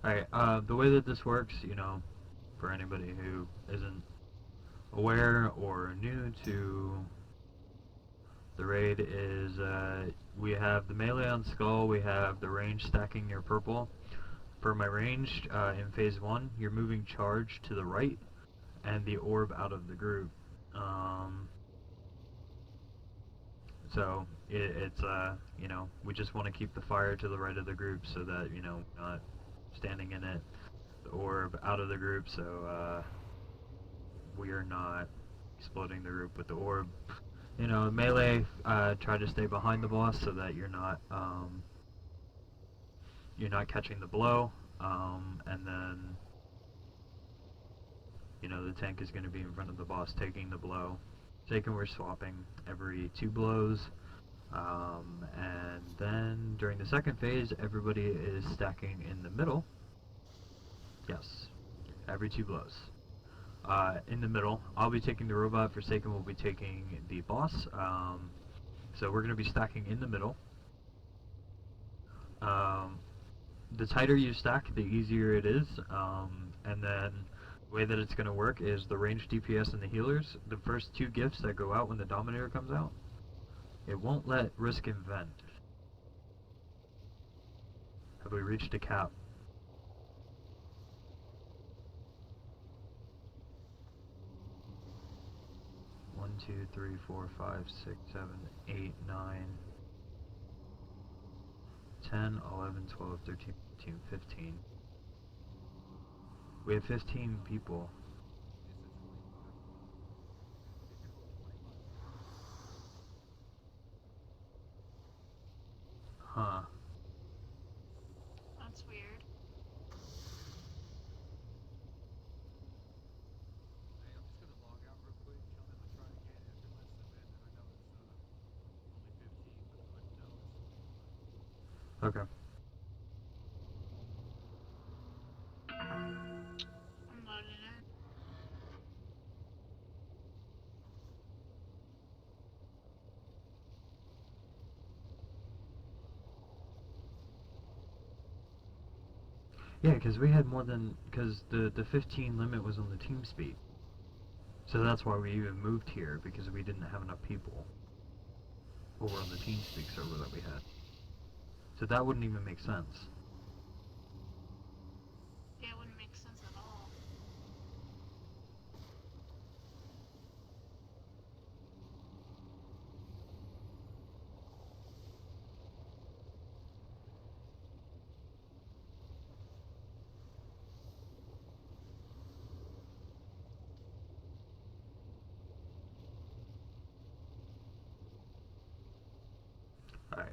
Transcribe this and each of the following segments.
Alright, the way that this works, you know, for anybody who isn't aware or new to the raid is, we have the melee on skull, we have the range stacking near purple. For my range, in phase 1, you're moving charge to the right, and the orb out of the group. So, it's, you know, we just want to keep the fire to the right of the group so that, you know, not standing in it. The orb out of the group, so, we are not exploding the group with the orb. You know, melee, try to stay behind the boss so that you're not catching the blow, and then, you know, the tank is going to be in front of the boss taking the blow. Taken, we're swapping every 2 blows, and then during the second phase, everybody is stacking in the middle. Yes, every 2 blows. In the middle, I'll be taking the robot, Forsaken will be taking the boss, so we're going to be stacking in the middle. The tighter you stack, the easier it is, and then the way that it's going to work is the ranged DPS and the healers, the first 2 gifts that go out when the Dominator comes out, it won't let risk invent. Have we reached a cap? One, 2, 3, 4, 5, 6, 7, 8, 9, 10, 11, 12, 13, 14, 15. We have 15 people. Huh. That's weird. Okay. I'm loading it. Yeah, because we had more than, because the 15 limit was on the team speed. So that's why we even moved here, because we didn't have enough people over on the TeamSpeak server that we had. So that wouldn't even make sense. Yeah, it wouldn't make sense at all. Alright.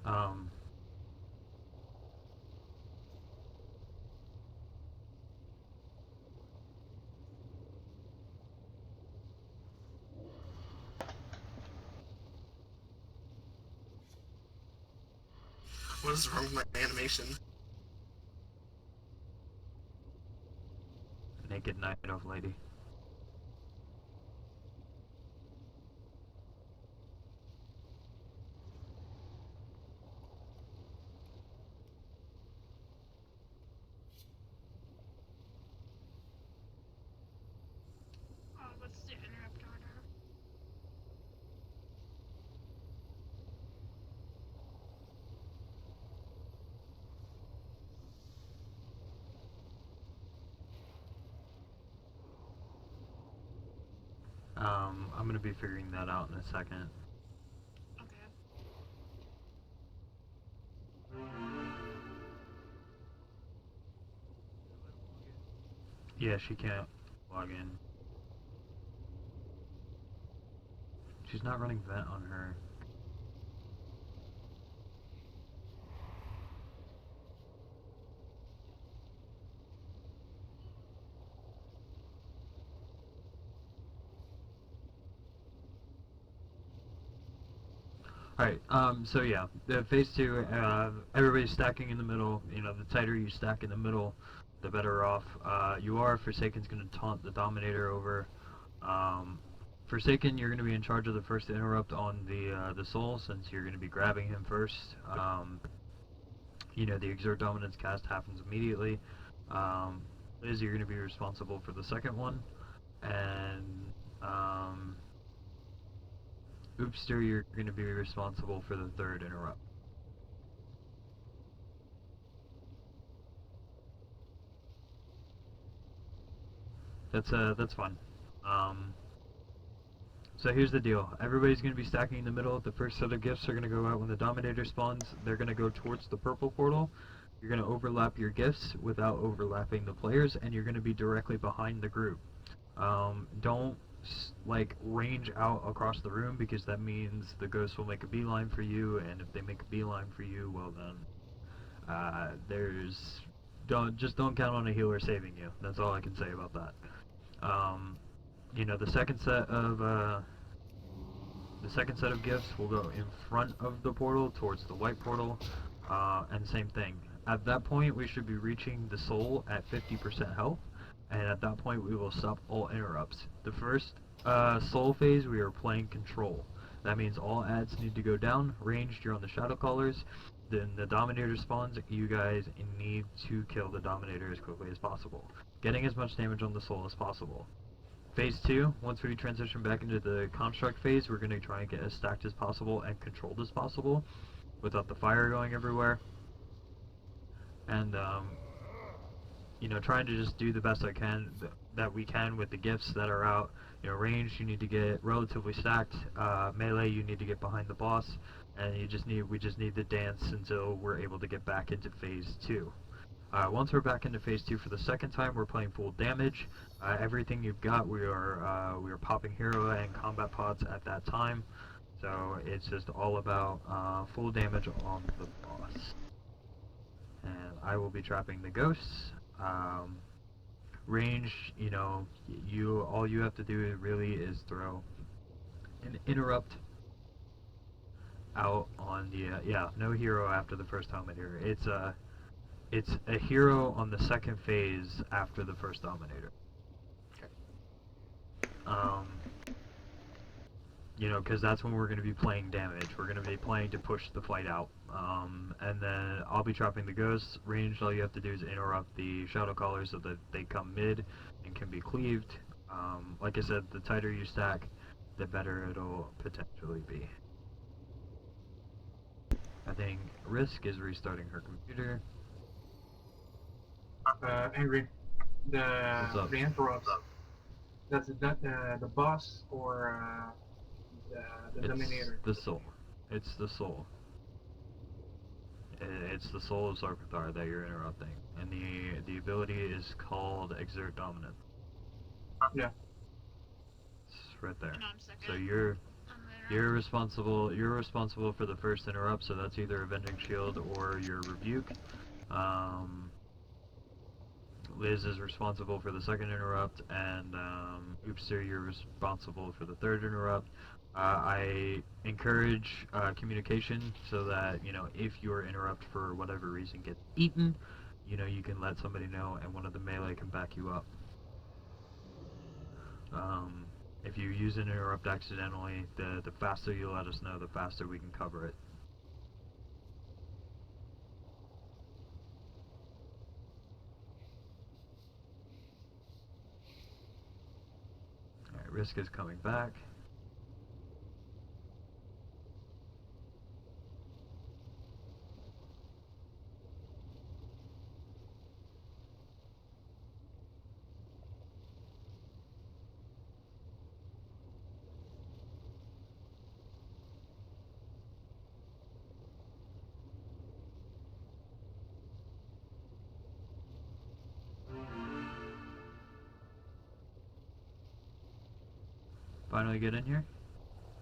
Um... What is wrong with my animation? Naked Night Elf Lady. Oh, what's the interrupt order? I'm gonna be figuring that out in a second. Okay. Yeah, she can't log in. She's not running vent on her. Alright, so yeah, the phase 2, everybody's stacking in the middle. You know, the tighter you stack in the middle, the better off you are. Forsaken's gonna taunt the Dominator over. Forsaken, you're going to be in charge of the first interrupt on the soul, since you're going to be grabbing him first. You know, the Exert Dominance cast happens immediately. Liz, you're going to be responsible for the second one. And, Oopster, you're going to be responsible for the third interrupt. That's fun. So here's the deal. Everybody's going to be stacking in the middle. The first set of gifts are going to go out when the Dominator spawns. They're going to go towards the purple portal. You're going to overlap your gifts without overlapping the players, and you're going to be directly behind the group. Don't like range out across the room, because that means the ghosts will make a beeline for you, and if they make a beeline for you, well then, don't count on a healer saving you. That's all I can say about that. You know, the second set of gifts will go in front of the portal towards the white portal, and same thing. At that point, we should be reaching the soul at 50% health, and at that point, we will stop all interrupts. The first soul phase, we are playing control. That means all ads need to go down. Ranged, you're on the Shadow Callers. Then the Dominator spawns. You guys need to kill the Dominator as quickly as possible, getting as much damage on the soul as possible. Phase 2, once we transition back into the construct phase, we're going to try and get as stacked as possible and controlled as possible without the fire going everywhere. And, you know, trying to just do the best that we can with the gifts that are out. You know, ranged, you need to get relatively stacked. Melee, you need to get behind the boss. And we just need to dance until we're able to get back into phase 2. Once we're back into phase 2 for the second time, we're playing full damage. Everything you've got, we are popping hero and combat pods at that time. So it's just all about full damage on the boss. And I will be trapping the ghosts. Range, you know, all you have to do really is throw an interrupt out on the no hero after the first Dominator. It's a hero on the second phase after the first Dominator. You know, because that's when we're going to be playing damage. We're going to be playing to push the fight out. And then I'll be trapping the ghosts. Ranged, all you have to do is interrupt the Shadow Callers so that they come mid and can be cleaved. Like I said, the tighter you stack, the better it'll potentially be. I think Risk is restarting her computer. Angry. The interrupts. That's the boss or the Dominator. The soul. It's the soul. It's the soul of Sarkathar that you're interrupting, and the ability is called Exert Dominance. Yeah. It's right there. And I'm second. So you're responsible for the first interrupt. So that's either Avenging Shield or your Rebuke. Liz is responsible for the second interrupt, and Oopster, you're responsible for the third interrupt. I encourage communication so that, you know, if your interrupt for whatever reason gets eaten, you know, you can let somebody know and one of the melee can back you up. If you use an interrupt accidentally, the faster you let us know, the faster we can cover it. Alright, Risk is coming back. Finally get in here?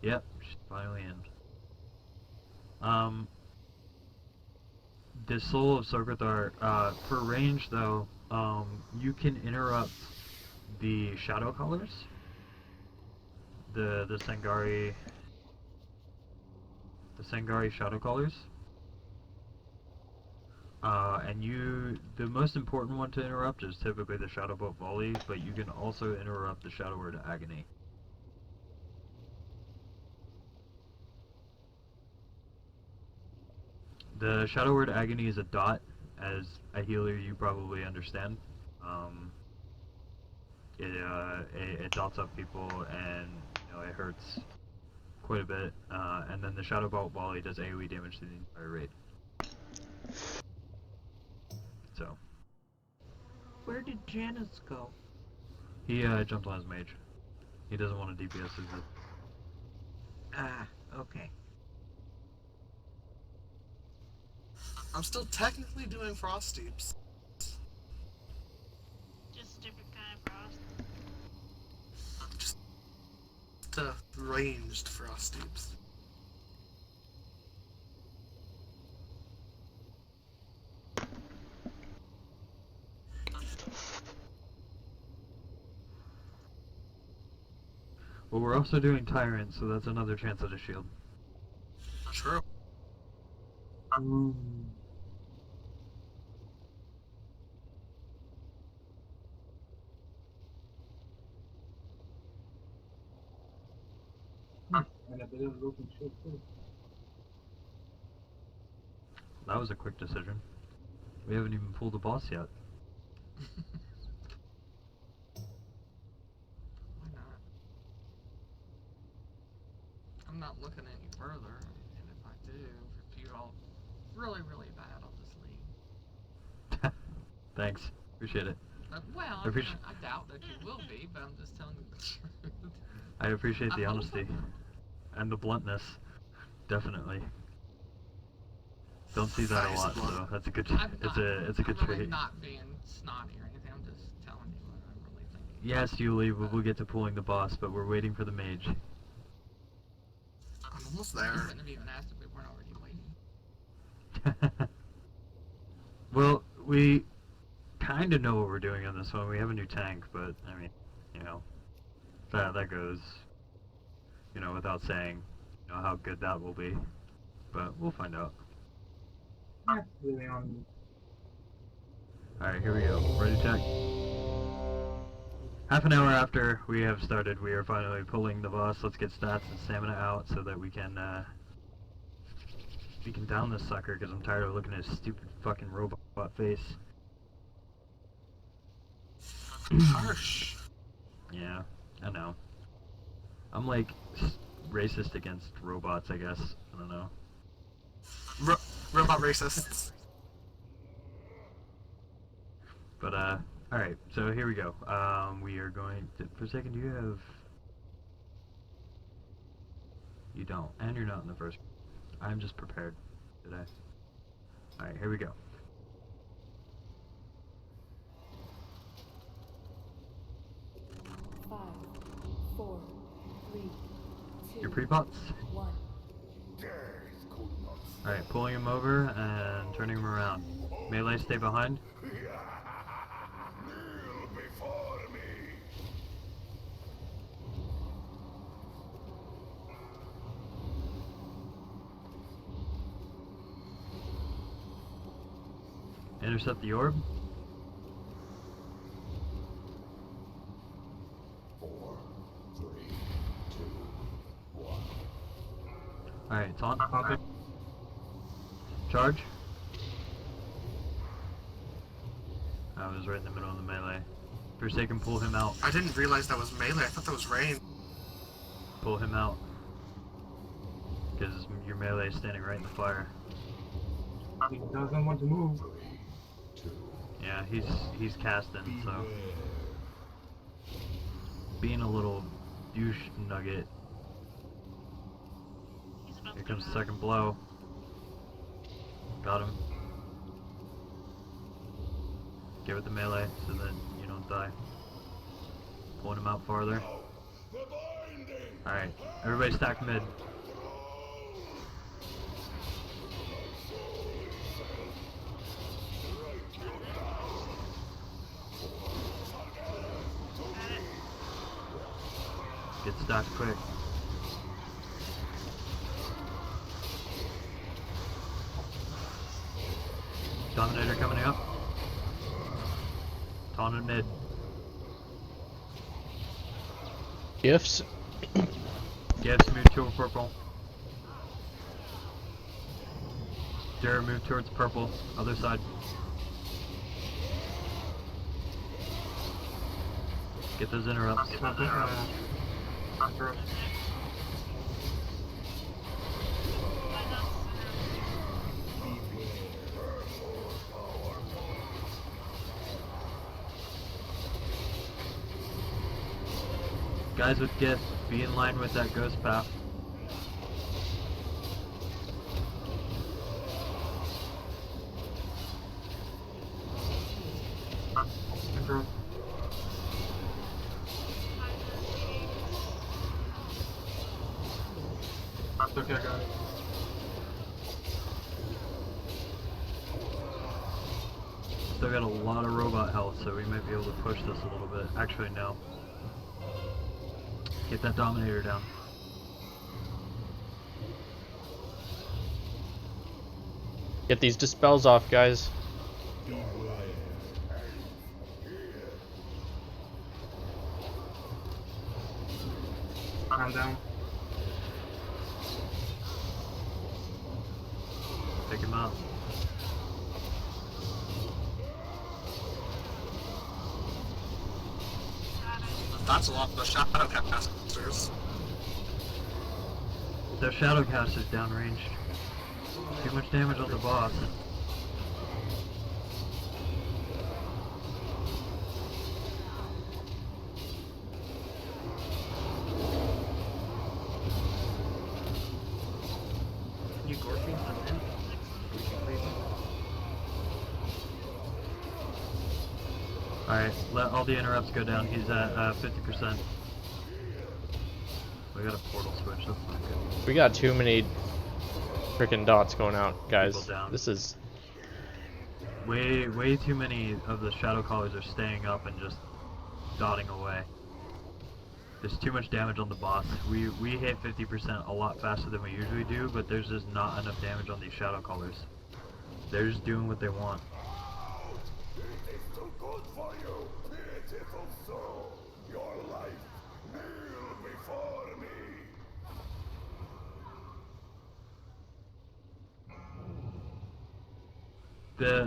Yep, she's finally in. The Soul of Sarkathar, for range though, you can interrupt the Shadow Callers. The Sangari Shadow Callers. And the most important one to interrupt is typically the Shadow Bolt Volley, but you can also interrupt the Shadow Word Agony. The Shadow Word Agony is a dot. As a healer, you probably understand. It dots up people, and it hurts quite a bit. And then the Shadow Bolt Volley does AoE damage to the entire raid. So Where did Janice go? he jumped on his mage. He doesn't want to DPS his. Ah, okay. I'm still technically doing frost steeps. Just a different kind of frost. Just ranged frost steeps. Well, we're also doing Tyrant, so that's another chance at a shield. True. Ooh. And a bit of looking shit too. That was a quick decision. We haven't even pulled the boss yet. Why not? I'm not looking any further, and if I do, if you all really, really bad, I'll just leave. Thanks. Appreciate it. Well, I appreciate- I doubt that you will be, but I'm just telling you the truth. I appreciate the I'm honesty. And the bluntness. Definitely. Don't see that a Nice lot, blunt. so that's a good I'm it's a good I'm really trait. not being snotty or anything. I'm just telling you what I really think. Yes, Yuli, we'll get to pulling the boss, but we're waiting for the mage. I'm almost You there. couldn't have even asked if we weren't already waiting. Well, we kind of know what we're doing on this one. We have a new tank, but I mean, that goes, without saying, how good that will be. But we'll find out. Yeah, really on. Alright, here we go. Ready to check. Half an hour after we have started, we are finally pulling the boss. Let's get stats and stamina out so that we can down this sucker, because I'm tired of looking at his stupid fucking robot face. Harsh. Yeah, I know. I'm like racist against robots, I guess. I don't know. Robot racists. But alright, so here we go. We are going to, for a second, do you have... You don't, and you're not in the first. I'm just prepared today. Alright, here we go. Five, four, three, two, Your pre-pots? 1. Alright, pulling him over and turning him around. Melee, stay behind. Intercept the orb. 4, 3, 2, 1. Alright, it's on. Okay. Charge. I was right in the middle of the melee. Forsaken, pull him out. I didn't realize that was melee. I thought that was rain. Pull him out. Because your melee is standing right in the fire. He doesn't want to move. 2. Yeah, he's casting, so... Being a little douche nugget. He's about Here to comes the die. second blow. Got him. Get with the melee so that you don't die. Pulling him out farther. Alright, everybody stack mid. Get stacked quick. Dominator coming up. Taunted mid. Gifts. Gifts, mutual purple. Dara, move towards purple. Other side. Get those interrupts. Guys with gift, be in line with that ghost path. Okay, I got it. Still got a lot of robot health, so we might be able to push this a little bit. Actually, no. Get that Dominator down. Get these dispels off, guys. I'm down. Take him out. That's a lot of the Shadowcasters. Their Shadowcaster's downranged. Too much damage on the boss. Can you gorp me something? Alright, let all the interrupts go down. He's at 50%. We got a portal switch, that's not good. We got too many freaking dots going out, guys. People down. This is Way too many of the Shadow Callers are staying up and just dotting away. There's too much damage on the boss. We hit 50% a lot faster than we usually do, but there's just not enough damage on these Shadow Callers. They're just doing what they want. It is too good for you, pitiful soul. Your life kneel before me.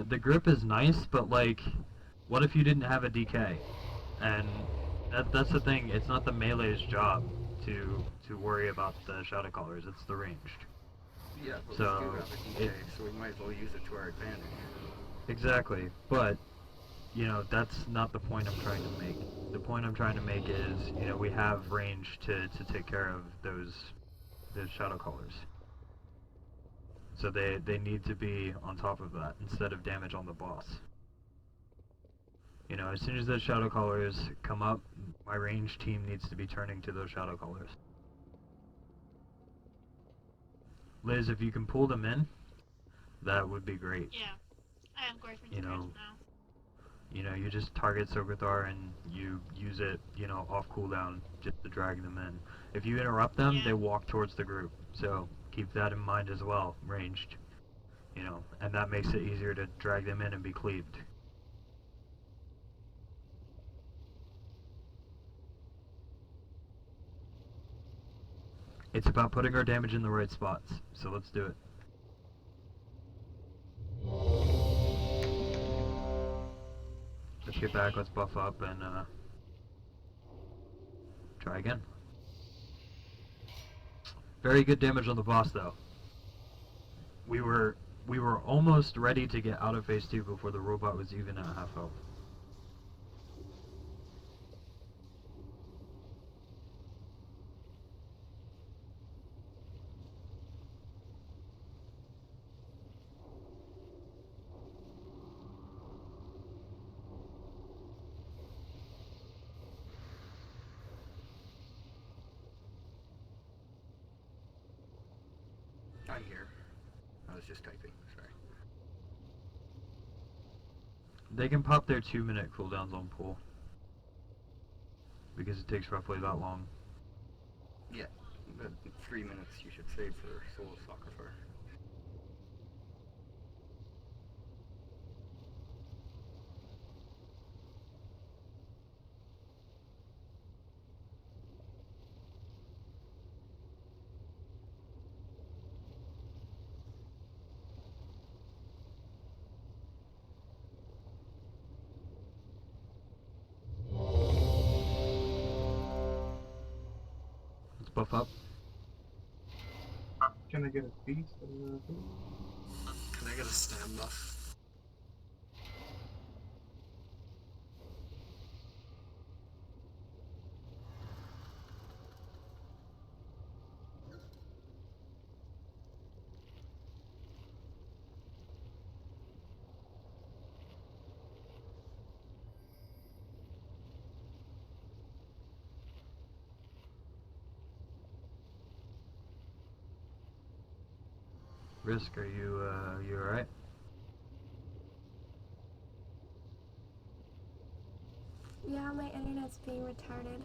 The grip is nice, but like, what if you didn't have a DK? And that's the thing. It's not the melee's job to worry about the Shadow Callers. It's the ranged. Yeah, but So, we do have a DK, so we might as well use it to our advantage. Exactly, but you know that's not the point I'm trying to make. The point I'm trying to make is, you know, we have range to take care of those Shadow Callers. So they need to be on top of that instead of damage on the boss. You know, as soon as those Shadow Callers come up, my range team needs to be turning to those Shadow Callers. Liz, if you can pull them in, that would be great. Yeah. I am Gorfman's You know, present now. You know, you just target Sogathar and you use it, you know, off cooldown just to drag them in. If you interrupt them, Yeah. they walk towards the group. So keep that in mind as well, ranged. You know, and that makes it easier to drag them in and be cleaved. It's about putting our damage in the right spots, so let's do it. Let's get back, let's buff up, and try again. Very good damage on the boss, though. We were almost ready to get out of phase 2 before the robot was even at half health. I'm here. I was just typing, sorry. They can pop their 2-minute cooldowns on pull. Because it takes roughly that long. Yeah, the 3 minutes you should save for Soul Sacrifice. buff up. Can I get a beast? Can I get a stam buff? Risk, are you alright? Yeah, my internet's being retarded.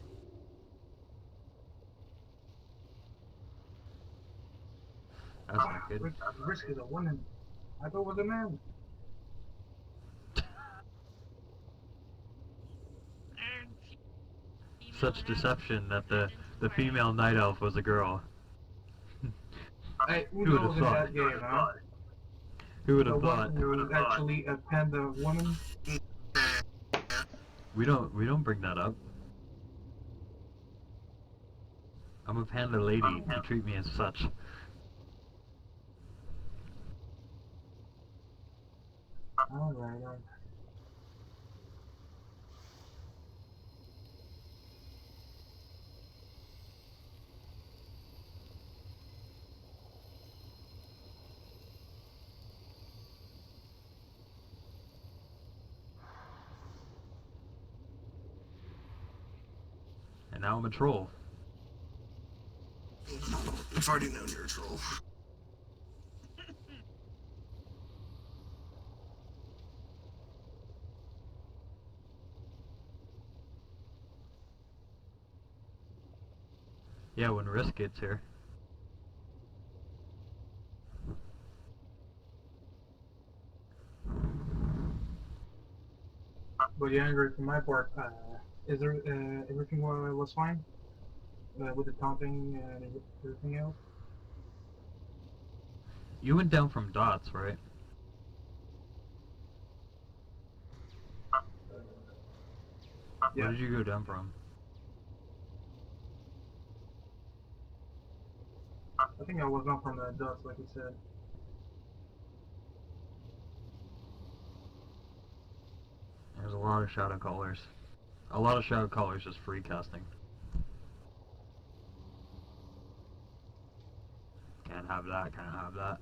That's not good. Risk is a woman. I thought it was a man. Such deception that the female night elf was a girl. Hey, who Who would've knows in thought? that game, huh? Who would The have thought? one who was actually a panda woman. We don't bring that up. I'm a panda lady. You treat me as such. Alright. And now I'm a troll. I've already known you're a troll. Yeah, when Risk gets here. But yeah, Andrew, for my part, is there everything was fine with the taunting and everything else? You went down from dots, right? Yeah. Where did you go down from? I think I was not from the dust, like you said. There's a lot of shadow callers. A lot of shadow callers just free casting. Can't have that, can't have that.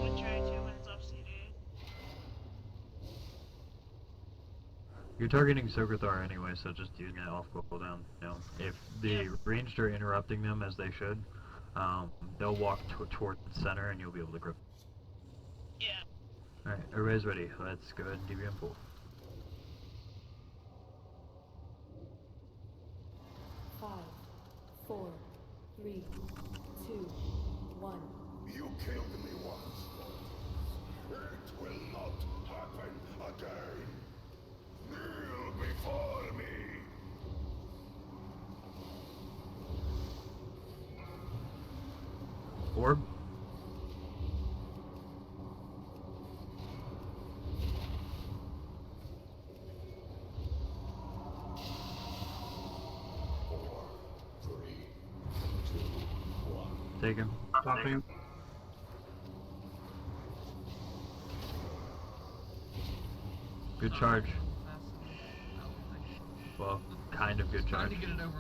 Would try to when it's off-seated. You're targeting Sogathar anyway, so just using it off cooldown. You know, if the ranged are interrupting them as they should, they'll walk toward the center and you'll be able to grip. Yeah. Alright, everybody's ready. Let's go ahead and DBM pool. 5, 4, 3, 2, 1. You killed me once. It will not happen again. Kneel before me. Orb. Take him. Taunting. Good charge. Well, kind of good Trying charge. to get it over.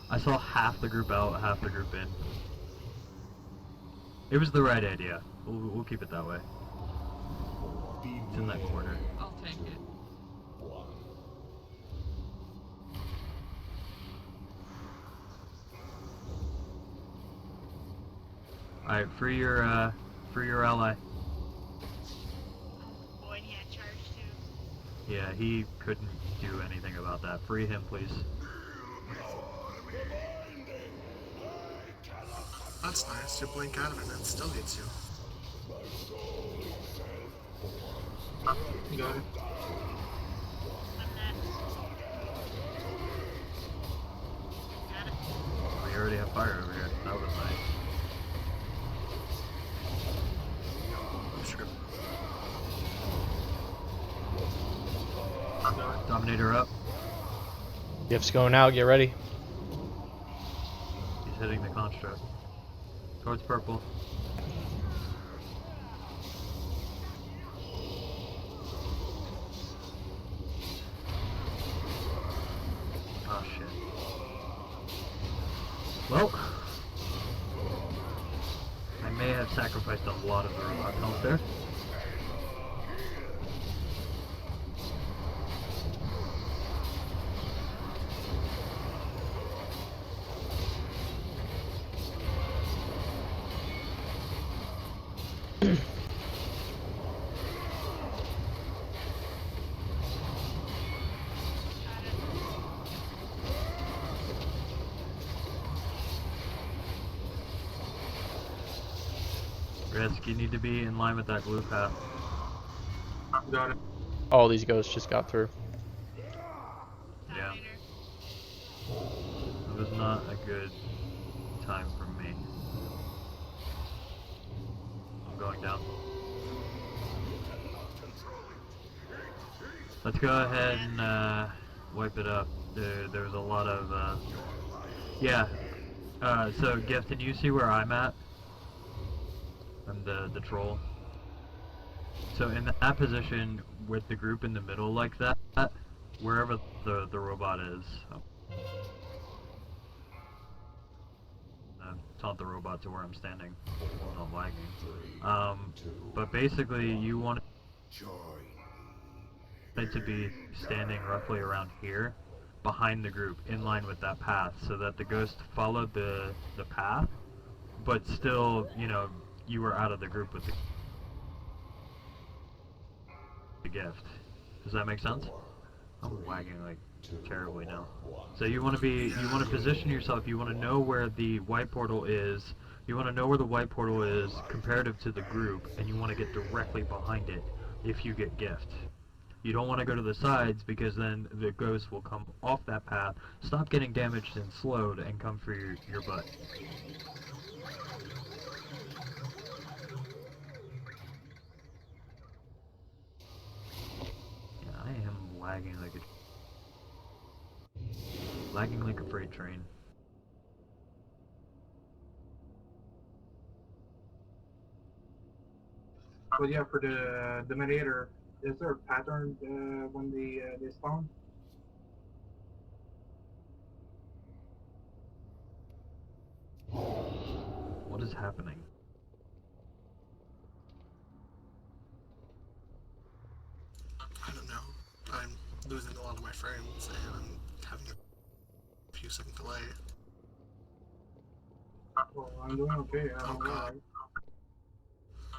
I saw half the group out, half the group in. It was the right idea. We'll keep it that way. It's in that corner. I'll take it. Alright, free your ally. Boy, and he had charge too. Yeah, he couldn't do anything about that. Free him, please. That's nice. You blink out of it and it still hits you. You got it. I'm next. Got it. We already have fire over here. That was nice. Dominator up. Gift's going out, get ready. He's hitting the construct. Towards purple. Oh shit. Well, I may have sacrificed a lot of the robot health there. Risk, you need to be in line with that glue path. Got it. All these ghosts just got through. Yeah. It was not a good time for me. I'm going down. Let's go ahead and wipe it up. There was a lot of yeah. So Gift, can you see where I'm at? I'm the troll. So in that position with the group in the middle like that, wherever the robot is, taunt the robot to where I'm standing. Not lagging. But basically you want it to be standing roughly around here, behind the group, in line with that path, so that the ghost followed the path, but still, you know, you were out of the group with the gift. Does that make sense? I'm lagging like terribly now. So you want to position yourself. You want to know where the white portal is. You want to know where the white portal is comparative to the group, and you want to get directly behind it if you get gift. You don't want to go to the sides, because then the ghost will come off that path, stop getting damaged and slowed, and come for your butt. Yeah, I am lagging like a freight train. But yeah, for the Dominator, is there a pattern when they spawn? What is happening? I don't know. I'm losing a lot of my frames and I'm having a few second delay. Well, I'm doing okay. I Oh don't know. god.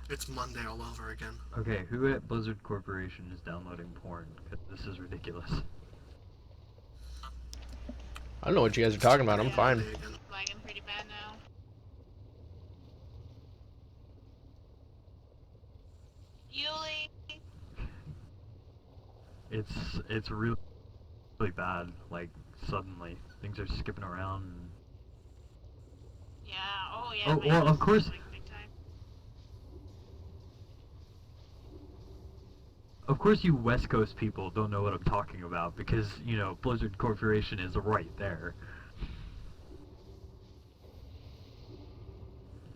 It's Monday all over again. Okay, who at Blizzard Corporation is downloading porn? 'Cause this is ridiculous. I don't know what you guys are talking about, I'm Yeah. fine. Lagging pretty bad now. Yuli! It's really bad. Like suddenly things are skipping around. And... Yeah, oh yeah. Oh, my well, of house is course. like big time. Of course, you West Coast people don't know what I'm talking about, because you know Blizzard Corporation is right there.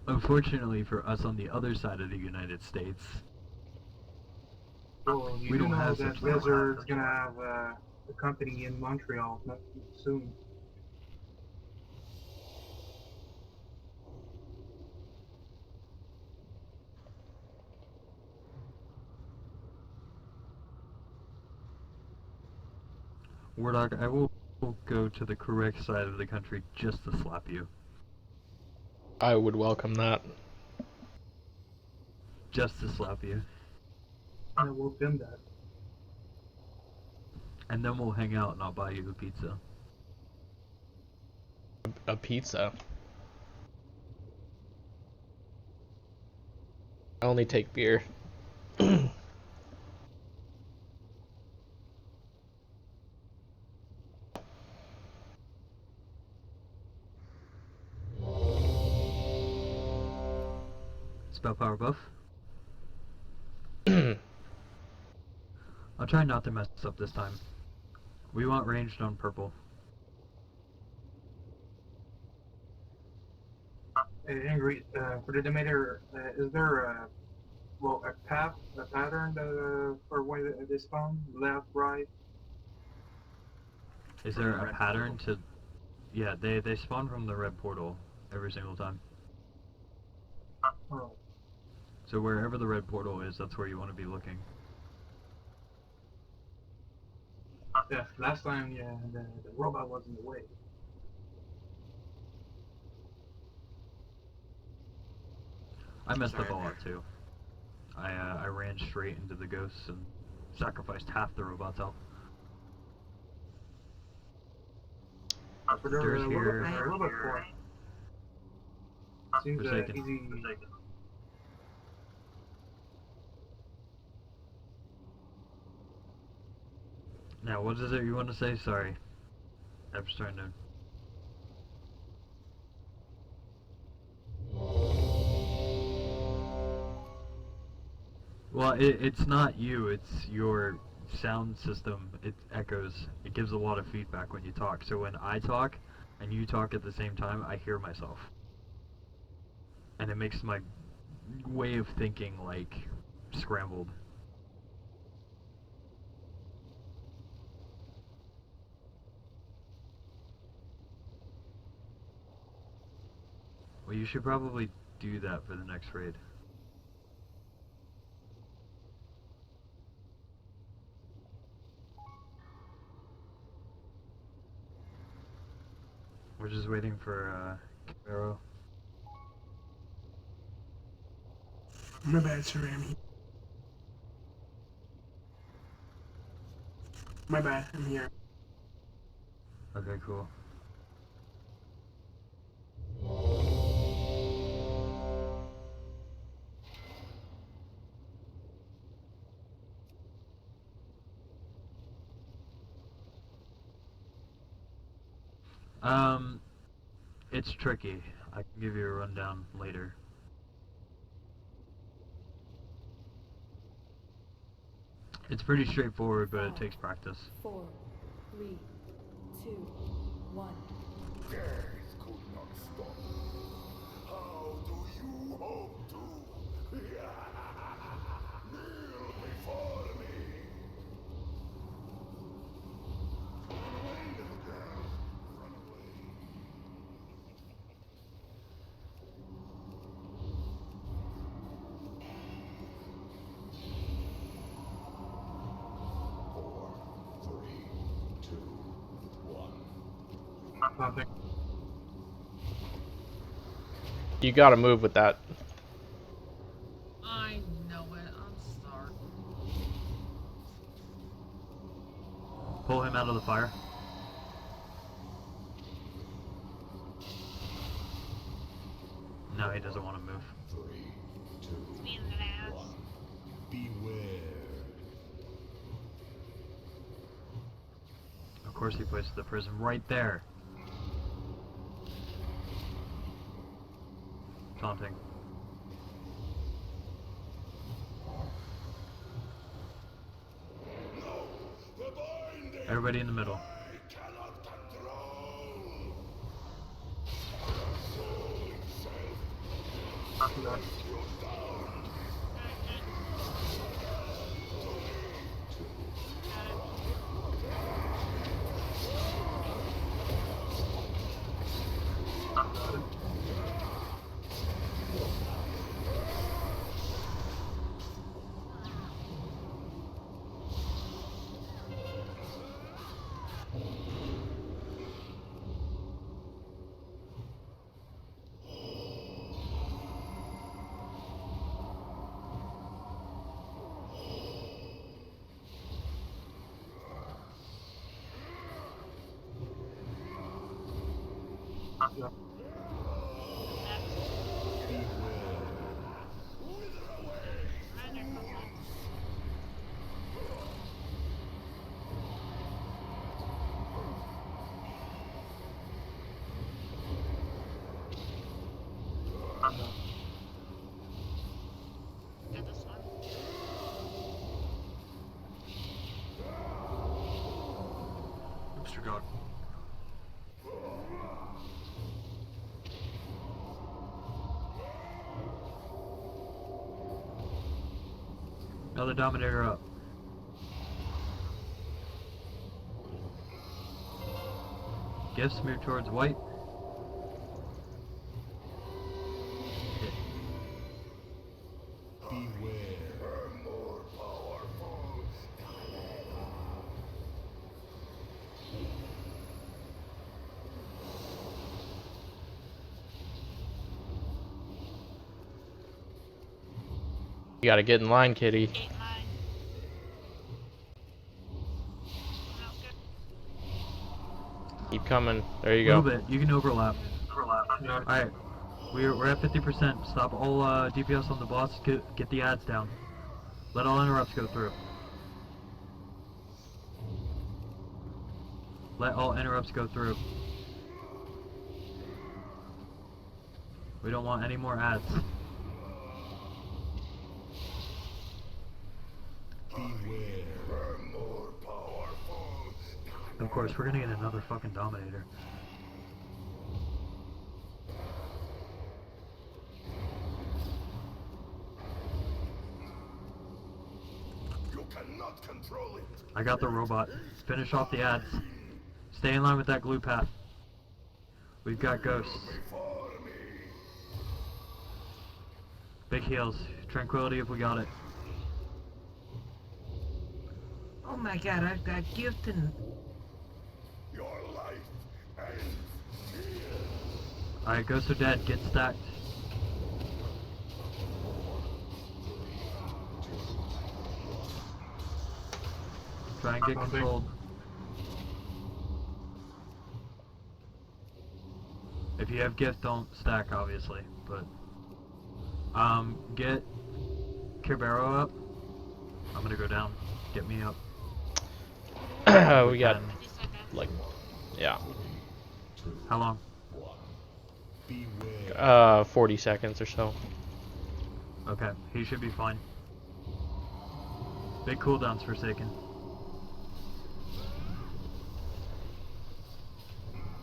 Unfortunately for us on the other side of the United States, Well, you we do don't know have that such Blizzard's gonna have a company in Montreal not soon. Wardoc, I will go to the correct side of the country just to slap you. I would welcome that. Just to slap you. I will pin that. And then we'll hang out and I'll buy you a pizza. A pizza. I only take beer. Spell power buff. I'll try not to mess up this time. We want ranged on purple. Angry, for the demeter, is there a pattern for when they spawn? Left, right? Is From there the a red pattern to? Yeah, they spawn from the red portal every single time. Oh, So wherever the red portal is, that's where you want to be looking. yeah. Last time, yeah, the robot was in the way. I messed up Sorry. a lot too. I ran straight into the ghosts and sacrificed half the robot's health. For the There's here. robot port. Seems Forsaken. easy. Now, what is it you want to say? Sorry. I'm just trying to. Well, it's not you, it's your sound system. It echoes. It gives a lot of feedback when you talk. So when I talk and you talk at the same time, I hear myself. And it makes my way of thinking, like, scrambled. Well, you should probably do that for the next raid. We're just waiting for, Caro. My bad, sir, I'm here. My bad, I'm here. Okay, cool. It's tricky. I can give you a rundown later. It's pretty straightforward, but it takes practice. 4, 3, 2, 1. Death could not stop. How do you hope to? Kneel before me. Run away, little girl. Run away. 4, 3, 2, 1. Nothing. You gotta move with that. I know it. I'm sorry. Pull him out of the fire. No, he doesn't want to move. 3, 2, Me in the ass. 1. Beware. Of course he places the prism right there. Taunting. No, the binding Everybody in the middle. I cannot control. The soul itself takes you down. Yeah. Get this one. god. Another Dominator up. Gifts move towards white. You gotta get in line, kitty. 8, 9. No, good. Keep coming. There you A little go. bit. You can overlap. Alright. We're at 50%. Stop all DPS on the boss. Get the ads down. Let all interrupts go through. Let all interrupts go through. We don't want any more ads. Of course, we're gonna get another fucking Dominator. You cannot control it. I got the robot. Finish off the ads. Stay in line with that glue path. We've got ghosts. Big heals. Tranquility if we got it. Oh my god, I've got gift and... Your life ends here. Alright, ghosts are dead. Get stacked. Try and get controlled. If you have gift, don't stack, obviously, but... get Kerbero up. I'm gonna go down. Get me up. We got, 50 seconds. like, yeah. How long? 40 seconds or so. Okay, he should be fine. Big cooldowns Forsaken.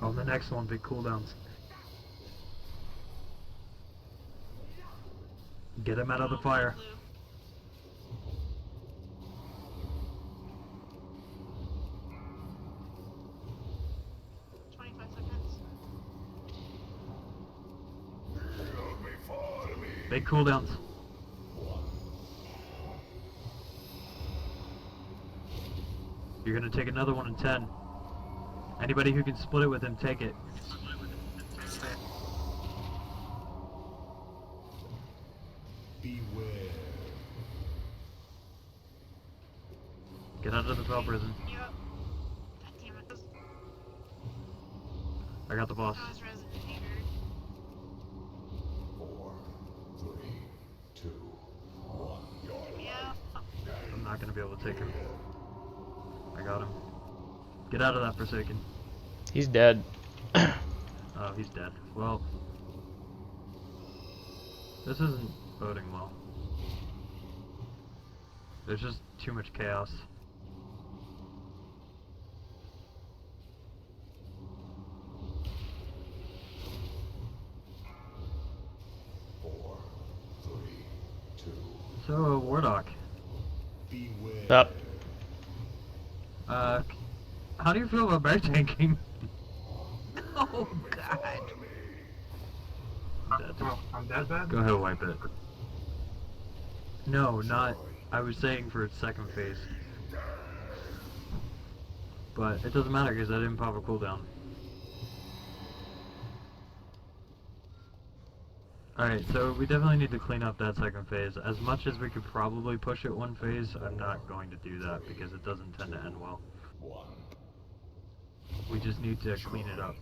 Oh, the next one, big cooldowns. Get him out of the fire. Blue. Big cooldowns. You're gonna take another one in 10. Anybody who can split it with him, take it. Get out of the Fell Prison. Yep. God damn it. I got the boss. That was Resident Evil. 4, 3, 2, 1. Yeah. I'm not gonna be able to take him. I got him. Get out of that Forsaken. He's dead. Oh, he's dead. Well, this isn't boding well. There's just too much chaos. So, Wardoc. Up. How do you feel about bear tanking? Oh god. I'm dead. Oh, I'm that bad? Go ahead, wipe it. No, not. I was saying for its second phase. But it doesn't matter because I didn't pop a cooldown. Alright, so we definitely need to clean up that second phase. As much as we could probably push it one phase, I'm not going to do that because it doesn't tend to end well. We just need to clean it up.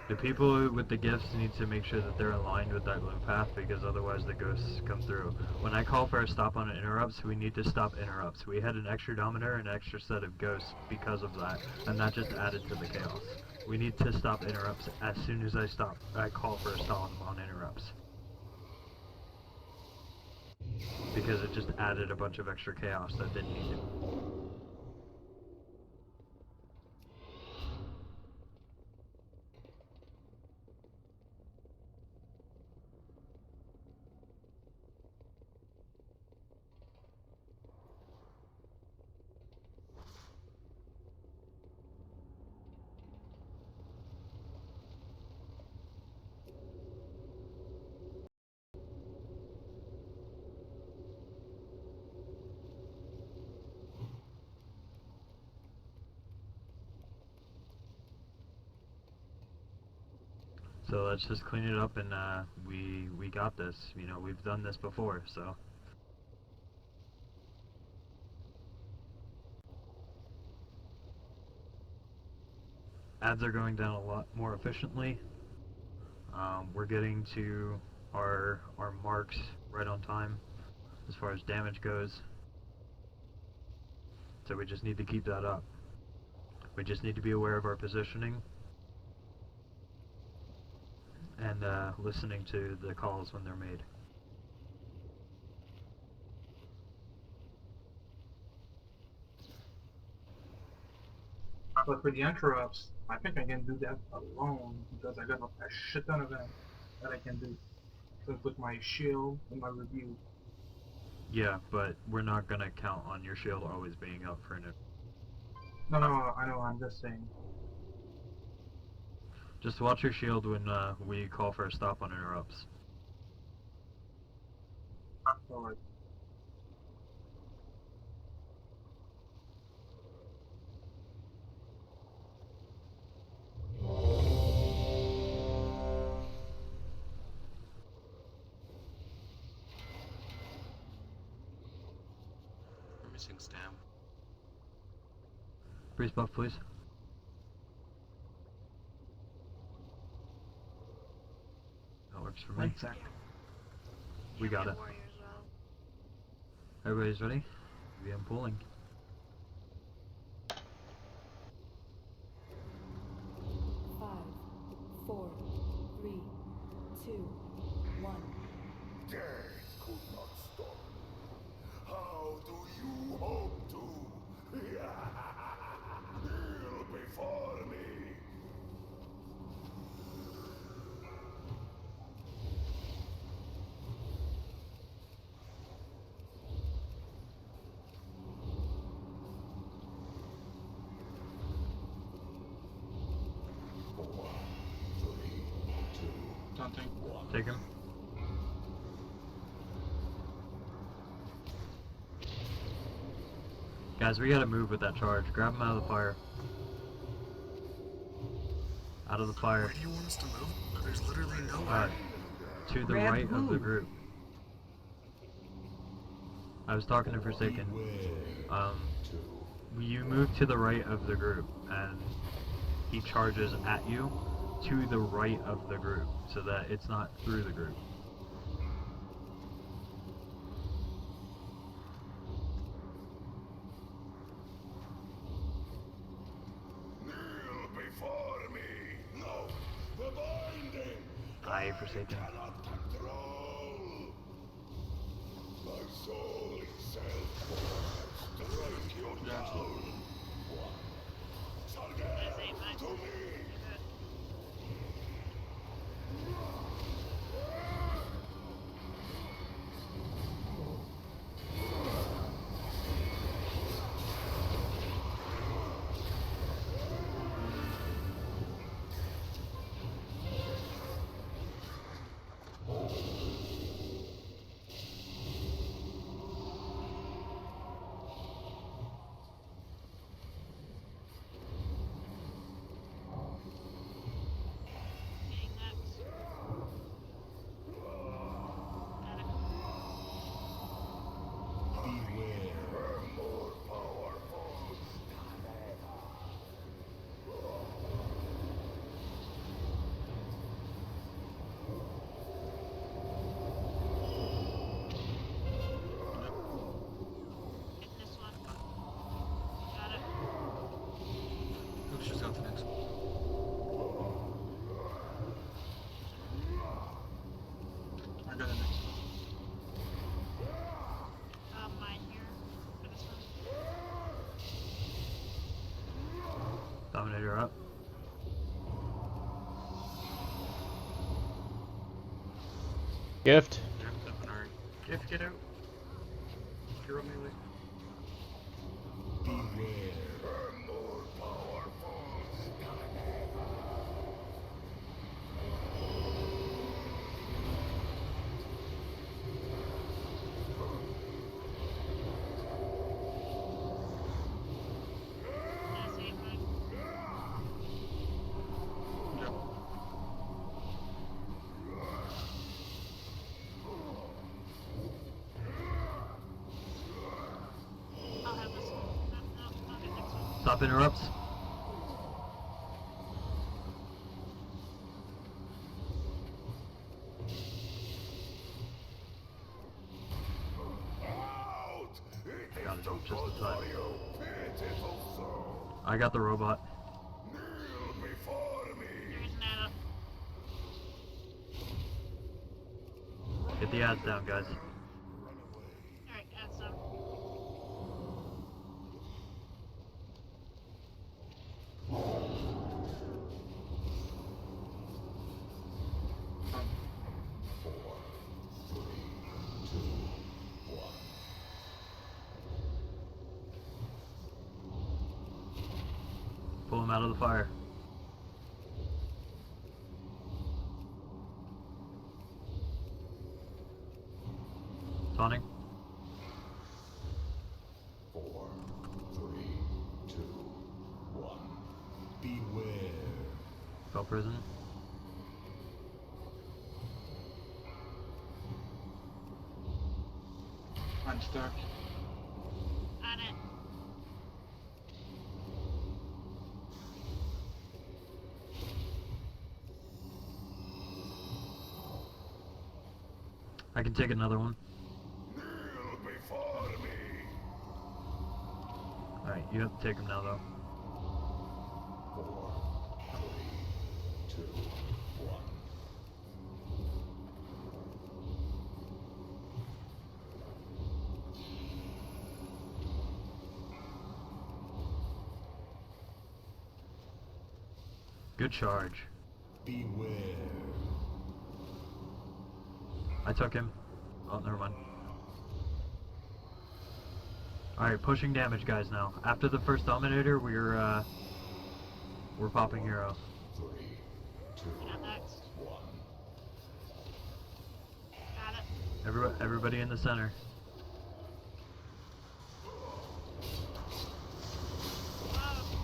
The people with the gifts need to make sure that they're aligned with that glue path because otherwise the ghosts come through. When I call for a stop on interrupts, we need to stop interrupts. We had an extra Dominator and an extra set of ghosts because of that, and that just added to the chaos. We need to stop interrupts as soon as I call for a stop on interrupts. Because it just added a bunch of extra chaos that didn't need to. So let's just clean it up and we got this. You know, we've done this before, so. Ads are going down a lot more efficiently. We're getting to our marks right on time as far as damage goes. So we just need to keep that up. We just need to be aware of our positioning and listening to the calls when they're made. But for the interrupts, I think I can do that alone because I got a shit ton of them that I can do. So with my shield and my review. Yeah, but we're not gonna count on your shield always being up for an. No, I know. I'm just saying. Just watch your shield when we call for a stop on interrupts. Alright. We're missing stam. Breeze buff, please. That works for me. One sec. We got it. Warrior as well. Everybody's ready? We am pulling. 5, 4, 3, 2, 1. Death could not stop me. How do you hope to? Kneel before me. Daunting. Take him. Guys, we gotta move with that charge. Grab him out of the fire. Out of the fire. Where do you want us to move? There's literally nowhere. To the Grab right of the who? group. I was talking to Forsaken. You move to the right of the group, and he charges at you to the right of the group, so that it's not through the group. Kneel before me. No, the binding. Aye, Forsaken. Cannot control. My soul itself. Strike you down. Target to me. Getting next. Got it. More powerful. Hitting this one. Got it. Oops, just got the next one. I got the next one. Mine here. For this one. Dominator up. Gift. Yeah, that one already. Get out. Hero melee. More powerful. Yeah, save mine. Yep. Stop interrupts. Out! It Got is it too just good in time. for you, pitiful soul. I got the robot. Kneel before me. There's an ad up. Get the ads down, guys. Alright, ad's done. Pull him out of the fire. Taunting. 4, 3, 2, 1. Beware. Fell prison. I'm stuck. On it. I can take another one. Kneel before me. Alright, you have to take him now, though. 4, 3, 2, 1. Good charge. Beware. I took him. Oh, never mind. Alright, pushing damage, guys, now. After the first Dominator, we're popping hero. 3, 2, I'm next. 1. Got it. Everybody in the center. Whoa.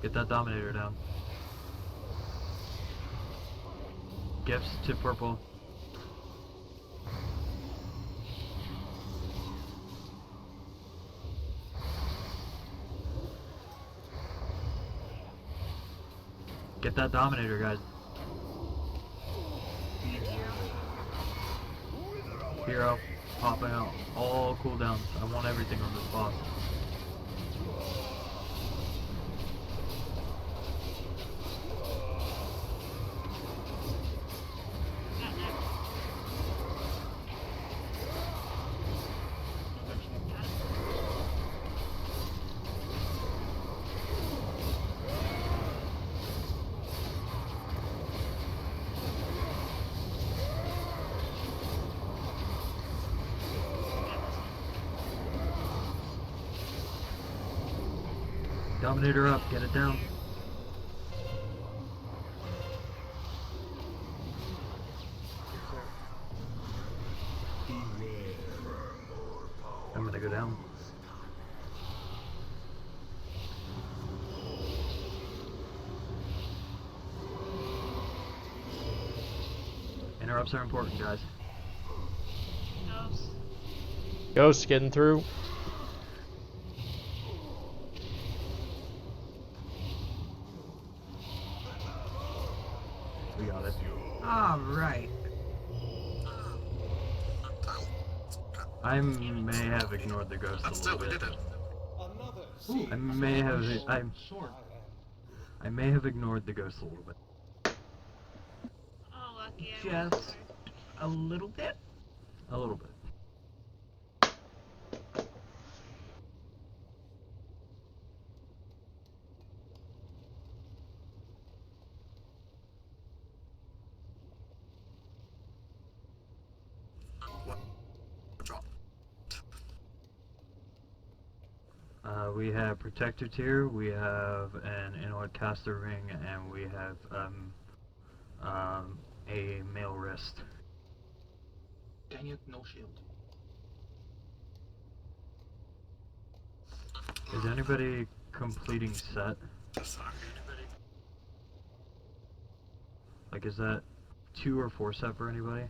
Get that Dominator down. Gifts to purple. Get that Dominator, guys. Hero, popping out all cooldowns. I want everything on this boss. Got next. Got it. Dominator up, get it down. I'm gonna go down. Interrupts are important, guys. Ghost. Ghost getting through. We got it. Alright. I may have ignored the ghost a That's still, little we bit. did it. Ooh, I may have sword. I may have ignored the ghost a little bit. Oh, lucky I was Just a little bit. A little bit. What? Drop. We have Protector Tier, we have an Inward Caster Ring, and we have a Male Wrist. Dang it, no shield. Is anybody completing set? Sorry. Like, is that 2 or 4 set for anybody?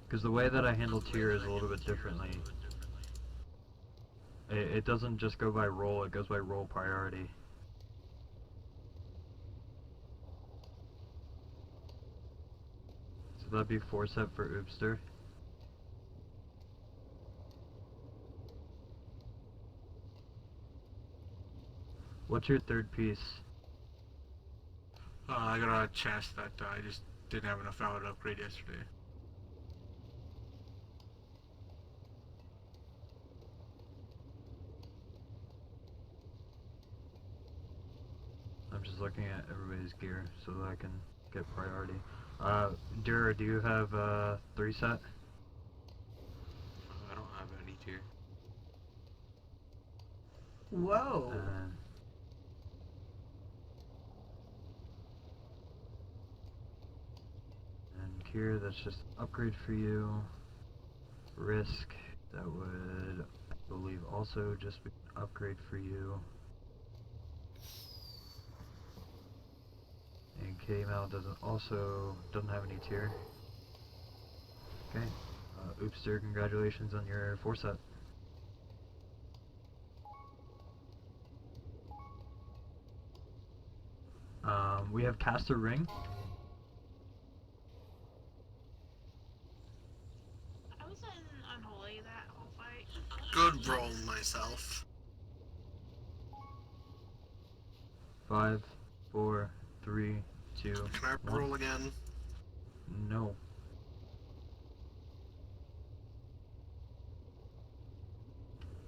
Because the way that I handle tier is a little bit differently. It doesn't just go by role, it goes by role priority. So that'd be 4 set for Oopster. What's your third piece? I got a chest that I just didn't have enough out to upgrade yesterday. I'm just looking at everybody's gear so that I can get priority. Dura, do you have 3 set? I don't have any tier. Whoa. And here, that's just upgrade for you. Risk, that would, I believe, also just be an upgrade for you. And KML doesn't have any tier. Okay. Oopster, congratulations on your 4 set. We have Caster Ring. I was in Unholy that whole fight. Good roll myself. 5, 4, 3, 2, Can I 1. roll again? No.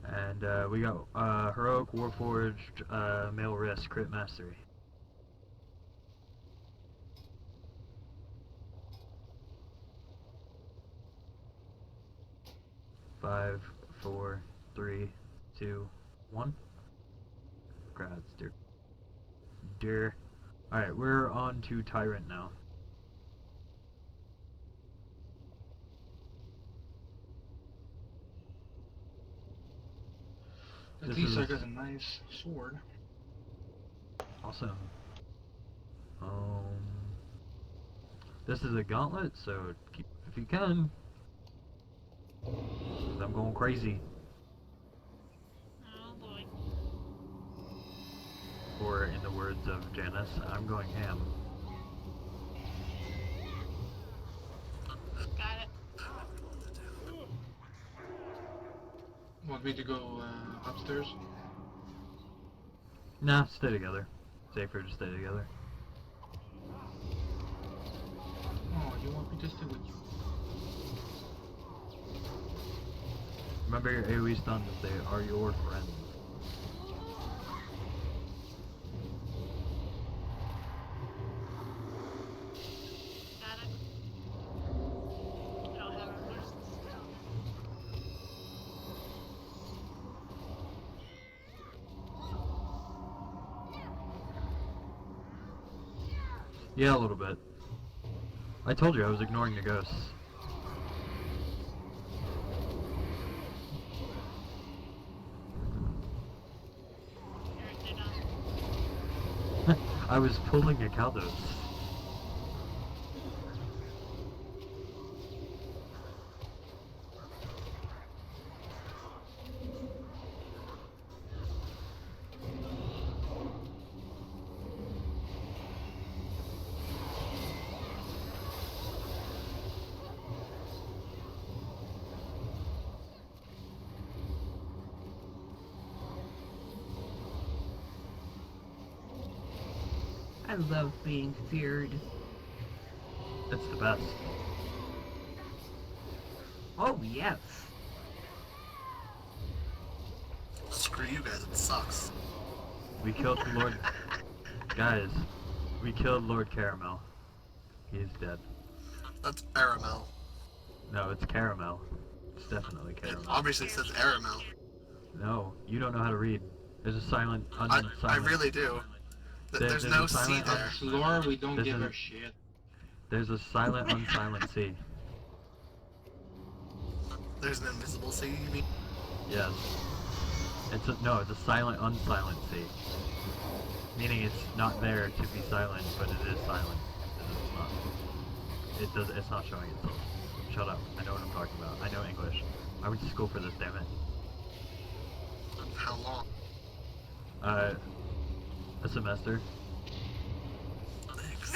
And we got Heroic Warforged Male Risk Crit Mastery. Five, 4, 3, 2, 1. Grats, dear. Alright, we're on to Tyrant now. At least I got a nice sword. Awesome. This is a gauntlet, so keep if you can. 'Cause I'm going crazy. Oh boy. Or in the words of Janice, I'm going ham. Got it. Want me to go upstairs? Nah, stay together. Safer to stay together. Oh, you want me to stay with you? Remember your AoE stuns, they are your friends. Got it. I don't have a burst still. Yeah, a little bit. I told you I was ignoring the ghosts. I was pulling a Kaldos. I love being feared. It's the best. Oh, yes. Screw you guys, it sucks. We killed Lord... Guys, we killed Lord Caramel. He's dead. That's Aramel. No, it's Caramel. It's definitely It Caramel. obviously says Aramel. No, you don't know how to read. There's a silent, I unsilent... really do. There's a no C silent there. Lore, we don't This give is- a shit. There's a silent, unsilent C. There's an invisible C, you mean? Yes. It's a silent, unsilent C. Meaning it's not there to be silent, but it is silent. It's not. It's not showing itself. Shut up. I know what I'm talking about. I know English. I went to school for this, damn it. How long? A semester. Thanks.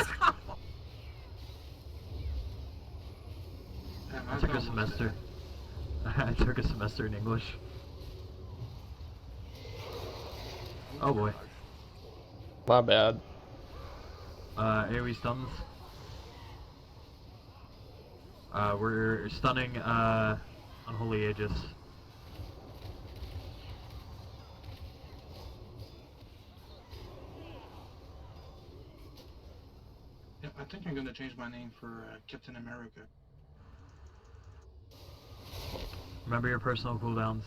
Damn, I took a almost semester. there. I took a semester in English. Oh boy. My bad. AoE stuns. We're stunning, Unholy Aegis. Yeah, I think I'm gonna change my name for Captain America. Remember your personal cooldowns.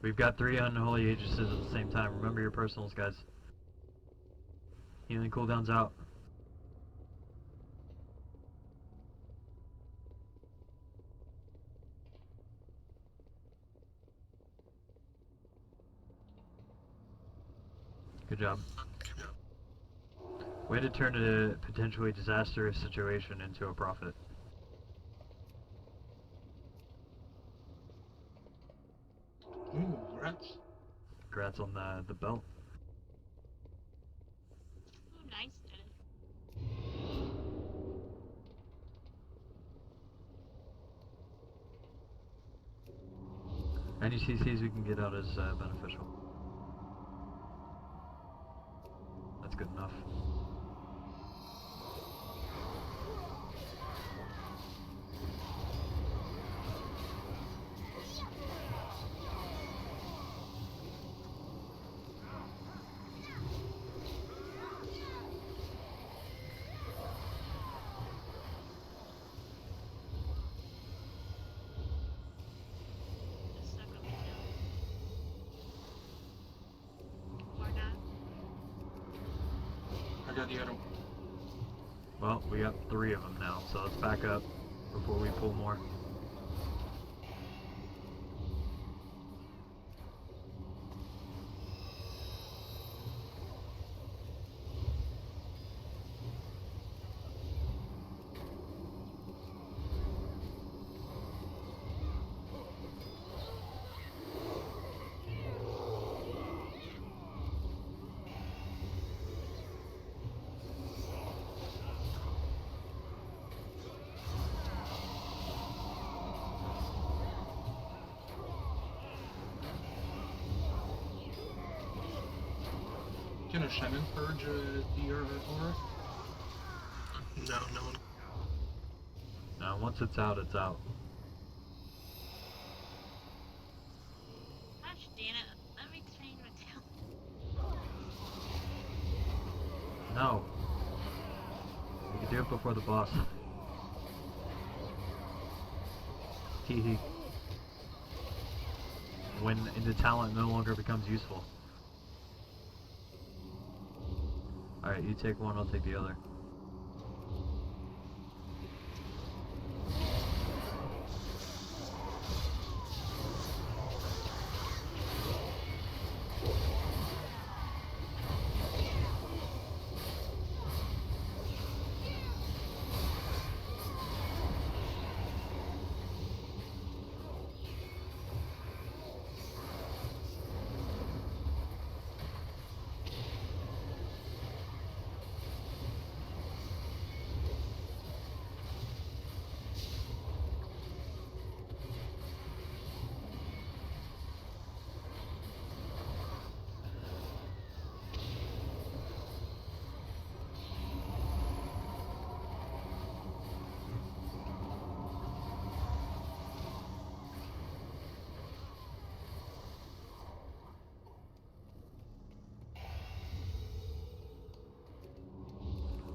We've got 3 Unholy Aegises at the same time. Remember your personals, guys. Healing cooldowns out. Good job. Way to turn a potentially disastrous situation into a profit. Ooh, rats. Congrats on the belt. Ooh, nice, did it. Any CCs we can get out is beneficial. That's good enough. Just suck up and down. Wardoc. I got the other one. Well, we got 3 of them now, so let's back up before we pull more. Can a shaman purge the aura? No, no one. Now, once it's out, it's out. Gosh, Dana, let me change my tail. No. You can do it before the boss. Hehe. When the talent no longer becomes useful. Alright, you take one, I'll take the other.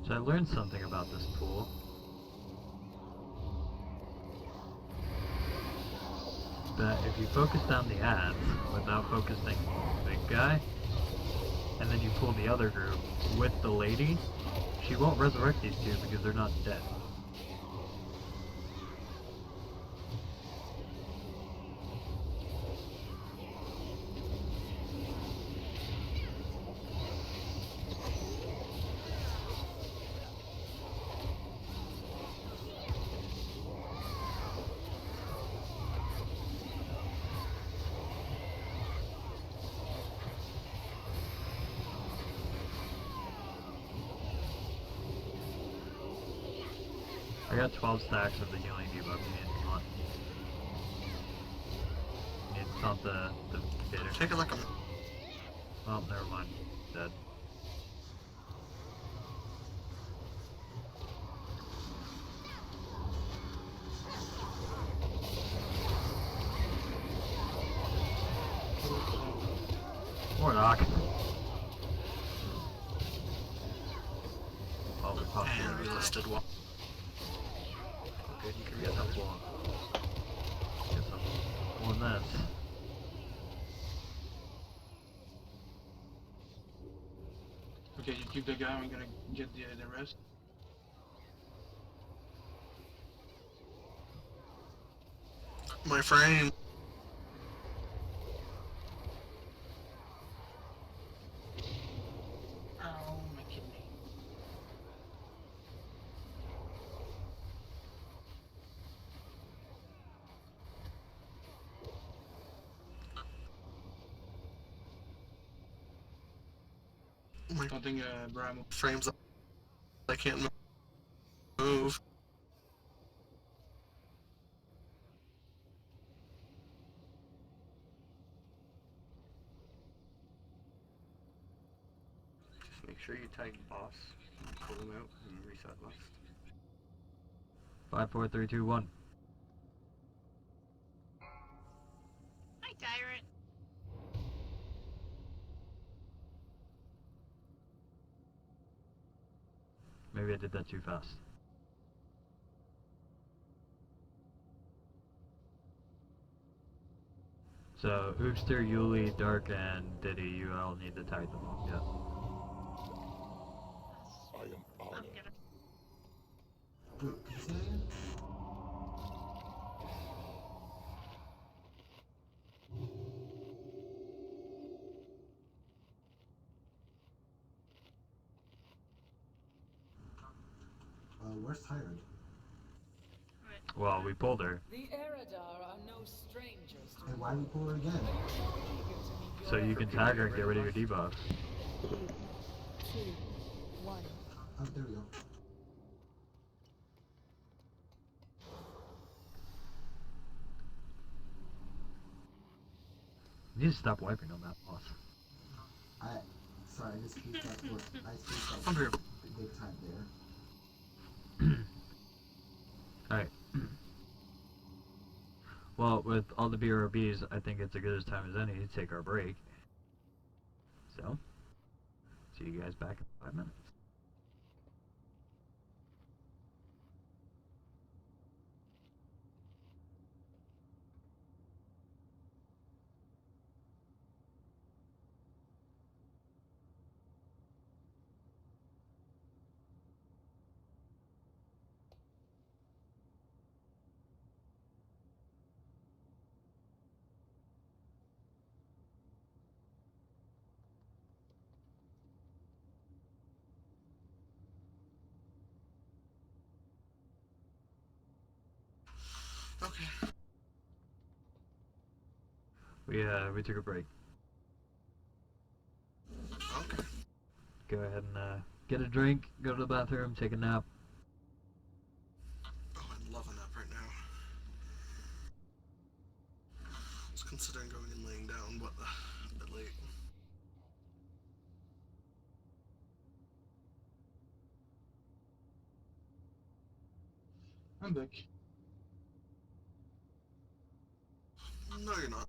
So I learned something about this pool. That if you focus down the ads without focusing the big guy, and then you pull the other group with the lady, she won't resurrect these two because they're not dead. I got 12 stacks of the healing debuff. You need if you want. You need to taunt the gator. Take it like a. Oh, never mind. Dead. Wardoc. Oh, we popped And we listed one. Okay, you can get that block. Get some more than this. Okay, you keep the guy. I'm gonna get the rest. My frame. Oh, my kidney. My Something, Bramo. frames. I can't move. Just make sure you tag the boss, pull them out, and reset list. 5, 4, 3, 2, 1. Hi, Tyrant. Maybe I did that too fast. So, Oogster, Yuli, Dark, and Diddy, you all need to tag them. Yeah. I am I'm honored. gonna. Wait, can you say that again? Where's Tyrant? Well, we pulled her, The Eridar are no strangers to And why we pull her again? so you can tag her and get rid of your debuff. 3, 2, 1. Oh, there we go. You need to stop wiping on that boss. Sorry, I just spaced that for, I spaced I'm that here. big time there. Alright. Well, with all the BRBs, I think it's as good a time as any to take our break. So, see you guys back in 5 minutes. Okay. We took a break. Okay. Go ahead and get a drink, go to the bathroom, take a nap. Oh, I'm loving up right now. I was considering going and laying down, but a bit late. I'm back. No, you're not.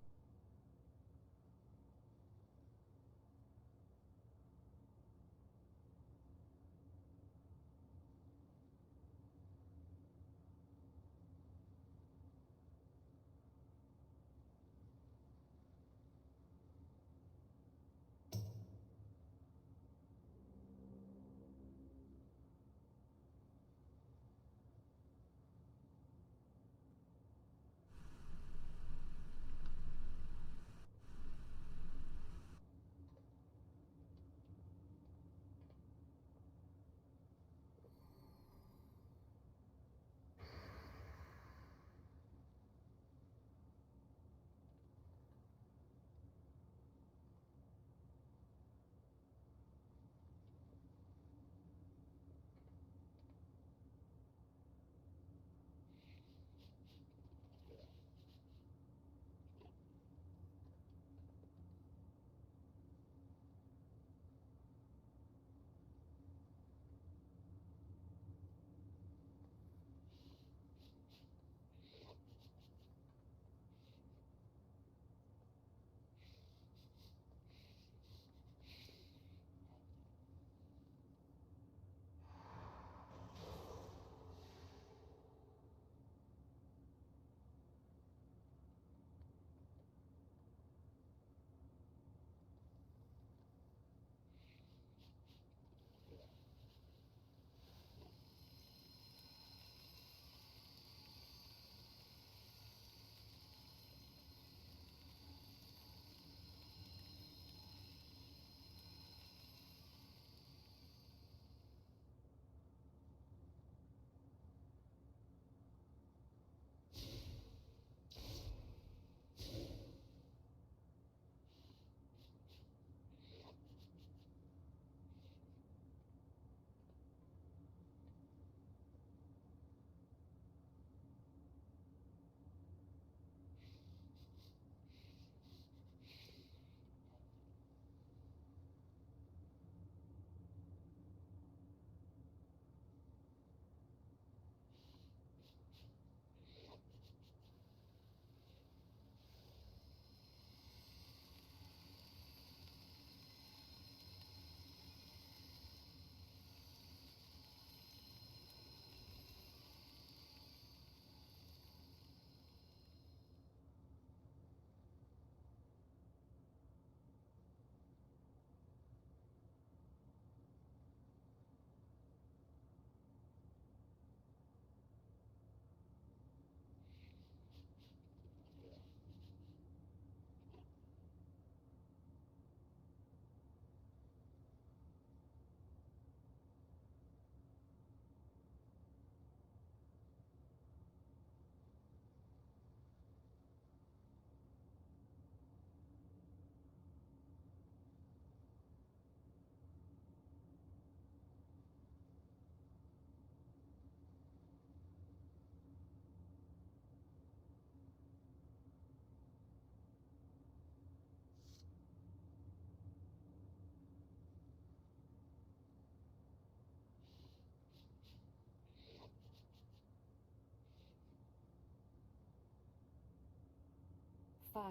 5,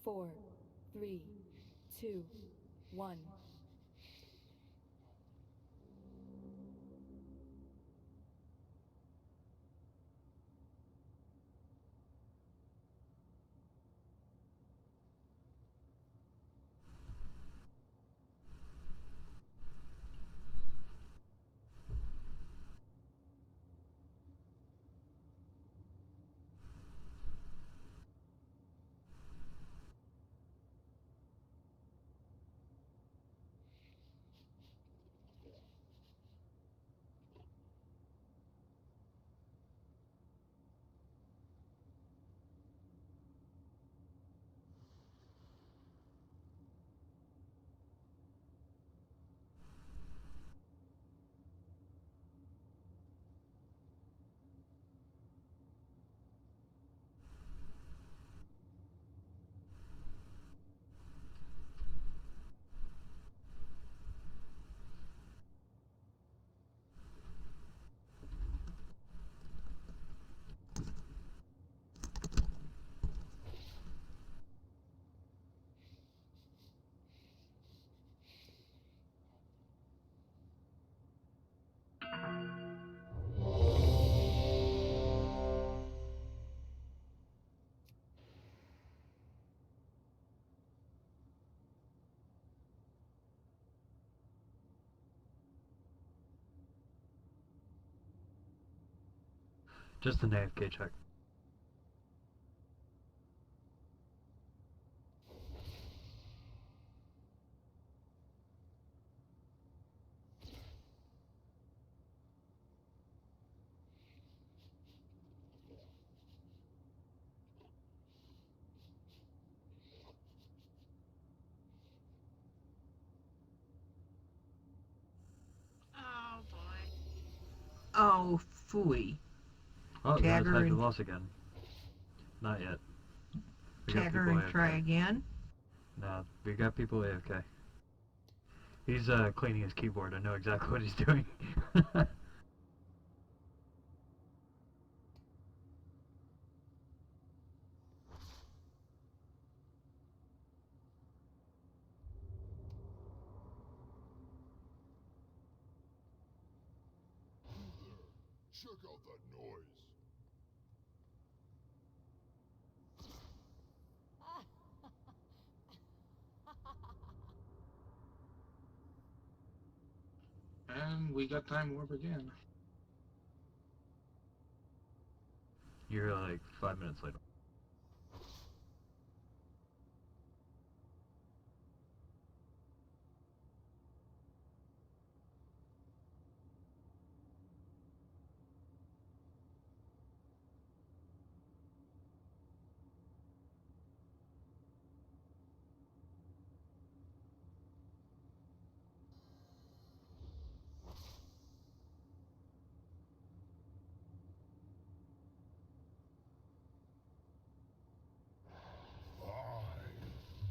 4, 3, 2, 1. Just an AFK check. Oh boy. Oh, phooey. Oh, that was Tagger hide the and loss again. Not yet. We got Tagger people and try AFK. again. No, we got people AFK. He's cleaning his keyboard. I know exactly what he's doing. Check out that noise. And we got time warp again. You're like 5 minutes later.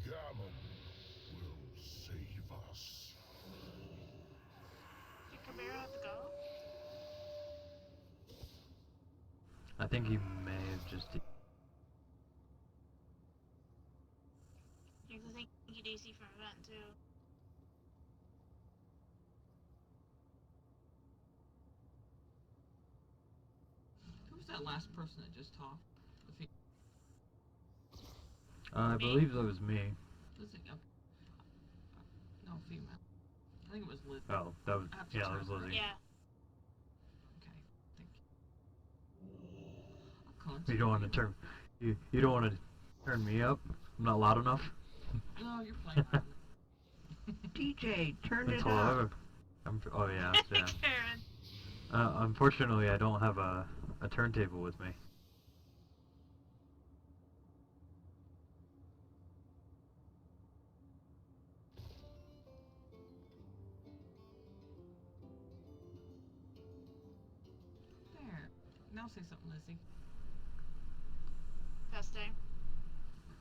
Gammon will save us. Did Camaro have to go? I think he may have just. Yeah, 'cause I think you DC for event too. Who was that last person that just talked? The I believe that was me. Lizzie, okay. No, female. I think it was Liz. Oh, that was I have to yeah, that turn was Lizzie. Yeah. Okay, thank you. You don't want to turn. You don't want to turn me up. I'm not loud enough. No, you're playing loud. DJ, turn That's it all up. ever. Oh yeah, yeah. Karen. Unfortunately, I don't have a turntable with me. There. Now say something, Lizzie. Testing.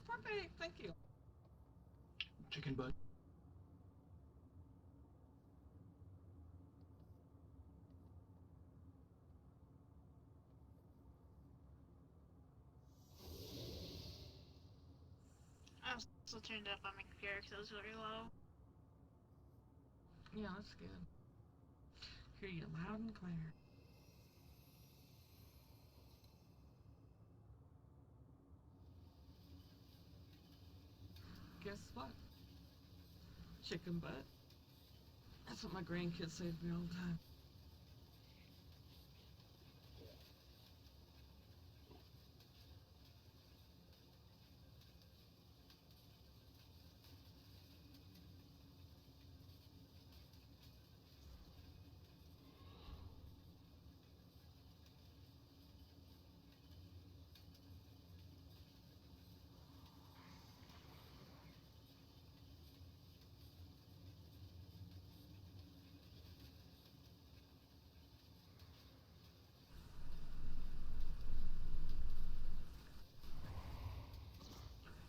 Perfect, thank you. Chicken butt. I also turned up on my computer because it was really low. Yeah, that's good. Hear you loud and clear. Guess what? Chicken butt. That's what my grandkids say to me all the time.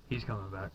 He's coming back.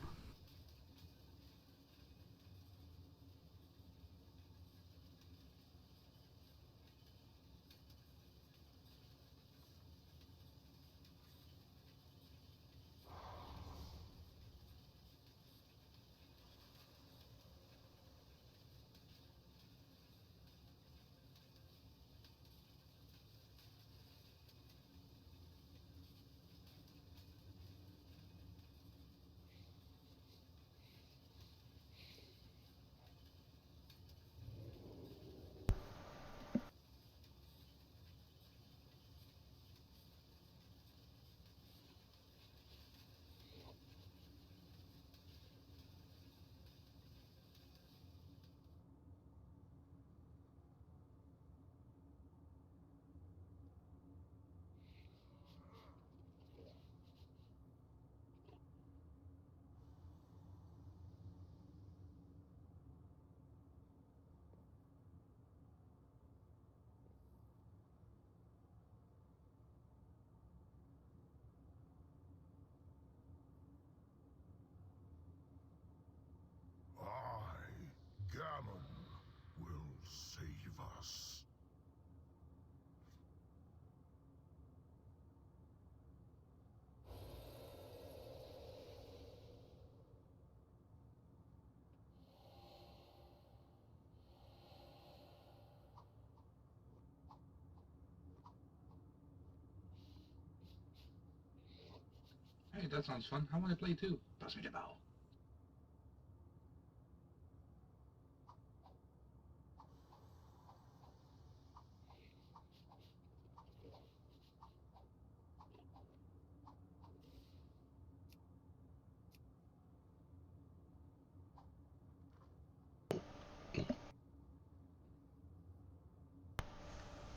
Gammon will save us. Hey, that sounds fun. I want to play too. Pass me the ball.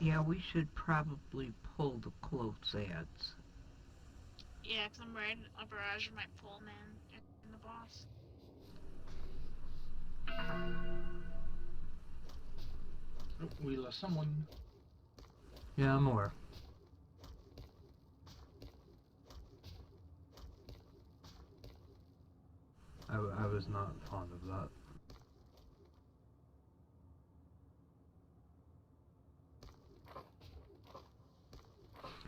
Yeah, we should probably pull the close ads. Yeah, because I'm right. A barrage might pull him in the boss. Oh, we lost someone. Yeah, I'm aware. I was not fond of that.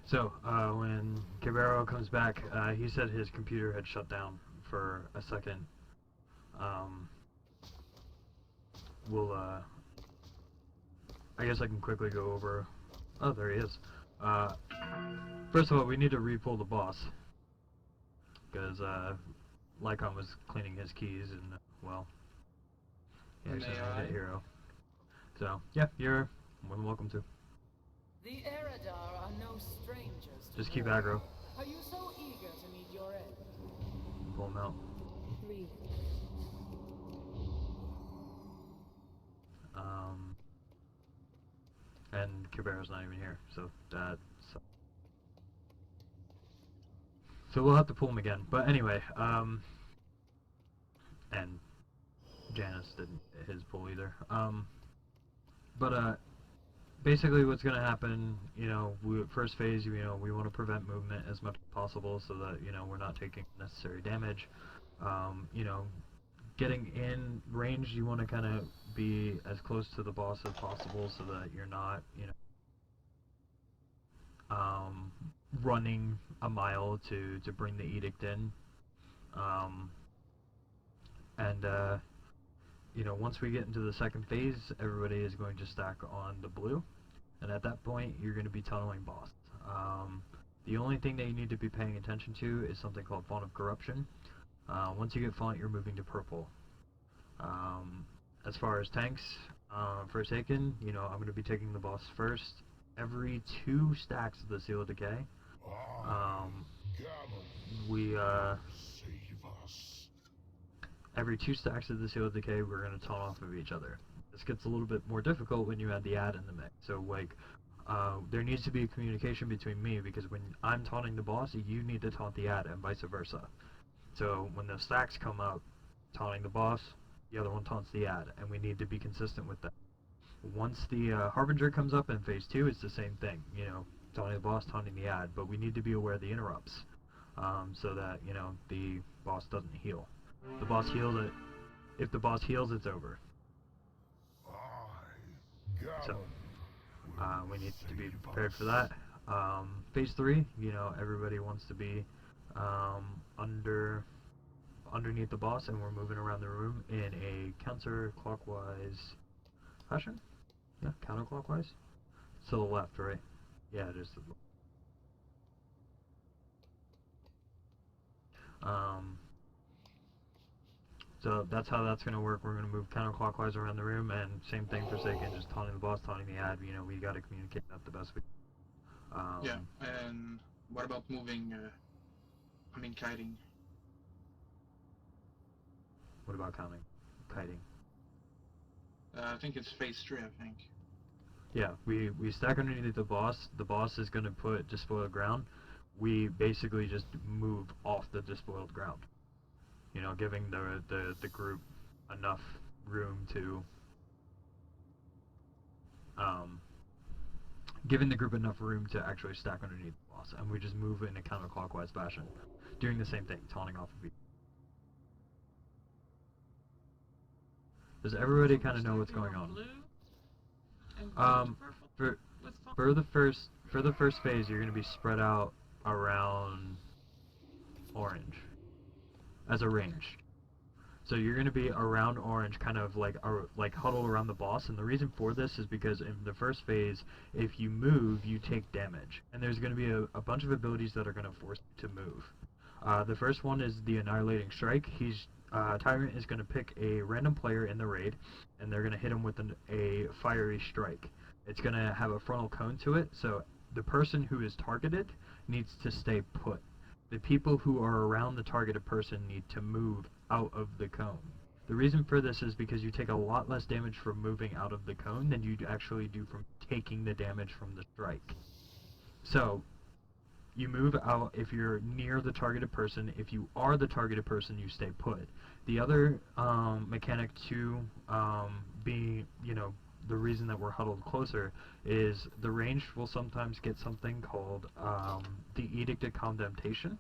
So, when Cabero comes back, he said his computer had shut down for a second. We'll, I guess I can quickly go over... Oh, there he is. First of all, we need to re-pull the boss. Because, Lycon was cleaning his keys and, well... He And accidentally AI? hit Hero. So, yeah, you're more than welcome to. The Eridar are no strangers to Just keep war. aggro. Are you so eager to meet your end? Pull him out. 3, And Cabero's not even here, so that's... So we'll have to pull him again. But anyway, and Janice didn't hit his pull either. Basically what's going to happen, you know, first phase, you know, we want to prevent movement as much as possible so that, you know, we're not taking necessary damage. You know, getting in range, you want to kind of be as close to the boss as possible so that you're not, you know, running a mile to bring the edict in. And you know, once we get into the second phase, everybody is going to stack on the blue, and at that point, you're going to be tunneling boss. The only thing that you need to be paying attention to is something called Font of Corruption. Once you get Font, you're moving to purple. As far as tanks, Forsaken, you know, I'm going to be taking the boss first. Every 2 stacks of the Seal of Decay, every 2 stacks of the Seal of Decay, we're going to taunt off of each other. This gets a little bit more difficult when you add the ad in the mix. So, like, there needs to be a communication between me, because when I'm taunting the boss, you need to taunt the ad, and vice versa. So, when the stacks come up, taunting the boss, the other one taunts the ad, and we need to be consistent with that. Once the Harbinger comes up in phase 2, it's the same thing, you know, taunting the boss, taunting the ad, but we need to be aware of the interrupts, so that, you know, the boss doesn't heal. The boss heals it. If the boss heals, it's over. So, we need to be prepared for that. Phase 3, you know, everybody wants to be underneath the boss, and we're moving around the room in a counterclockwise fashion. Yeah, counterclockwise. To the left, right? Yeah, it is to the left. So that's how that's going to work. We're going to move counterclockwise around the room, and same thing for Forsaken, just taunting the boss, taunting the ad. You know, we got to communicate that the best we can. Yeah, and what about moving, kiting? What about kiting? I think it's phase 3, I think. Yeah, we stack underneath the boss. The boss is going to put despoiled ground. We basically just move off the despoiled ground. You know, giving the group enough room to actually stack underneath the boss, and we just move in a counterclockwise fashion, doing the same thing, taunting off of each. Does everybody kind of know what's going on? For the first phase, you're going to be spread out around orange as a range. So you're going to be around orange, kind of like huddled around the boss, and the reason for this is because in the first phase, if you move, you take damage, and there's going to be a bunch of abilities that are going to force you to move. The first one is the Annihilating Strike. Tyrant is going to pick a random player in the raid, and they're going to hit him with a fiery strike. It's going to have a frontal cone to it, so the person who is targeted needs to stay put. The people who are around the targeted person need to move out of the cone. The reason for this is because you take a lot less damage from moving out of the cone than you actually do from taking the damage from the strike. So, you move out if you're near the targeted person. If you are the targeted person, you stay put. The other mechanic to being, you know, the reason that we're huddled closer is the range will sometimes get something called the Edict of Condemnation.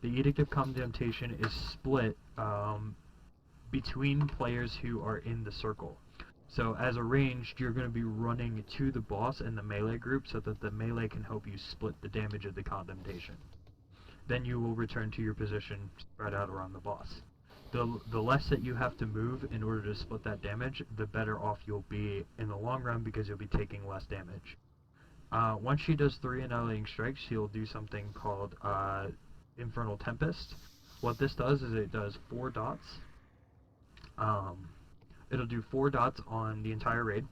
The Edict of Condemnation is split between players who are in the circle. So as a ranged, you're going to be running to the boss and the melee group so that the melee can help you split the damage of the Condemnation. Then you will return to your position spread out around the boss. The less that you have to move in order to split that damage, the better off you'll be in the long run because you'll be taking less damage. Once she does 3 Annihilating Strikes, she'll do something called Infernal Tempest. What this does is it does 4 dots. It'll do 4 dots on the entire raid,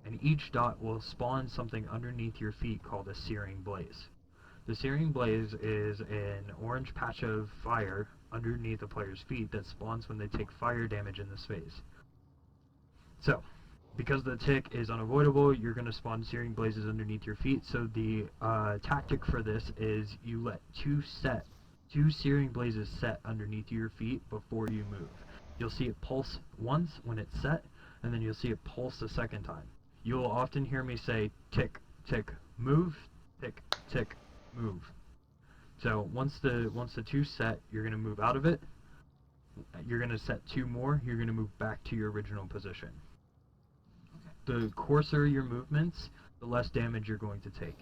and each dot will spawn something underneath your feet called a Searing Blaze. The Searing Blaze is an orange patch of fire underneath a player's feet that spawns when they take fire damage in this phase. So, because the tick is unavoidable, you're going to spawn Searing Blazes underneath your feet, so the tactic for this is you let 2 Searing Blazes set underneath your feet before you move. You'll see it pulse once when it's set, and then you'll see it pulse a second time. You'll often hear me say tick, tick, move, tick, tick, move. So once the 2 set, you're going to move out of it. You're going to set 2 more. You're going to move back to your original position. Okay. The coarser your movements, the less damage you're going to take.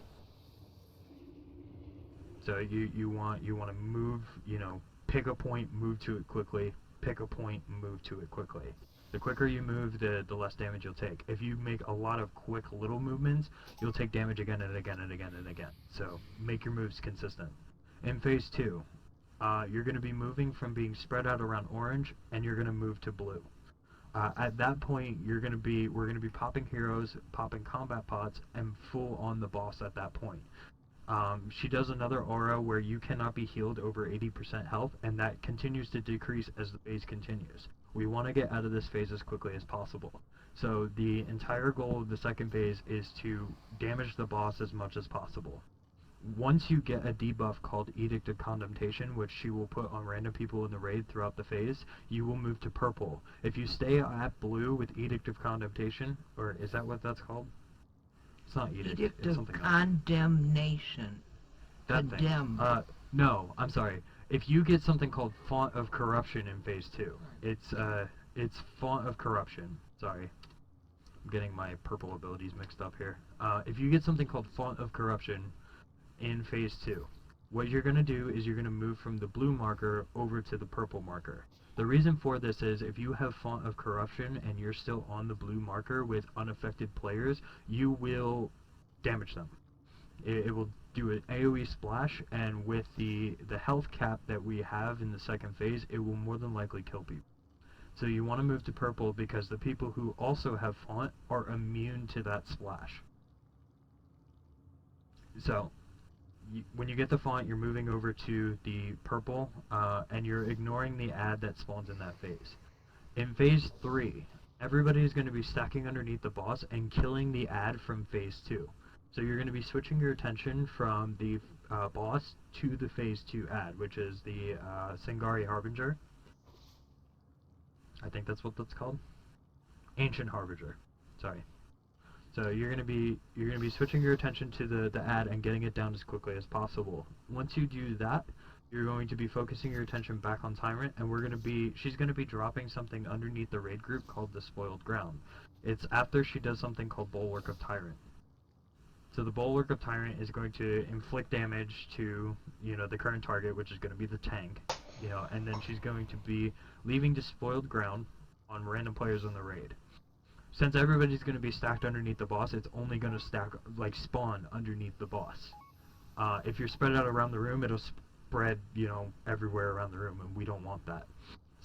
So you want to move, you know, pick a point, move to it quickly, pick a point and move to it quickly. The quicker you move, the less damage you'll take. If you make a lot of quick little movements, you'll take damage again and again and again and again. So make your moves consistent. In phase 2, you're going to be moving from being spread out around orange, and you're going to move to blue. At that point, we're going to be popping heroes, popping combat pods, and full on the boss at that point. She does another aura where you cannot be healed over 80% health, and that continues to decrease as the phase continues. We want to get out of this phase as quickly as possible. So the entire goal of the second phase is to damage the boss as much as possible. Once you get a debuff called Edict of Condemnation, which she will put on random people in the raid throughout the phase, you will move to purple. If you stay at blue with Edict of Condemnation, or is that what that's called? It's not Edict, Edict it's of something else. Condemnation. That Condemned. thing. No, I'm sorry. If you get something called Font of Corruption in phase 2, it's Font of Corruption. Sorry. I'm getting my purple abilities mixed up here. If you get something called Font of Corruption in phase 2, what you're going to do is you're going to move from the blue marker over to the purple marker. The reason for this is if you have Font of Corruption and you're still on the blue marker with unaffected players, you will damage them. It will do an AoE splash, and with the health cap that we have in the second phase, it will more than likely kill people. So you want to move to purple because the people who also have Font are immune to that splash. So when you get the Font, you're moving over to the purple, and you're ignoring the ad that spawns in that phase. In phase 3, everybody is going to be stacking underneath the boss and killing the ad from phase 2. So you're going to be switching your attention from the boss to the phase 2 ad, which is the Sangari Harbinger. I think that's what that's called. Ancient Harbinger. Sorry. So you're going to be switching your attention to the ad and getting it down as quickly as possible. Once you do that, you're going to be focusing your attention back on Tyrant, and she's going to be dropping something underneath the raid group called the Spoiled Ground. It's after she does something called Bulwark of Tyrant. So the Bulwark of Tyrant is going to inflict damage to, the current target, which is going to be the tank, and then she's going to be leaving Despoiled Ground on random players in the raid. Since everybody's going to be stacked underneath the boss, it's only going to spawn underneath the boss. If you're spread out around the room, it'll spread, everywhere around the room, and we don't want that.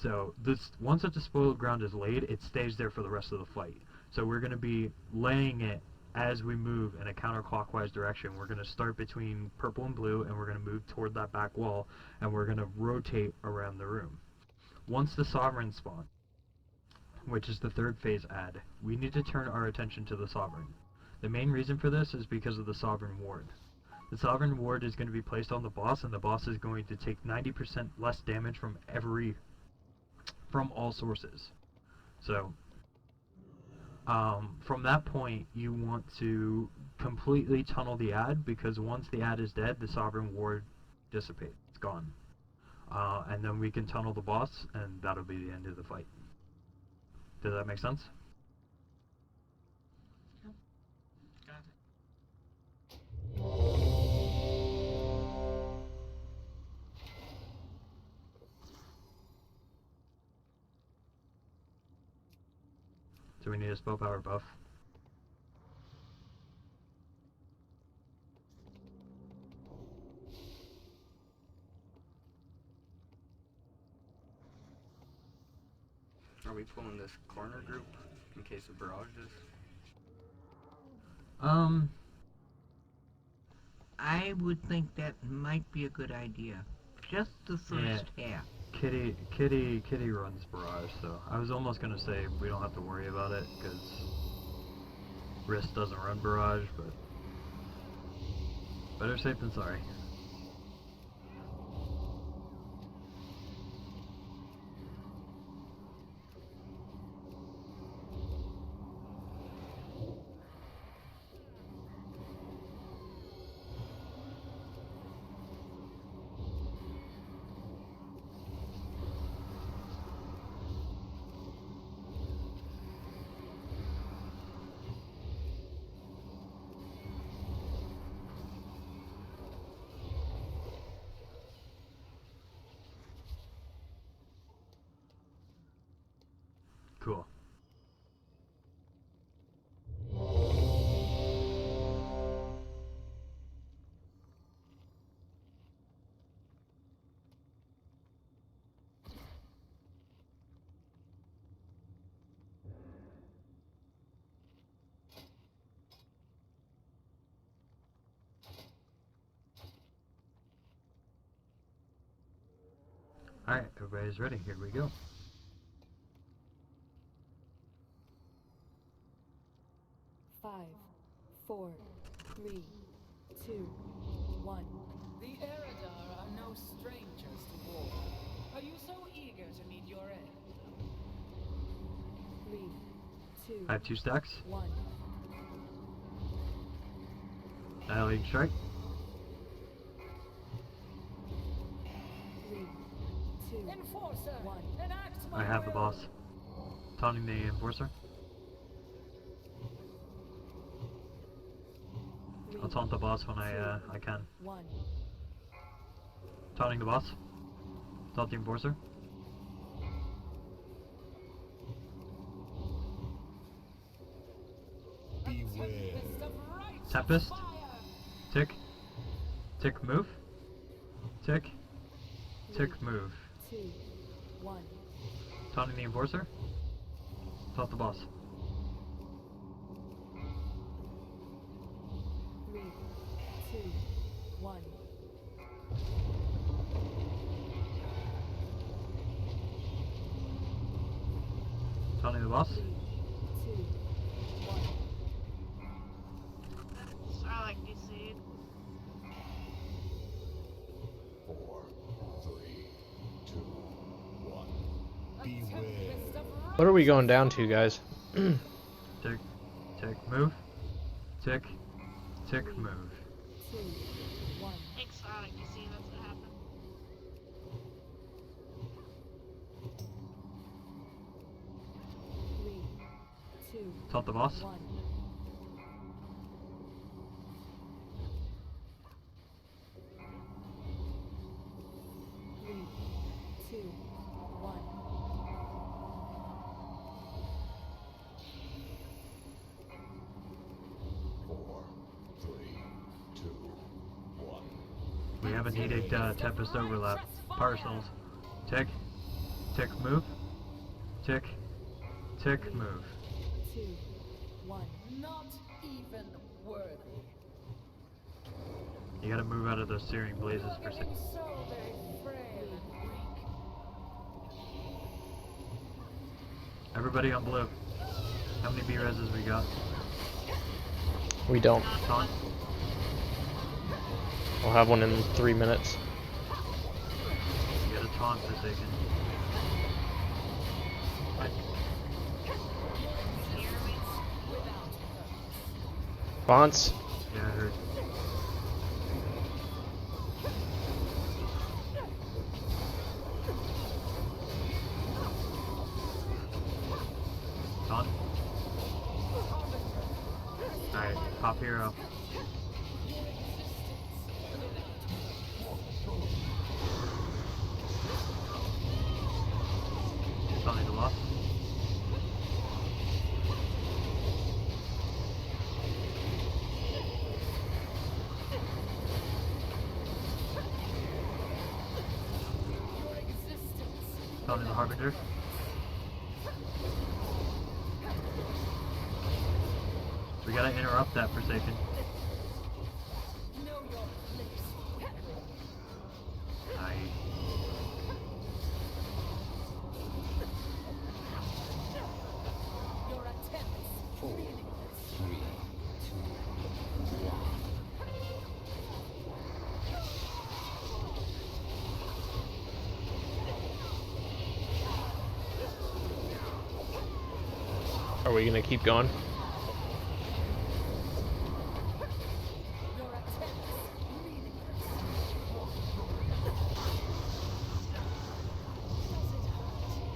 So once a Despoiled Ground is laid, it stays there for the rest of the fight. So we're going to be laying it as we move in a counterclockwise direction. We're going to start between purple and blue, and we're going to move toward that back wall, and we're going to rotate around the room. Once the Sovereign spawn, which is the third phase ad, we need to turn our attention to the Sovereign. The main reason for this is because of the Sovereign Ward. The Sovereign Ward is going to be placed on the boss, and the boss is going to take 90% less damage from all sources. So from that point, you want to completely tunnel the ad, because once the ad is dead, the Sovereign Ward dissipates. It's gone. And then we can tunnel the boss, and that'll be the end of the fight. Does that make sense? Got it. So we need a spell power buff. Are we pulling this corner group in case of barrages? I would think that might be a good idea. Just the first half. Kitty runs barrage, so I was almost gonna say we don't have to worry about it because Risk doesn't run barrage, but better safe than sorry. everybody's ready, here we go. Five, 4, 3, 2, 1. The Eredar are no strangers to war. Are you so eager to meet your end? 3, 2, I have 2 stacks. 1. Annihilating strike. 3, 2, Enforcer, 1. enact my I have the will. boss. Taunting the enforcer. 3, I'll taunt the boss when I can. 1. Taunting the boss. Taunt the enforcer. Tempest. Tick. Tick, move. Tick. Tick, move. 2, 1. Taunting the enforcer. Taunt the boss. 3, 2, 1. Taunting the boss. 3, 2, 1. Starlight DC. 4, 3, 2, 1. Beware. What are we going down to, guys? Tick. Tick, move. Tick. Tick, move. 2, 1. Thanks, Starlight DC. That's what happened. 3, 2, Taunt the boss. 1. 3, 2, 1. 4, 3, 2, 1. We have a needed Tempest overlap. Parcels. Tick. Tick, move. Tick. Tick, move. 2, 1. Not even worthy. You gotta move out of those searing blazes for Getting so very frail and weak. Everybody on blue. How many B-reses we got? We don't. Taunt. We'll have one in 3 minutes. You got a taunt forsaken. Fonts? Yeah, I heard. Taunt. Alright, pop hero. Taunting the boss. Taunting the Harbinger. We gotta interrupt that Forsaken. Know your place. Aye. Your attempts. 4, 3, 2, 1. Are we gonna keep going? Your attempts. Meaningless. Does it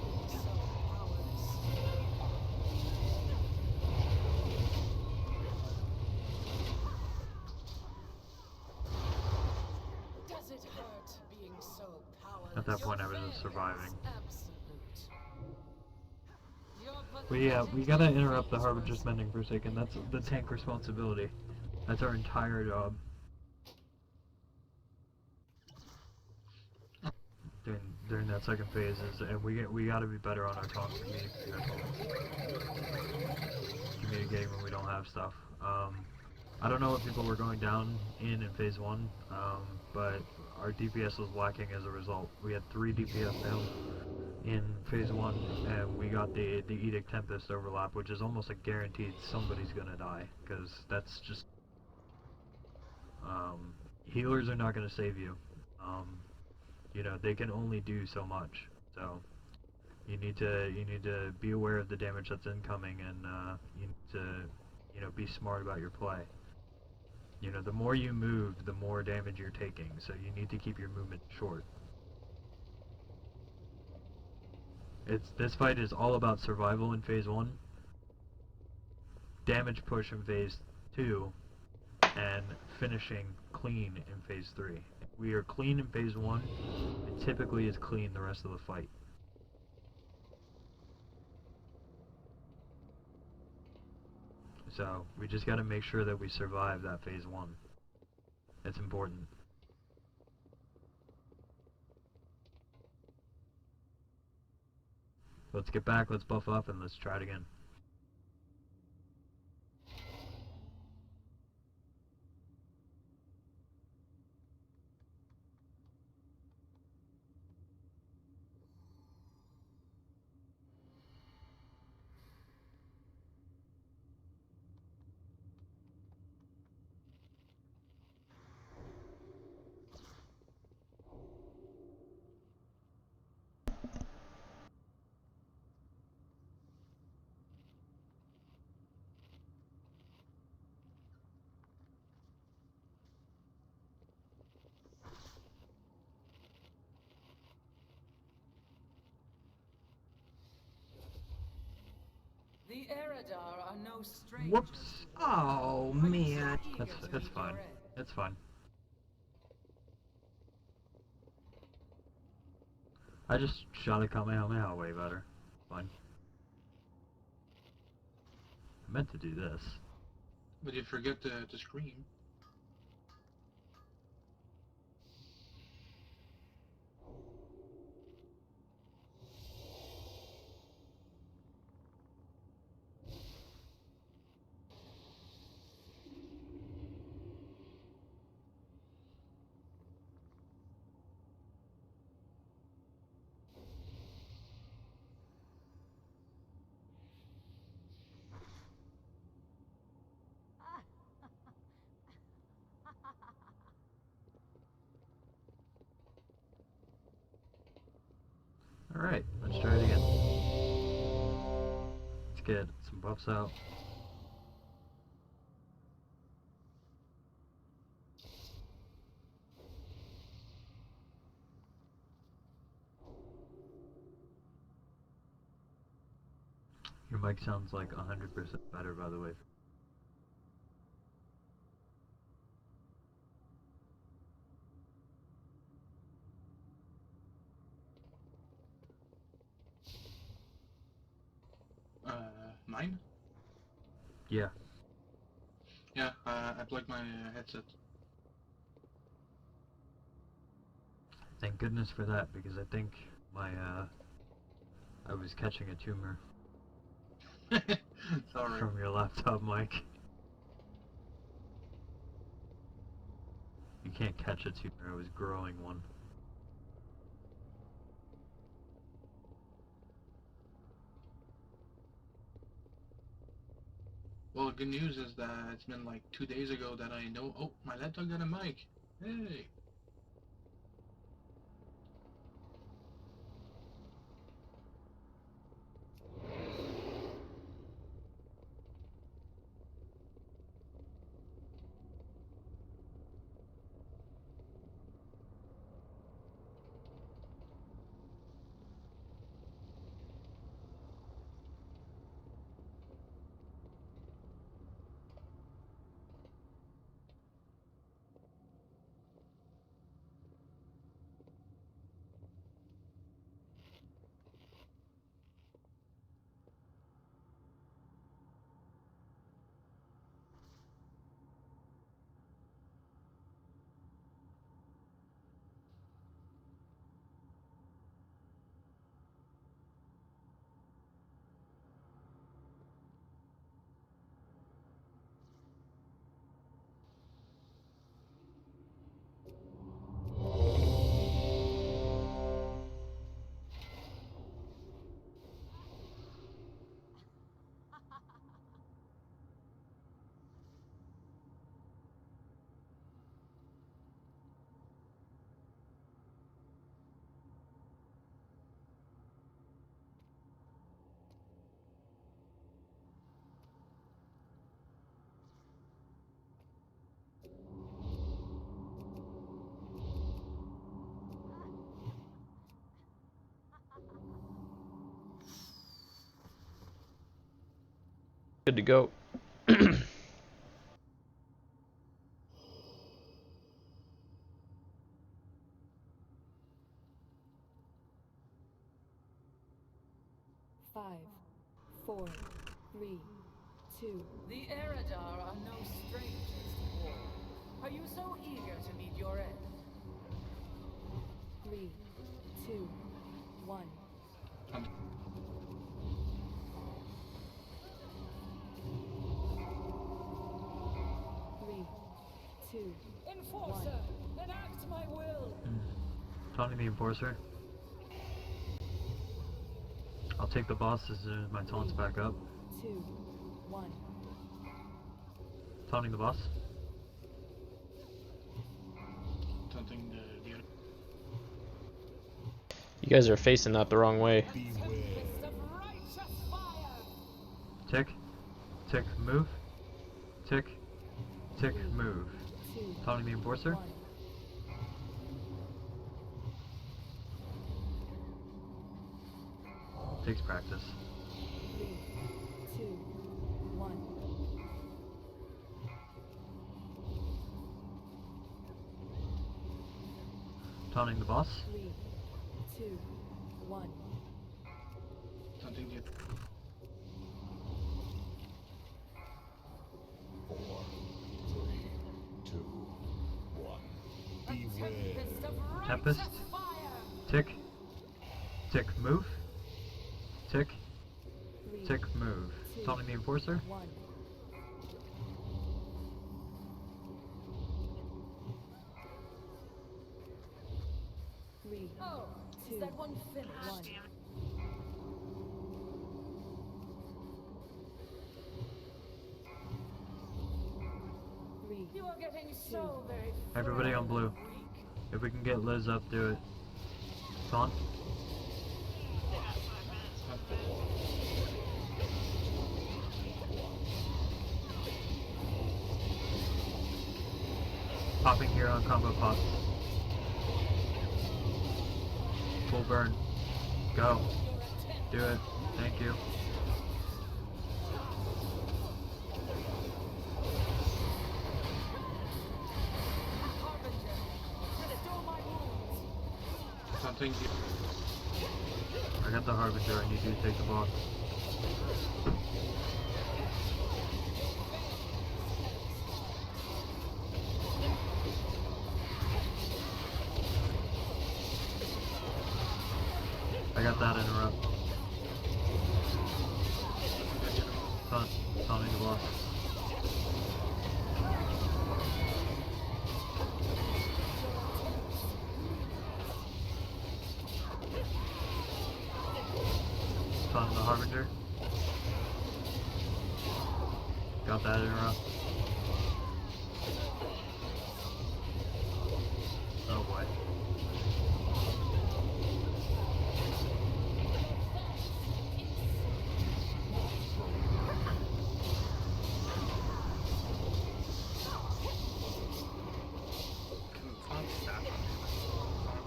hurt? So powerless. Does it hurt being so powerless? At that point I was Your just surviving. failure is absolute. Your We pathetic gotta interrupt the defeat Harbinger was spending Forsaken. That's the tank responsibility. That's our entire job. During that second phase is, and we gotta be better on our taunts, communicating when we don't have stuff. I don't know what people were going down in phase 1, but our DPS was lacking as a result. We had 3 DPS down in phase 1, and we got the Edict Tempest overlap, which is almost a guaranteed somebody's gonna die, because that's just... healers are not gonna save you. You know, they can only do so much, so you need to be aware of the damage that's incoming, and you need to, you know, be smart about your play. You know, the more you move, the more damage you're taking, so you need to keep your movement short. This fight is all about survival in phase 1, damage push in phase 2, and finishing clean in phase 3. If we are clean in phase 1, it typically is clean the rest of the fight. So, we just gotta make sure that we survive that phase 1. It's important. Let's get back, let's buff up, and let's try it again. The Eridar are no strangers. Whoops. Oh, man. That's fine. It's fine. I just shot a Kamehameha way better. Fine. I meant to do this. But you forget to scream. Alright, let's try it again. Let's get some buffs out. Your mic sounds like 100% better, by the way. Mine? Yeah. Yeah, I plugged my headset. Thank goodness for that, because I think my, I was catching a tumor Sorry. from your laptop mic. You can't catch a tumor, I was growing one. Well, good news is that it's been like 2 days ago that I know. Oh, my laptop got a mic. Hey. Good to go. 5, 4, 3, 2. The Eredar are no strangers to war. Are you so eager to meet your end? 3, 2, 1. Three, two, Enforcer, enact my will. Taunting the Enforcer. I'll take the boss as soon as my taunt's back up. 2, 1. Taunting the boss. Something to do. You guys are facing that the wrong way. Tempest of righteous fire. Tick. Tick, move. Tick. Tick, move. 2, Taunting the Enforcer. 1. Takes practice. 3, 2, 1. Taunting the boss. 3, 2, 1. Something to 4, 3, 2, 1. Beware. Tempest of righteous Tempest. fire. Tick. Tick, move. Tick. 3, Tick, move. 2, Taunting the Enforcer. 1. Three, Oh, two, is that one finished? one. Damn it. Three, You are getting so very Everybody on blue. weak. If we can get Liz up, do it. Taunt. They got 5 minutes. Popping here on combo pops. Full burn. Go. Do it. Thank you. Harbinger, restore my wounds. something to I got the Harbinger. I need you to take the boss. I got that interrupt. Taunting the boss. Taunting the Harbinger. Got that interrupt. Oh boy. Can Taunt stack on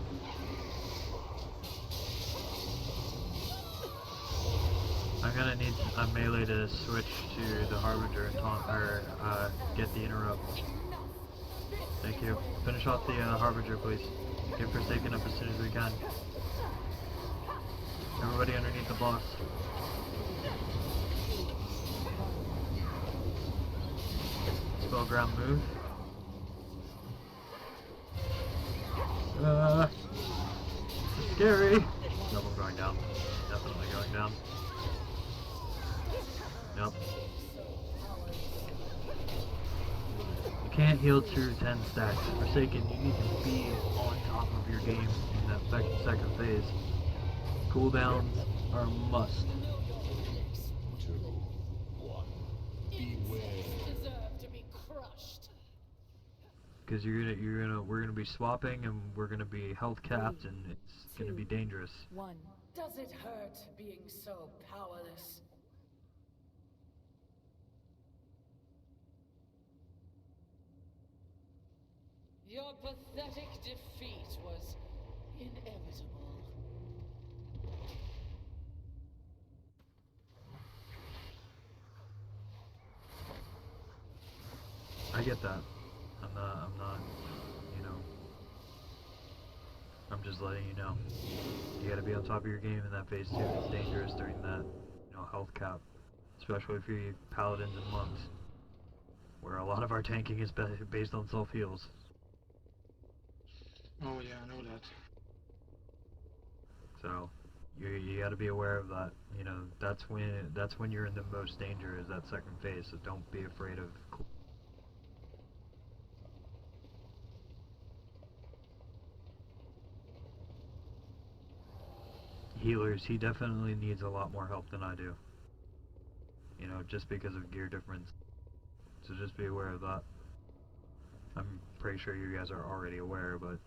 I'm gonna need a melee to switch to the Harbinger and taunt or get the interrupt. Thank you. Finish off the Harbinger, please. Get Forsaken up as soon as we can. Everybody underneath the boss. Spell ground move. Scary! Nope, I'm going down. Definitely going down. Yep. You can't heal 2 10 stacks. Forsaken, you need to be on top of your game in that second phase. Cooldowns are a must. 2, 1. Beware. Deserve to be crushed. Because we're gonna be swapping and we're gonna be health capped and it's gonna be dangerous. 1. Does it hurt being so powerless? Your pathetic defeat was inevitable. I get that. I'm not, you know, I'm just letting you know. You gotta be on top of your game in that phase 2. It's dangerous during that, you know, health cap. Especially if you're paladins and monks, where a lot of our tanking is based on self-heals. Oh yeah, I know that. So, you gotta be aware of that. You know, that's when you're in the most danger, is that second phase, so don't be afraid of healers. He definitely needs a lot more help than I do. You know, just because of gear difference. So just be aware of that. I'm pretty sure you guys are already aware, but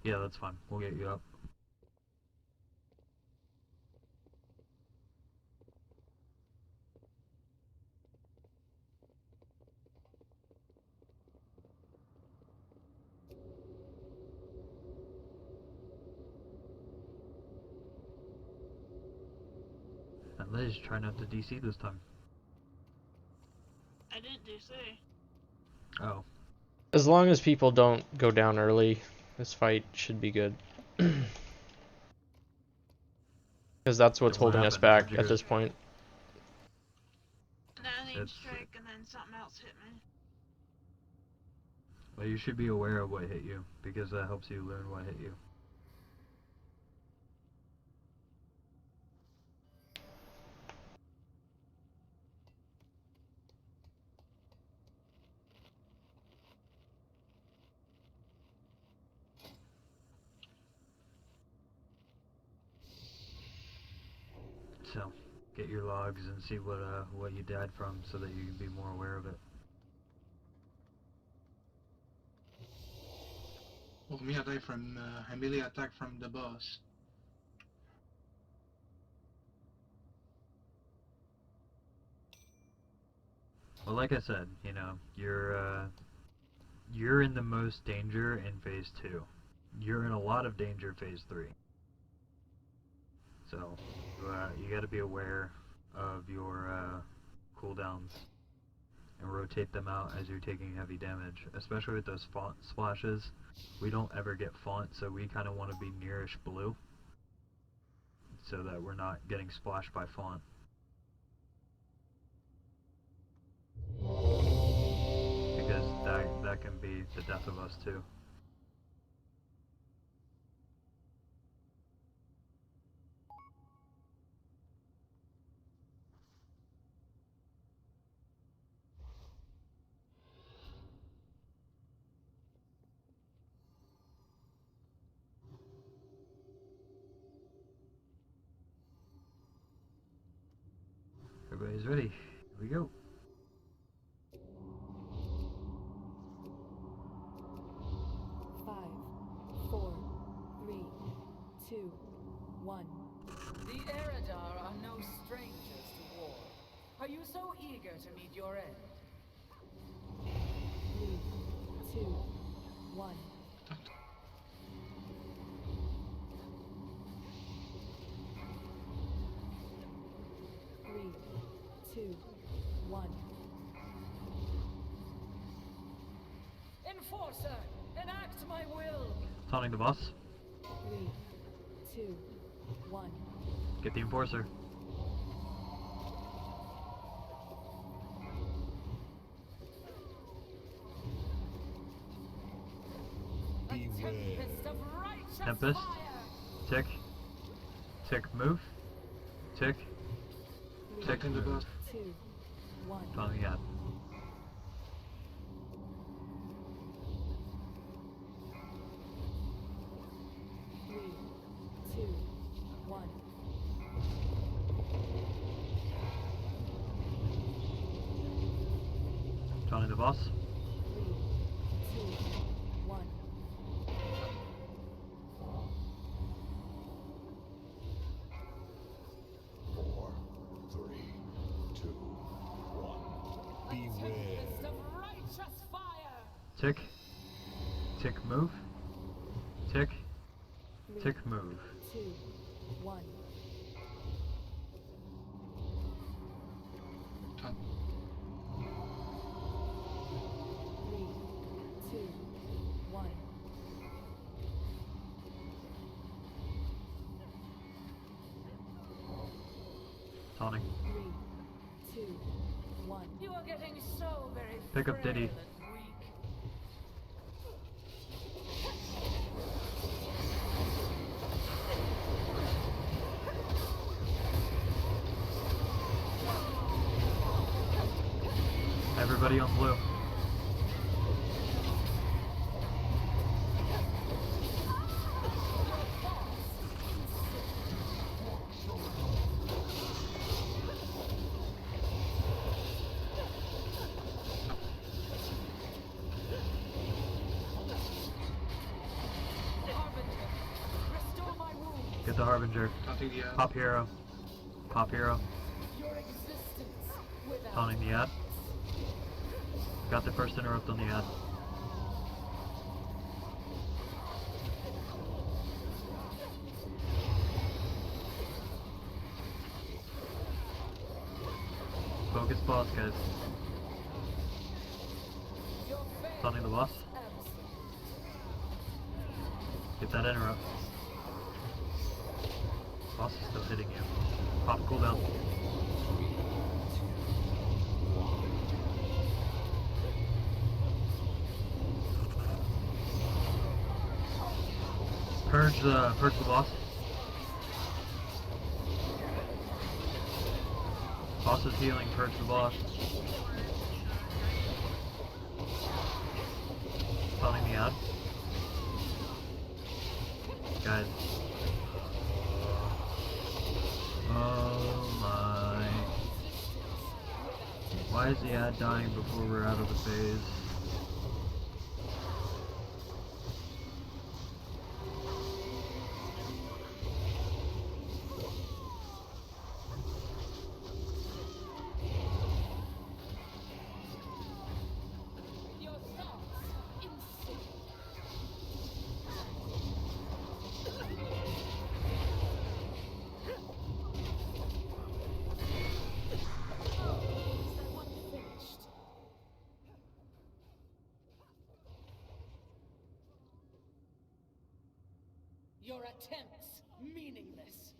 yeah, that's fine. We'll get you up. And Liz, try not to DC this time. I didn't DC. Oh. As long as people don't go down early, this fight should be good. Because that's what's Then what holding us happened? back at this point. Lightning strike and then something else hit me. Well, you should be aware of what hit you, because that helps you learn what hit you. So, get your logs and see what you died from, so that you can be more aware of it. Well, me, I died from a melee attack from the boss. Well, like I said, you know, you're in the most danger in phase 2. You're in a lot of danger phase 3. So, you got to be aware of your cooldowns and rotate them out as you're taking heavy damage, especially with those font splashes. We don't ever get font, so we kind of want to be nearish blue, so that we're not getting splashed by font. Because that can be the death of us too. Everybody's ready. Here we go. Five, 4, 3, 2, 1. The Eridar are no strangers to war. Are you so eager to meet your end? 3, 2, 1. Three, 2, 1. Enforcer, enact my will. Taunting the boss. 3, 2, 1. Get the enforcer. A tempest of righteous Tempest. fire. Tick. Tick, move. Tick. Tick, in the move. boss. 2, 1. Taunting again. Three, 2, 1. Taunting the boss. 3, 2, 1. Four, three, two, one. A tempest of righteous fire. Tick. Tick, move. Tick. 3, Tick, move. 2, 1. Done. 3, 2, 1. Taunting. 3, 2, 1. You are getting so very Pick up Diddy. frail and weak. Everybody on blue. Harbinger, restore my wound. Get the Harbinger. Taunting the ad. Pop hero. Pop hero. Your existence without Taunting the ad. Got the first interrupt on the ad. Focus boss, guys. your Taunting the boss. absent. Get that interrupt. Boss is still hitting you. Pop cooldown. Purge the boss. Boss is healing, purge the boss. Taunting the ad. Guys. Oh my. Why is the ad dying before we're out of the phase? Your thoughts insane. Is that one finished? Your attempts meaningless.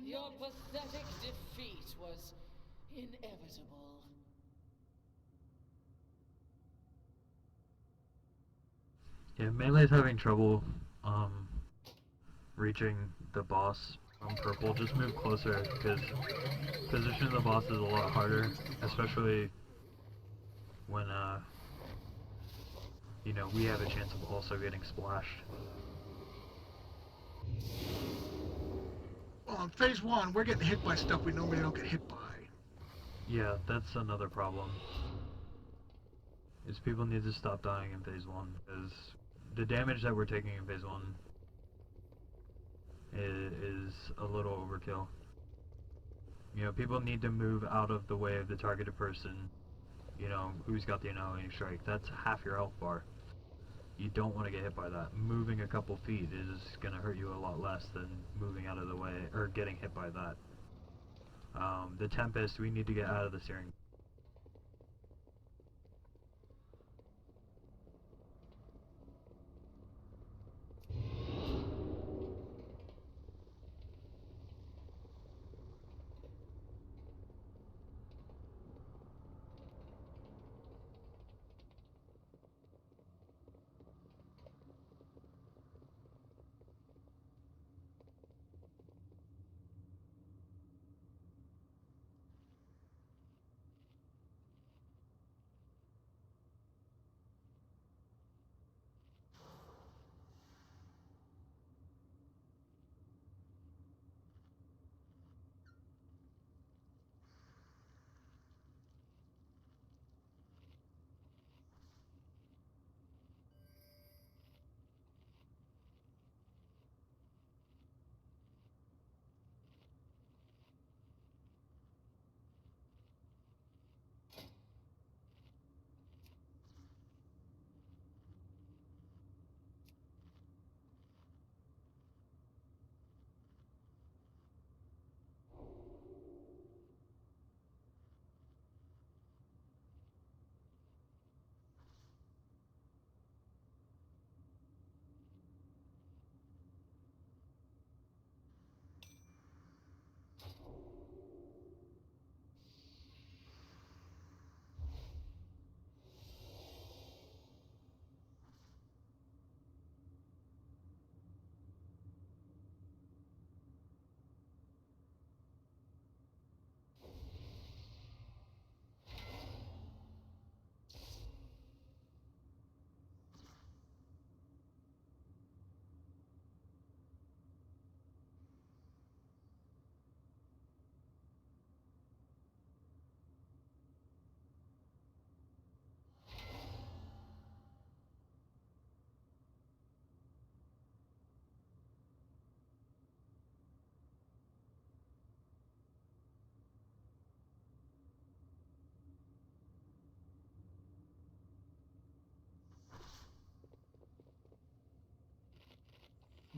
Your pathetic defeat was inevitable. Yeah, Melee's having trouble reaching the boss from purple. Just move closer, because positioning the boss is a lot harder, especially when you know, we have a chance of also getting splashed. Well, in phase 1, we're getting hit by stuff we normally don't get hit by. Yeah, that's another problem. Is people need to stop dying in phase 1, because the damage that we're taking in phase 1 is a little overkill. You know, people need to move out of the way of the targeted person, you know, who's got the annihilating strike. That's half your health bar. You don't want to get hit by that. Moving a couple feet is going to hurt you a lot less than moving out of the way, or getting hit by that. The Tempest, we need to get out of the steering.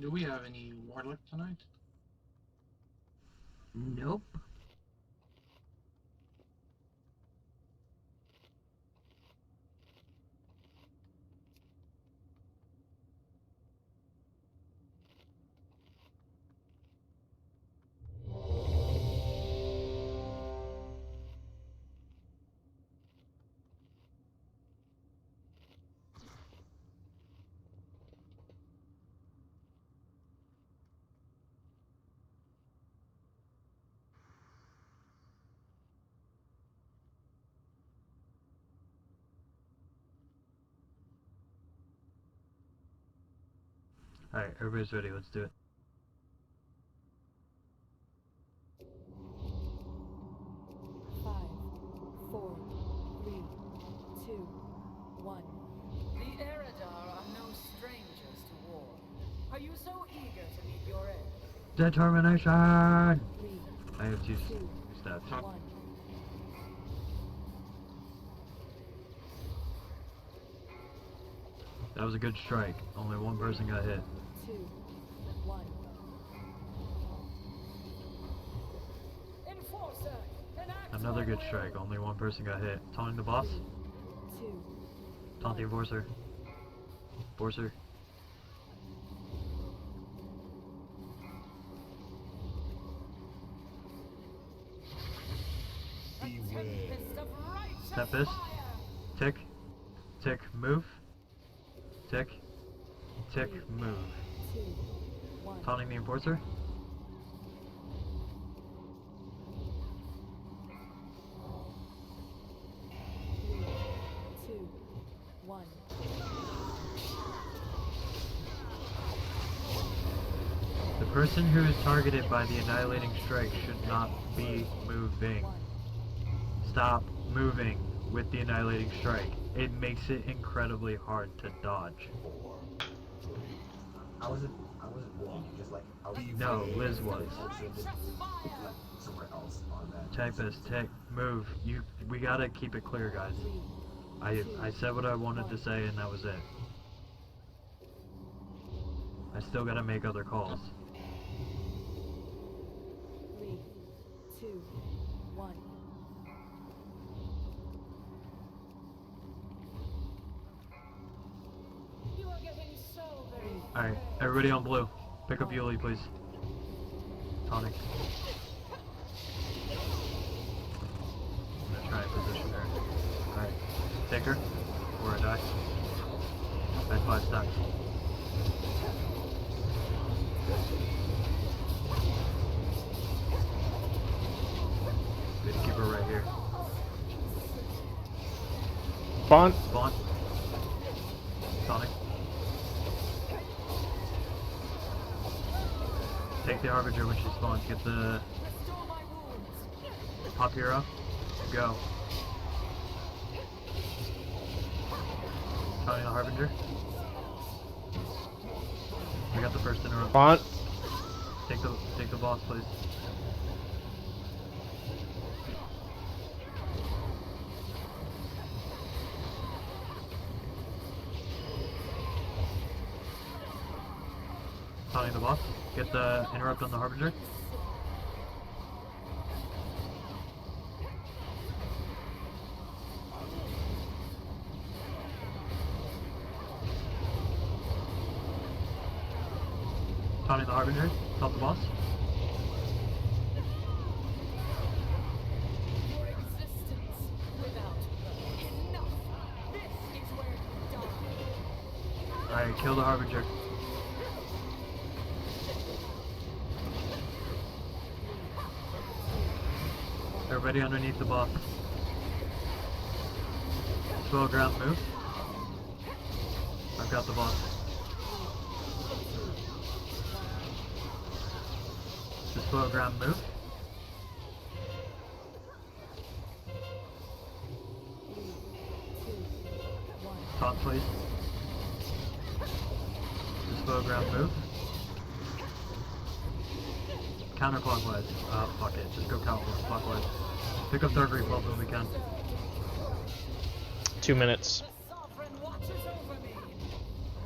Do we have any Warlock tonight? Nope. Alright, everybody's ready, let's do it. Five, four, three, two, one. The Eridar are no strangers to war. Are you so eager to meet your end? Determination! I 3, have two 2, stats. 1. That was a good strike. Only one person got hit. 2, 1. Enforcer, enact Another my good will. strike. Only one person got hit. Taunting the boss. 2, Taunt the enforcer. Enforcer. tempest of righteous Tempest. fire. Tick. Tick. Move. Tick. Tick. Move. 2, 1. Taunting the enforcer. 2, 1. The person who is targeted by the annihilating strike should not be moving. Stop moving with the annihilating strike. It makes it incredibly hard to dodge. I wasn't walking, just like I was. No, Liz was. Somewhere else on that. Tempest, tick, move. We gotta keep it clear, guys. I said what I wanted to say and that was it. I still gotta make other calls. 3, 2, 1. You are getting so very Alright, everybody on blue. Pick up Yuli, please. Tonic. I'm gonna try and position her. Alright, take her, or I die. I have 5 stacks. Good, keep her right here. Spawn. Spawn. Sonic. Take the Harbinger when she spawns. Get the pop hero. Go. Counting the Harbinger. We got the first in a row. Spawn. Take the boss, please. Counting the boss. Get the interrupt on the Harbinger. Taunting the Harbinger. Taunt the boss. your existence without her. Enough. This is where you die. Alright, kill the Harbinger. Everybody underneath the boss. Slow ground move. I've got the boss. Just slow ground move. Taunt, please. Just slow ground move. Counterclockwise. Fuck it. Just go counterclockwise. Pick up third rebuff when we can. 2 minutes.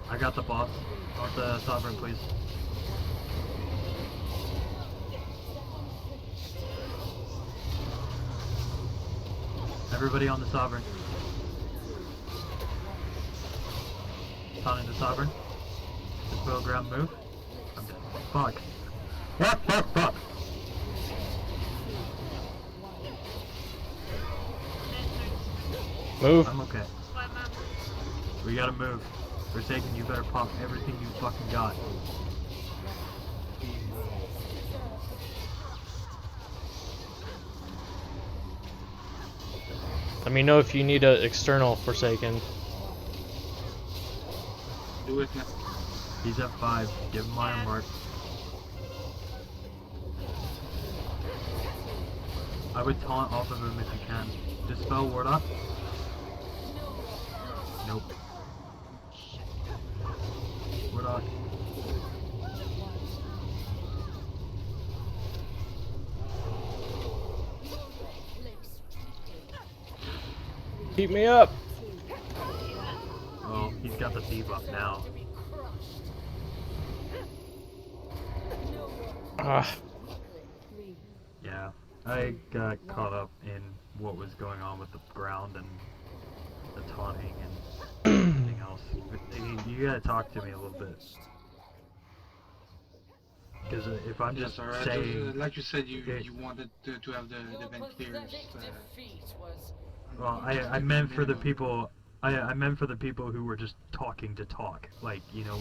I got the boss. Want the sovereign, please. Everybody on the Sovereign. Taunting the Sovereign. Dispel ground move. I'm dead. Fuck. Fuck, fuck, fuck! Move. I'm okay. We gotta move. Forsaken, you better pop everything you fucking got. Let me know if you need an external Forsaken. Do it now. He's at 5. Give him iron mark. I would taunt off of him if you can. Dispel Wardoc. Nope. Wardoc. Keep me up. Oh, he's got the debuff now. Ah. Yeah, I got caught up in what was going on with the ground and the taunting and everything else. You gotta talk to me a little bit. Because if I'm just alright. saying... Like you said, you wanted to have the event clear. Well, I meant for the people... I meant for the people who were just talking to talk. Like, you know,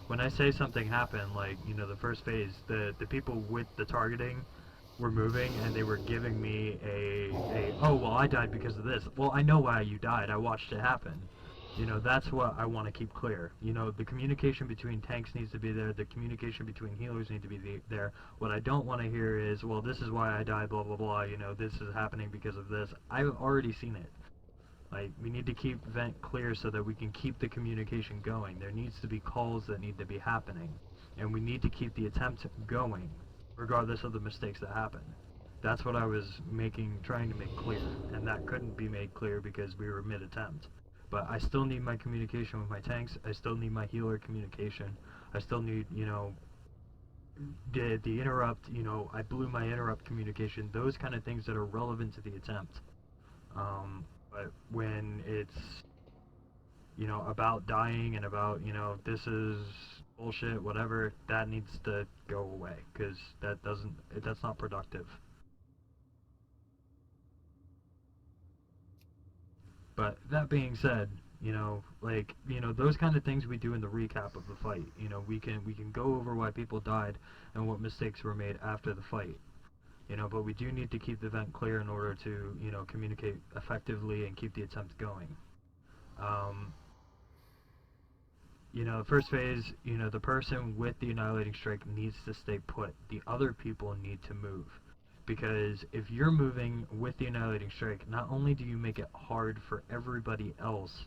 when I say something happened, like, you know, the first phase, the people with the targeting were moving and they were giving me oh, well, I died because of this. Well, I know why you died. I watched it happen. You know, that's what I want to keep clear. You know, the communication between tanks needs to be there. The communication between healers need to be there. What I don't want to hear is, well, this is why I died, blah, blah, blah. You know, this is happening because of this. I've already seen it. Like, we need to keep vent clear so that we can keep the communication going. There needs to be calls that need to be happening. And we need to keep the attempt going, regardless of the mistakes that happen. That's what I was trying to make clear. And that couldn't be made clear because we were mid-attempt. But I still need my communication with my tanks. I still need my healer communication. I still need, you know, the interrupt, you know, I blew my interrupt communication. Those kind of things that are relevant to the attempt. But when it's, you know, about dying and about, you know, this is bullshit, whatever, that needs to go away. Because that's not productive. But that being said, you know, like, you know, those kind of things we do in the recap of the fight. You know, we can go over why people died and what mistakes were made after the fight. You know, but we do need to keep the event clear in order to, you know, communicate effectively and keep the attempt going. You know, first phase, you know, the person with the Annihilating Strike needs to stay put. The other people need to move. Because if you're moving with the Annihilating Strike, not only do you make it hard for everybody else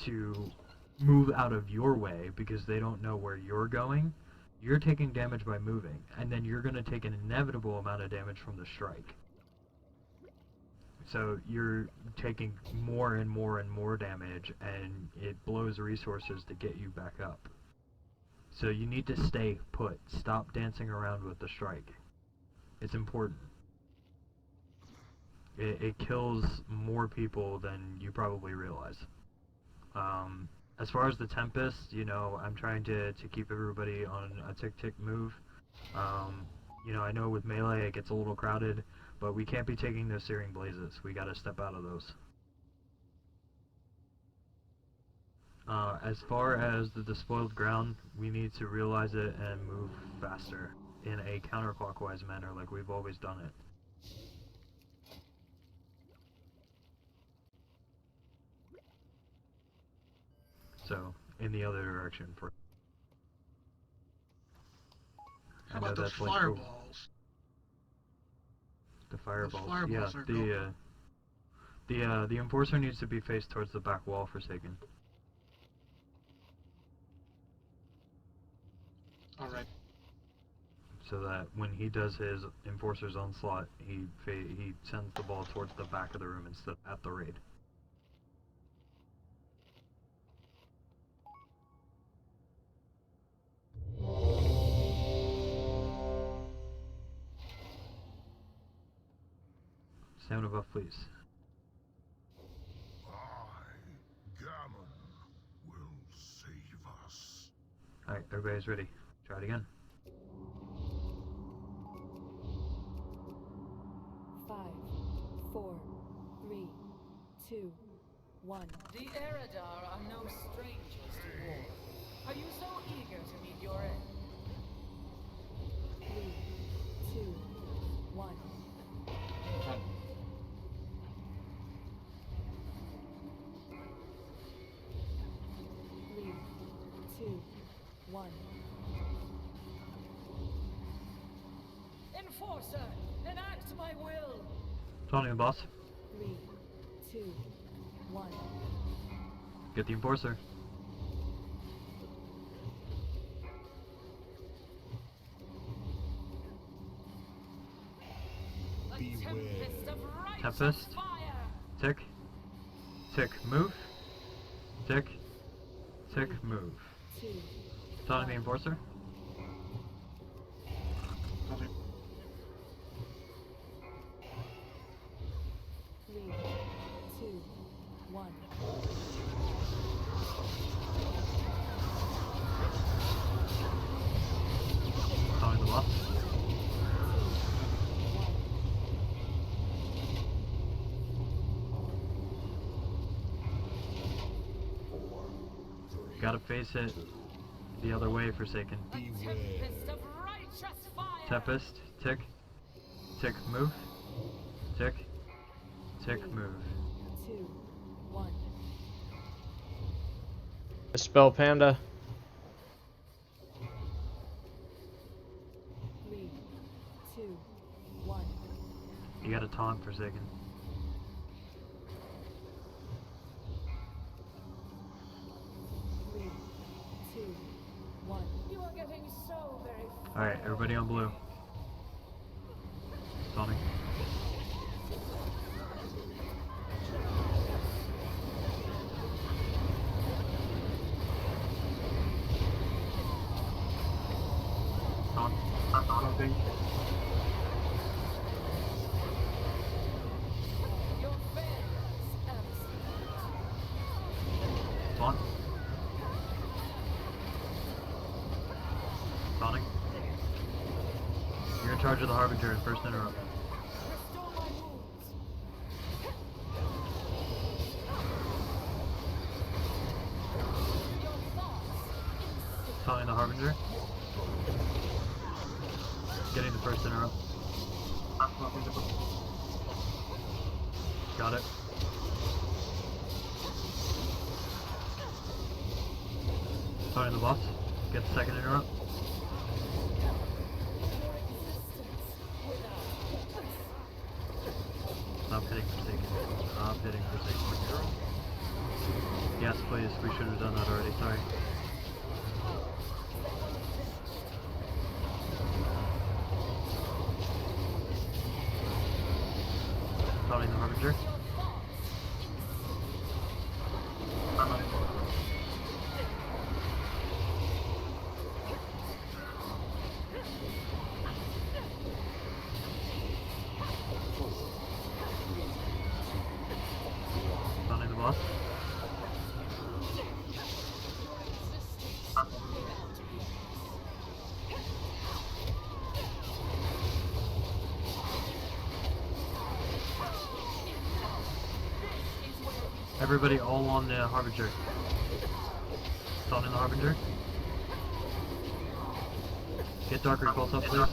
to move out of your way because they don't know where you're going, you're taking damage by moving, and then you're going to take an inevitable amount of damage from the strike. So you're taking more and more and more damage, and it blows resources to get you back up. So you need to stay put. Stop dancing around with the strike. It's important. It kills more people than you probably realize. As far as the Tempest, you know, I'm trying to keep everybody on a tick-tick move. You know, I know with melee it gets a little crowded, but we can't be taking those Searing Blazes. We gotta step out of those. As far as the despoiled ground, we need to realize it and move faster in a counterclockwise manner like we've always done it. So, in the other direction for... How about those fireballs? The fireballs. Those fireballs Yeah, the Enforcer needs to be faced towards the back wall, Forsaken. Alright. So that when he does his Enforcer's Onslaught, he sends the ball towards the back of the room instead of at the raid. Stamina buff, please. Alright, everybody's ready. Try it again. 5, 4, 3, 2, 1. The Eredar are no strangers to war. Are you so eager to meet your end? 3, 2, 1. 3, 2, 1. Enforcer, enact my will. Tony the boss. 3, 2, 1. Get the enforcer. Tempest of righteous Tempest. fire. Tick. Tick, move. Tick. Tick, move. 2, Tony the enforcer. Copy. 3, 2, 1. Tony the boss. Gotta face it the other way, Forsaken. Tempest of righteous fire. Tempest, tick, tick, move, tick, tick, move. 2, 1. Spell Panda. 3, 2, 1. You got a taunt, Forsaken. 3, 2, 1. You are getting so very Alright, everybody on blue. Tony. Taunt. Nothing. Your failure is absolute. Taunt. Taunting. You're in charge of the Harbinger and first interrupt. Restore my wounds. Your thoughts. Taunting the Harbinger. Getting the first interrupt. Nothing to put. Got it. Taunting the boss. Get the second interrupt. Stop hitting Forsaken. Stop hitting Forsaken. Yes, please. We should have done that already. Sorry. Taunting the Harbinger. Taunting the boss. Everybody all on the Harbinger. Taunting the Harbinger. Get Dark Repulse up, please.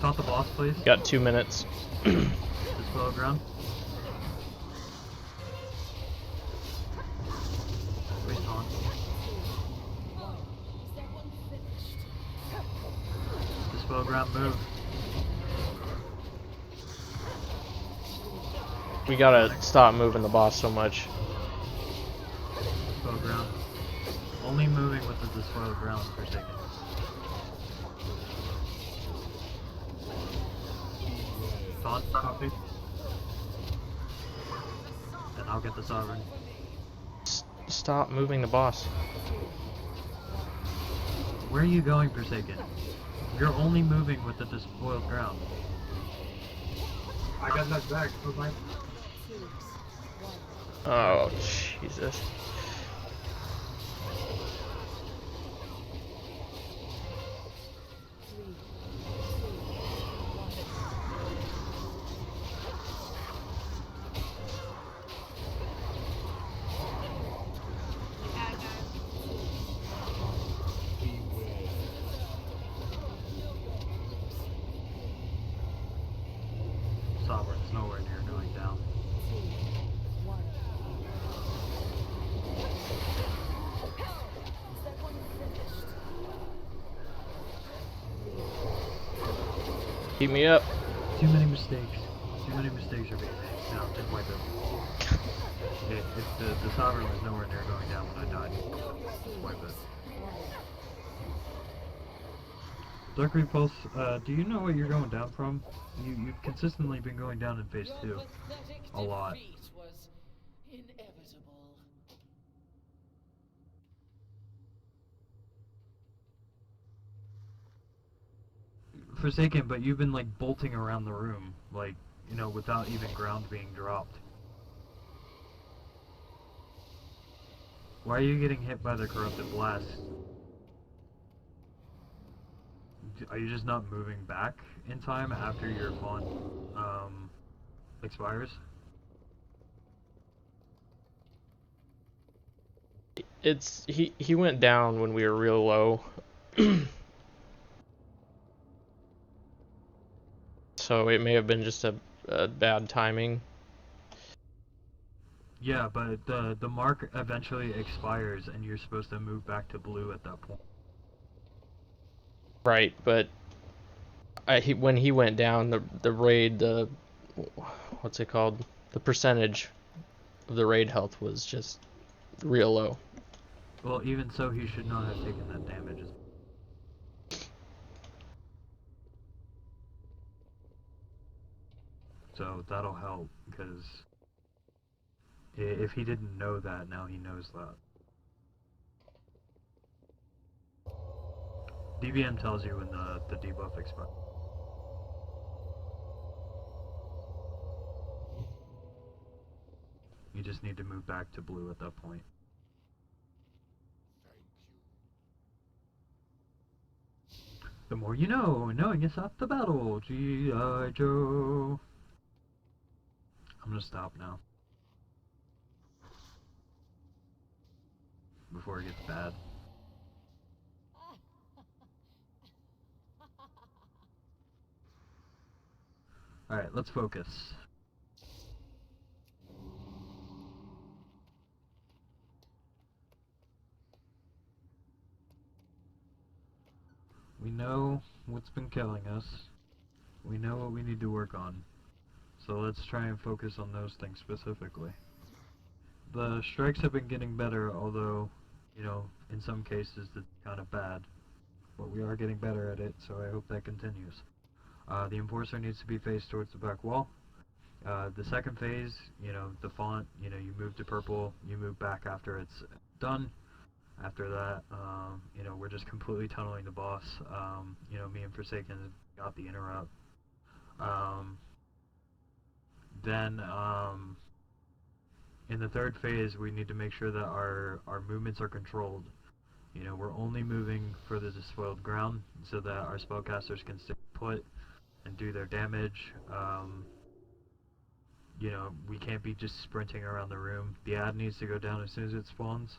Taunt the boss, please. Got 2 minutes. Dispel ground. Please taunt. Dispel ground, move. We gotta stop moving the boss so much. Dispel ground. Only moving with the dispel ground for a second. Taunt. Copy. And I'll get the Sovereign. Stop moving the boss. Where are you going, Forsaken? You're only moving with the despoiled ground. I got that back. So my Oh, Jesus. Keep me up. Too many mistakes. Too many mistakes are being made. No, just wipe it. If the Sovereign was nowhere near going down when I died, just wipe it. Dark Repulse, do you know what you're going down from? You've consistently been going down in phase 2. A lot. Was inevitable. Forsaken, but you've been like bolting around the room, like, you know, without even ground being dropped. Why are you getting hit by the corrupted blast? Are you just not moving back in time after your font expires? It's he went down when we were real low. So it may have been just a bad timing. Yeah, but the mark eventually expires and you're supposed to move back to blue at that point. Right, but when he went down, the raid, what's it called? The percentage of the raid health was just real low. Well, even so, he should not have taken that damage. So that'll help, because if he didn't know that, now he knows that. DBM tells you when the debuff expires. You just need to move back to blue at that point. The more you know, knowing is half the battle. G.I. Joe. I'm gonna stop now. Before it gets bad. Alright, let's focus. We know what's been killing us. We know what we need to work on. So let's try and focus on those things specifically. The strikes have been getting better, although, you know, in some cases it's kind of bad. But we are getting better at it, so I hope that continues. The Enforcer needs to be faced towards the back wall. The second phase, you know, the font, you know, you move to purple, you move back after it's done. After that, you know, we're just completely tunneling the boss. You know, me and Forsaken got the interrupt. Then, in the third phase, we need to make sure that our movements are controlled. You know, we're only moving for the despoiled ground so that our spellcasters can stay put and do their damage. You know, we can't be just sprinting around the room. The ad needs to go down as soon as it spawns.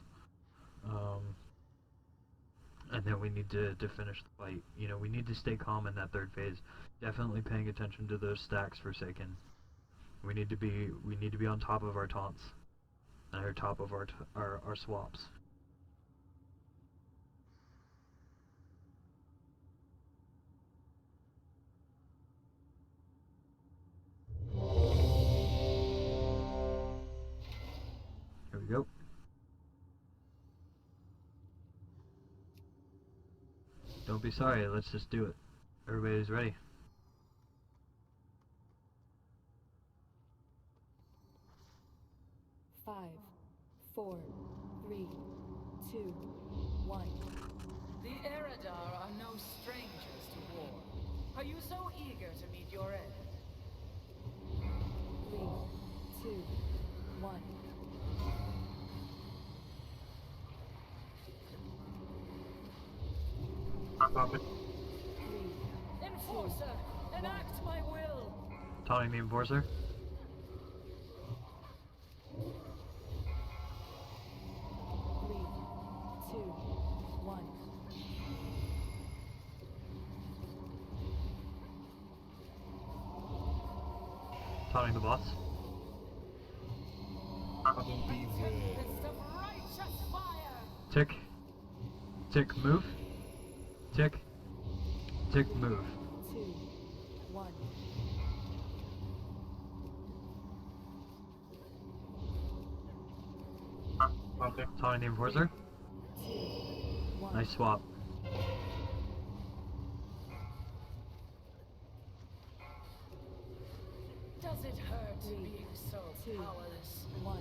And then we need to finish the fight. You know, we need to stay calm in that third phase. Definitely paying attention to those stacks Forsaken. We need to be on top of our taunts and on top of our swaps. Here we go. Don't be sorry, let's just do it. Everybody's ready. Five, 4, 3, 2, 1. The Eredar are no strangers to war. Are you so eager to meet your end? 3, 2, 1. Enforcer, enact my will. Taunting the Enforcer. Taunting the boss. Tick. Tick, move. Tick. Tick, move. 2, 1. Something. Taunting the Enforcer. Nice swap. Does it hurt being so powerless? 1.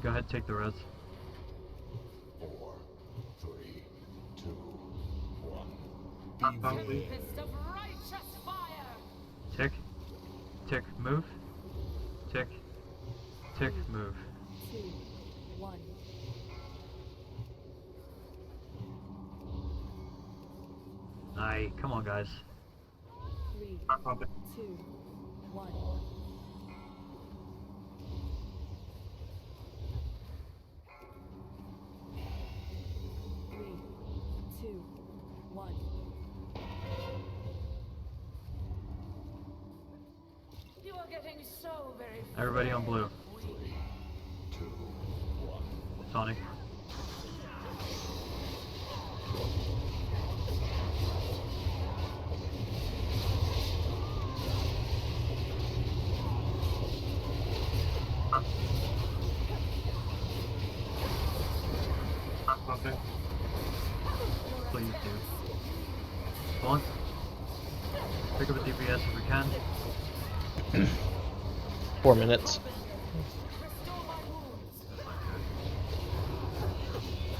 Go ahead, take the res. 4, 3, 2, 1. Tempest of righteous fire! Tick. Tick, move. Tick. Tick, move. 2, 1. Aye, come on guys. 3, Something. 2, 1. Three, two, one. You are getting so very Everybody on blue. weak. 2, 1. Sonic. Something. Please do. Come on. Pick up a DPS if we can. 4 minutes.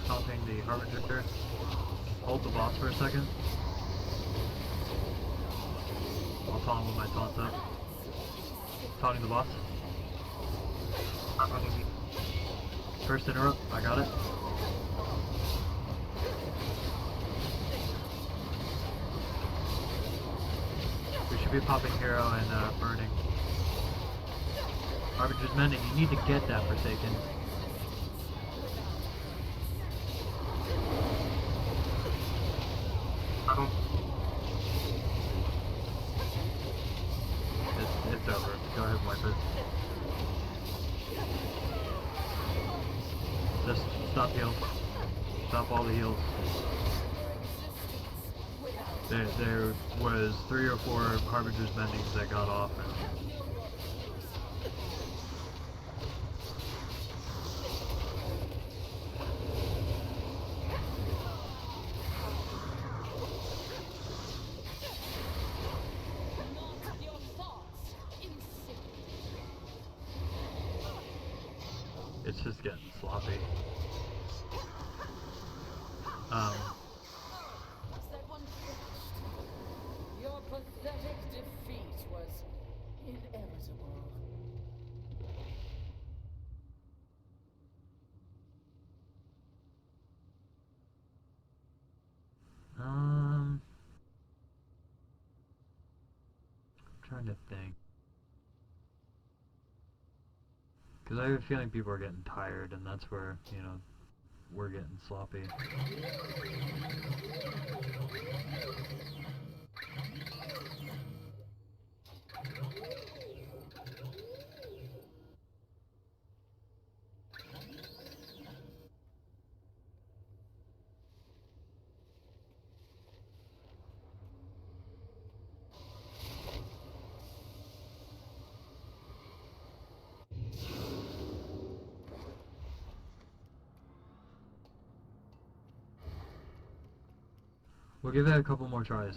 Taunting the Harbinger. Hold the boss for a second. I'll taunt him with my taunt up. Taunting the boss. First interrupt, I got it. We should be popping hero and burning. Harbinger's mending, you need to get that Forsaken. It's over. Go ahead and wipe it. Just stop heal. Stop all the heals. There was 3 or 4 Harbinger's mendings that got off. It's just getting sloppy. Was that one finished? Your pathetic defeat was inevitable. Trying to think. Because I have a feeling people are getting tired, and that's where, you know, we're getting sloppy. We'll give it a couple more tries.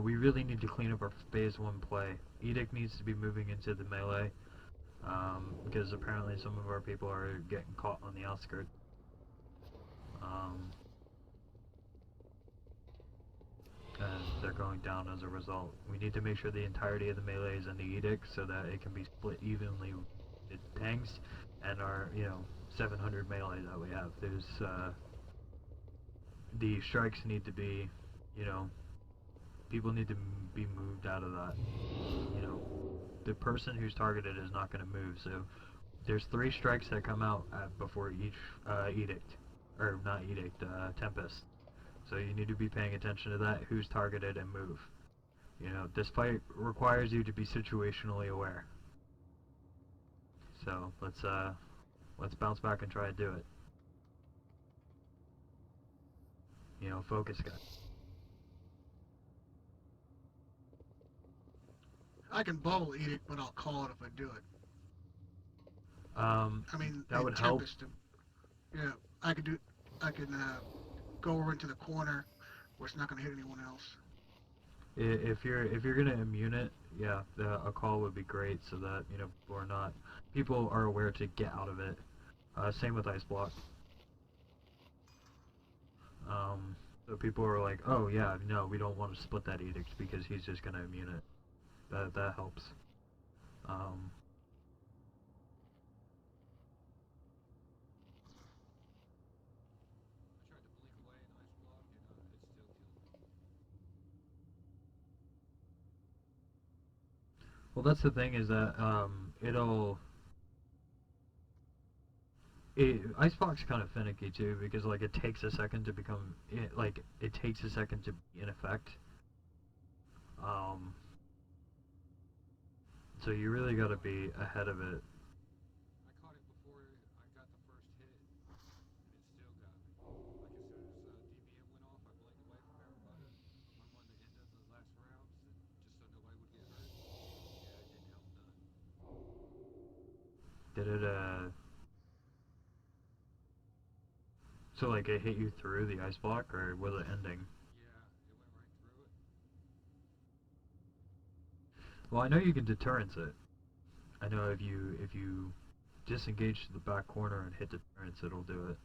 We really need to clean up our phase 1 play. Edict needs to be moving into the melee, because apparently some of our people are getting caught on the outskirts. And they're going down as a result. We need to make sure the entirety of the melee is in the Edict so that it can be split evenly with tanks and our, 700 melee that we have. There's, the strikes need to be, people need to be moved out of that. The person who's targeted is not going to move, so there's 3 strikes that come out before each edict, or not edict, tempest. So you need to be paying attention to that, who's targeted, and move. This fight requires you to be situationally aware. So let's bounce back and try to do it. Focus, guys. I can bubble edict, but I'll call it if I do it. Um, I mean, that the would intent help. is to, yeah, I can go over into the corner where it's not going to hit anyone else. If you're gonna immune it, yeah, a call would be great so that people are aware to get out of it. Same with ice block. So people are like, oh yeah, no, we don't want to split that edict because he's just gonna immune it. That helps. Um, well, that's the thing is that Icebox kind of finicky too because like it takes a second to become it takes a second to be in effect. So you really got to be ahead of it. Did it so like it hit you through the ice block or was it ending? Well, I know you can deterrence it. I know if you disengage to the back corner and hit deterrence, it'll do it.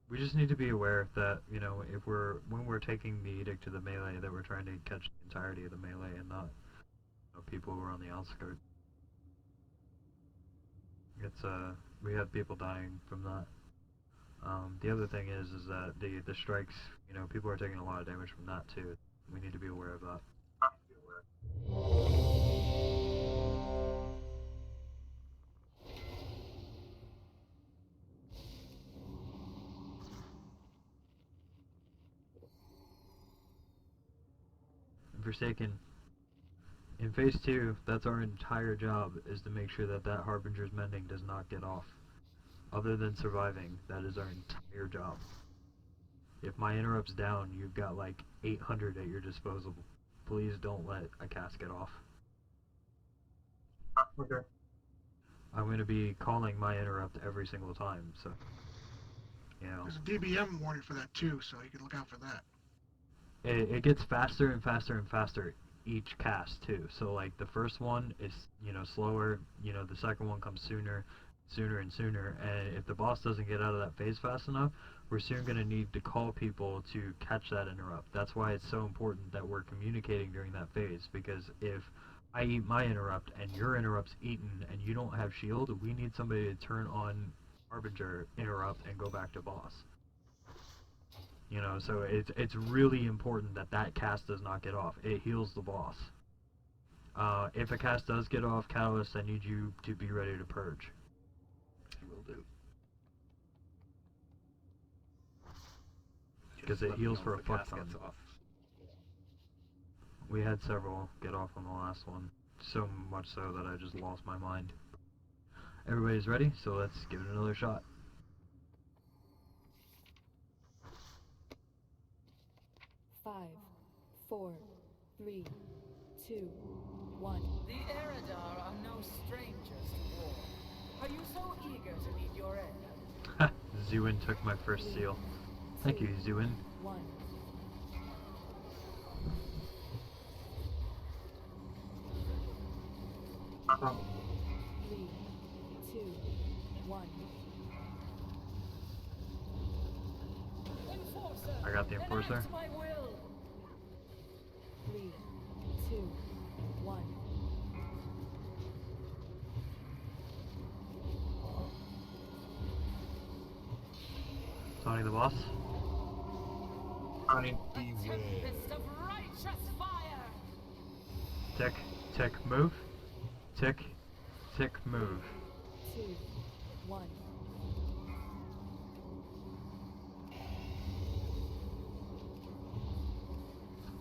We just need to be aware that if when we're taking the edict to the melee, that we're trying to catch the entirety of the melee and not people who are on the outskirts. It's we have people dying from that. The other thing is that the strikes, people are taking a lot of damage from that too. We need to be aware of that. Forsaken. In phase 2, that's our entire job, is to make sure that that Harbinger's Mending does not get off. Other than surviving, that is our entire job. If my interrupt's down, you've got like 800 at your disposal. Please don't let a cast get off. Okay. I'm going to be calling my interrupt every single time, so... There's a DBM warning for that too, so you can look out for that. It gets faster and faster and faster each cast too. So like the first one is slower. The second one comes sooner and sooner. And if the boss doesn't get out of that phase fast enough, we're soon going to need to call people to catch that interrupt. That's why it's so important that we're communicating during that phase. Because if I eat my interrupt and your interrupt's eaten and you don't have shield, we need somebody to turn on Harbinger interrupt and go back to boss. So it's really important that that cast does not get off. It heals the boss. If a cast does get off, Catalyst, I need you to be ready to purge. Will do. Because it heals for a fuck ton. Gets off. We had several get off on the last one. So much so that I just lost my mind. Everybody's ready, so let's give it another shot. Five, 4, 3, 2, 1. The Eredar are no strangers to war. Are you so eager to meet your end? Zuin took my first seal. Thank you, Zuin. 1. Uh-huh. 3, 2, 1. I got the Enforcer. Enact my will. 3, 2, 1. Tony the boss. Tony. Tempest of righteous fire. Tick, tick, move. Tick, tick, move. 2, 1.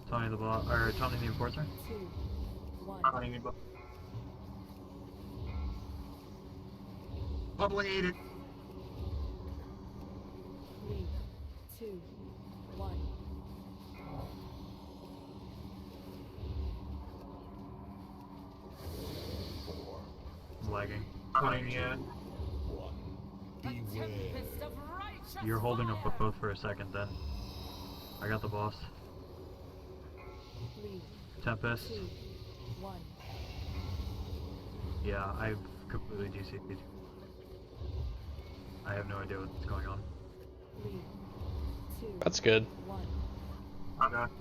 Tony the boss, or Tony the Enforcer. 2, 1. Tony, Bubbling edict. 3, 2, 1. I'm lagging. Fine, yeah. Tempest of righteous You're holding them fire. both for a second then. I got the boss. 3, Tempest. 2, 1. Yeah, I've completely GC'd. I have no idea what's going on. 3, 2, That's good. 1. Okay.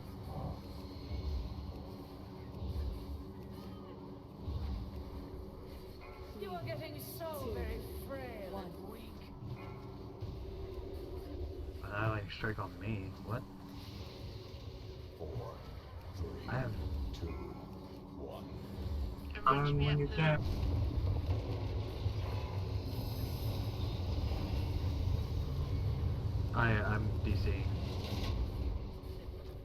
You are getting so very frail and weak. Annihilating strike on me. What? 4, 3, I have 2, 1. Everyone should be When at you the tap. I'm DCing.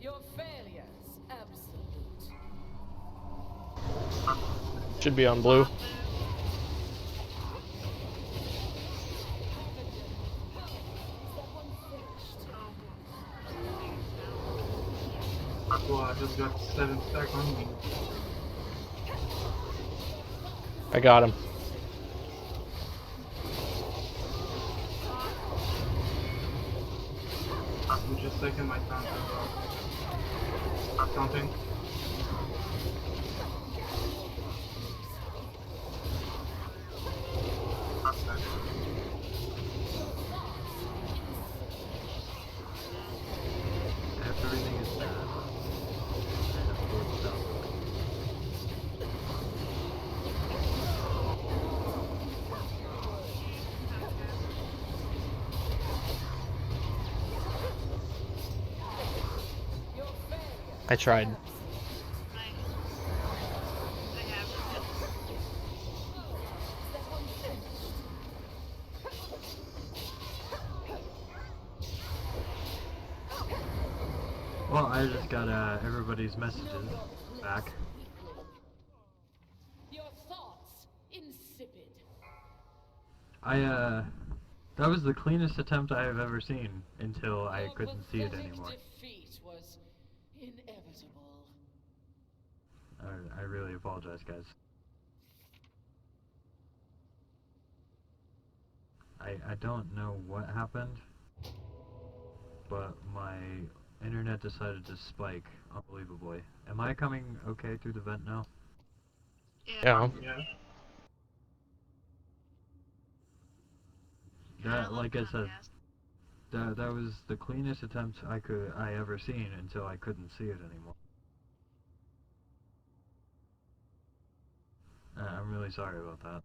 Your failures absolute. Should be on blue. Well, I just got 7 stack on me. I got him. I'm just taking my time as well. Counting. Everything is bad. I have good stuff. I tried. Nice. I have Well, I just got everybody's messages back. Your thoughts insipid. That was the cleanest attempt I have ever seen until I couldn't see it Pathetic anymore. defeat was inevitable. I really apologize, guys. I don't know what happened, but my internet decided to spike unbelievably. Am I coming okay through the vent now? Yeah. Yeah. That, like I said, that was the cleanest attempt I ever seen until I couldn't see it anymore. I'm really sorry about that.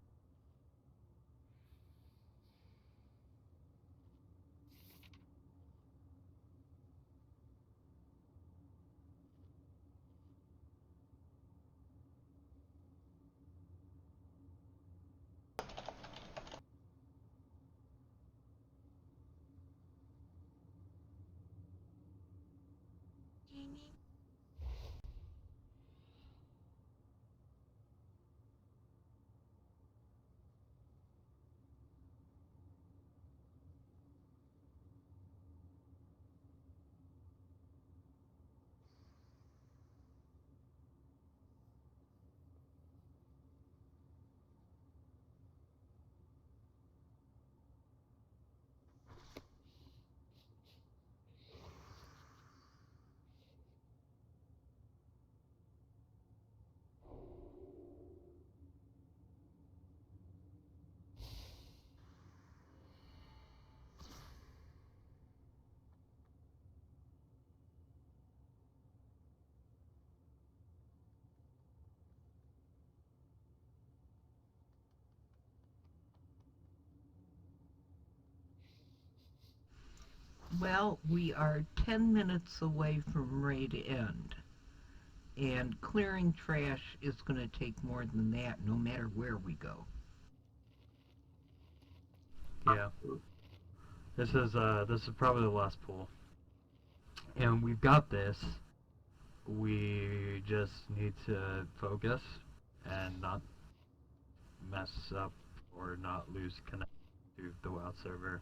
Well, we are 10 minutes away from raid end. And clearing trash is going to take more than that no matter where we go. Yeah. This is probably the last pool. And we've got this. We just need to focus and not mess up or not lose connection to the WoW server.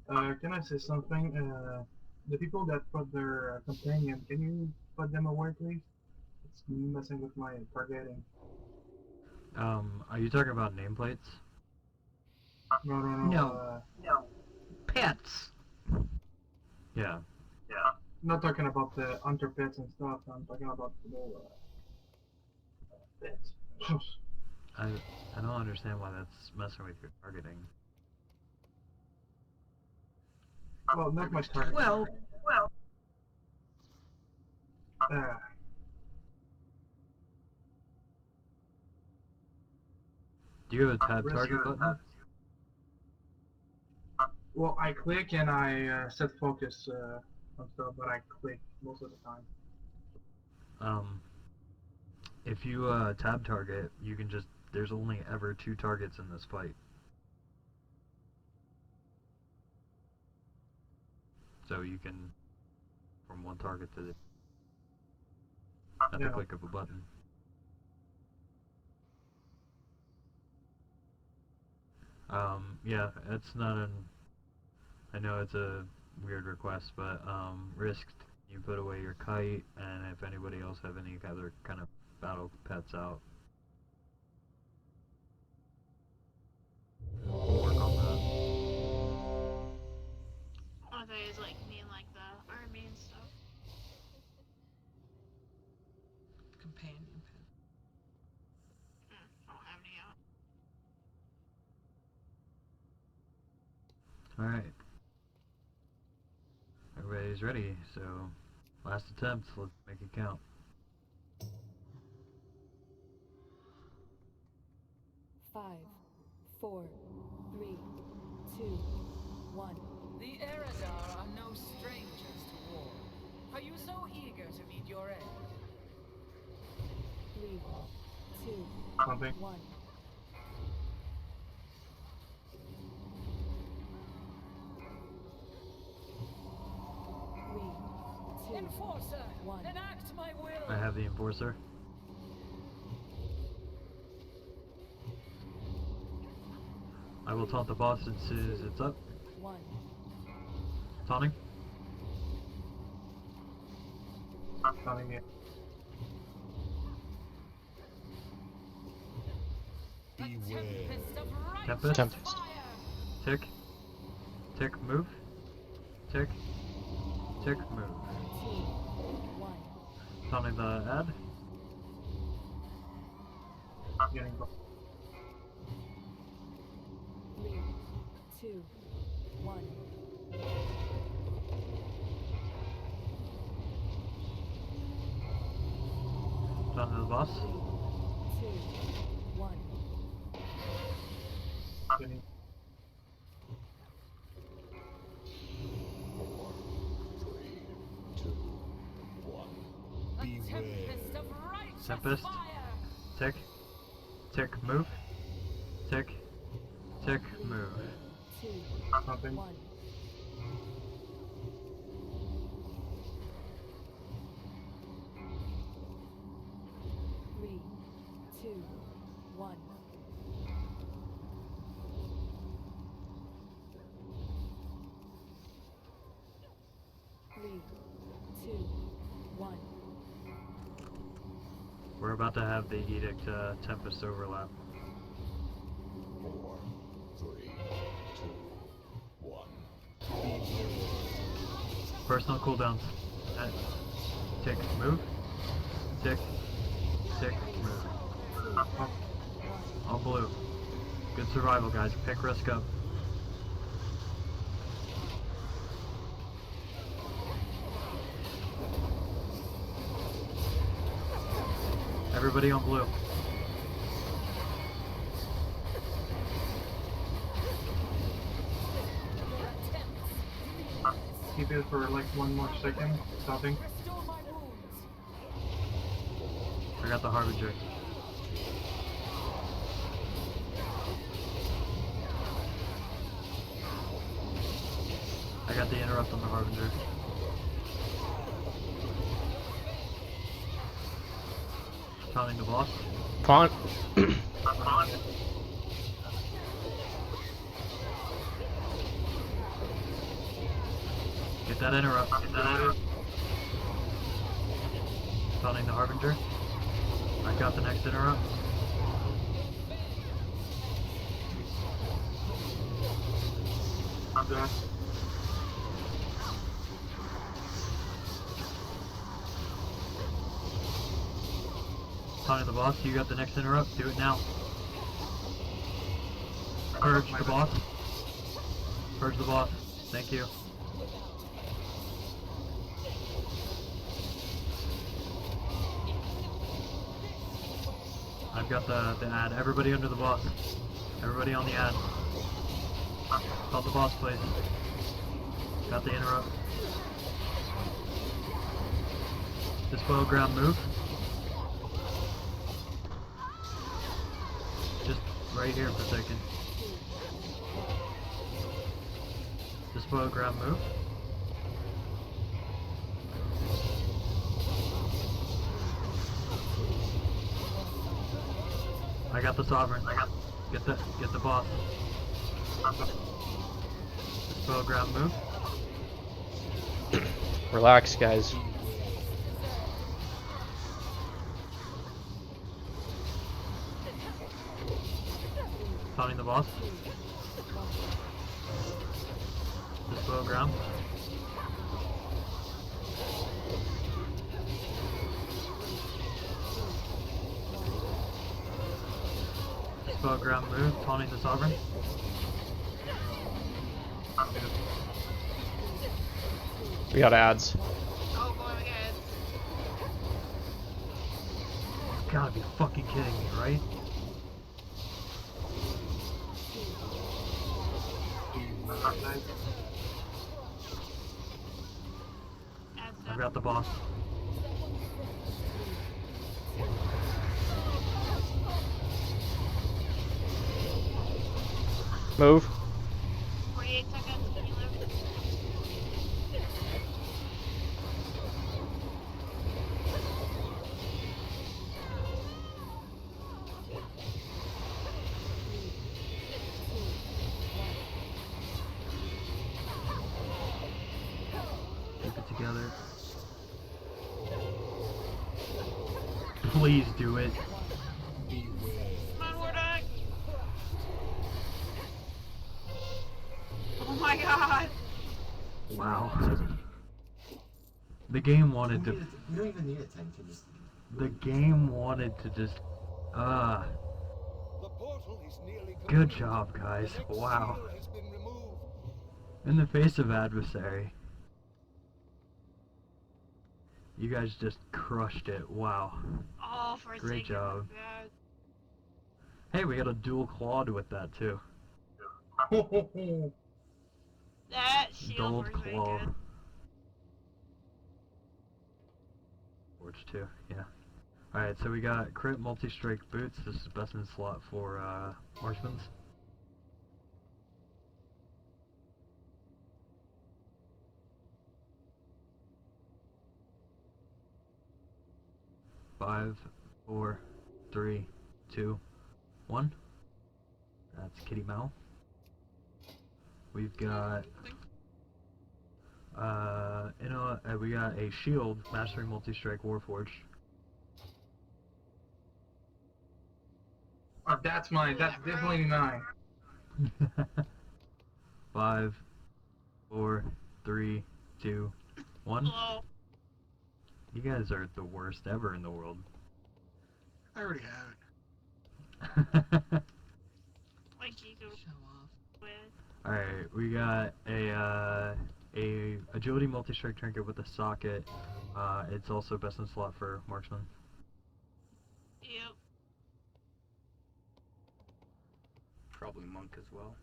Can I say something? The people that put their companion, can you put them away, please? It's messing with my targeting. Are you talking about nameplates? No. No. Pets. Yeah. Not talking about the hunter pets and stuff. I'm talking about the pets. I don't understand why that's messing with your targeting. Well, not much targeting. Well, Do you have a tab target button? Well, I click and I set focus on stuff, but I click most of the time. If you tab target, you can just, there's only ever 2 targets in this fight. So you can, from one target to the, at the click of a button. Yeah, it's not an, I know it's a weird request, but risked, you put away your kite, and if anybody else have any other kind of battle pets out, we'll work on that. Are they like mean like the army and stuff? Companion pet. I don't have any out. Alright. Everybody's ready, so last attempt, let's make it count. Five, 4, 3, 2, 1. The Eredar are no strangers to war. Are you so eager to meet your end? 3, 2, Something. 1. Enforcer, enact my will. I have the enforcer. I will taunt the boss as soon as it's up. 1. Taunting. Taunting it. Tempest. Tempest. Tick. Tick, move. Tick. Tick, move. 2, 1. Taunting the ad. Getting 3, 2, 1. Taunting the boss. 3, 2, 1. getting 4, 3, 2, 1. Tempest of righteous Tempest. fire. Tick. Tick, move. Tick. Tick, move. 2, something. 1. 3, 2, 1. 3, 2, 1. We're about to have the Edict Tempest overlap. 4, 3, 2, 1. Personal cooldowns. Tick, move. Tick. Tick, move. All blue. Good survival, guys. Pick risk up. Everybody on blue. Keep it for like 1 more second. Stopping. Restore my wounds. I got the Harbinger. I got the interrupt on the Harbinger. Taunting the boss. Taunt. Get that interrupt. Founding the Harbinger. I got the next interrupt. I'm done. Founding the boss. You got the next interrupt. Do it now. Purge the boss. Purge the boss. Thank you. I've got the ad. Everybody under the boss. Everybody on the ad. Help the boss, please. Got the interrupt. Dispo ground move. Just right here for a second. Dispo ground move. I got the sovereign. Get the boss. Dispo ground move. Relax, guys. Founding the boss. Dispo ground. Dispo ground move. Taunting the sovereign. We got ads. Oh boy, we got You gotta be fucking kidding me, right? I've got the boss. Move. 48 seconds. Can you live? Keep it together. Please do it. Come on, Wardoc. Oh my god. Wow. The game wanted to. You don't even need a tank to just. The game wanted to just. The portal is nearly Good complete. job, guys. The next Wow. seal has been removed. In the face of adversary. You guys just crushed it. Wow. Oh, for a Great second. job. God. Hey, we got a dual clawed with that too. That shield Dual was very claw. good. Forge 2, yeah. Alright, so we got crit multi-strike boots. This is the best in slot for marksman's. Five, 4, 3, 2, 1. That's Kitty Mouse. We've got we got a shield, mastering multi-strike Warforged. Oh, that's mine. That's definitely mine. 5, 4, 3, 2, 1. Hello. You guys are the worst ever in the world. I already have it. Like you go Show off. with. Alright, we got a agility multi-strike trinket with a socket. It's also best in slot for marksman. Yep. Probably monk as well.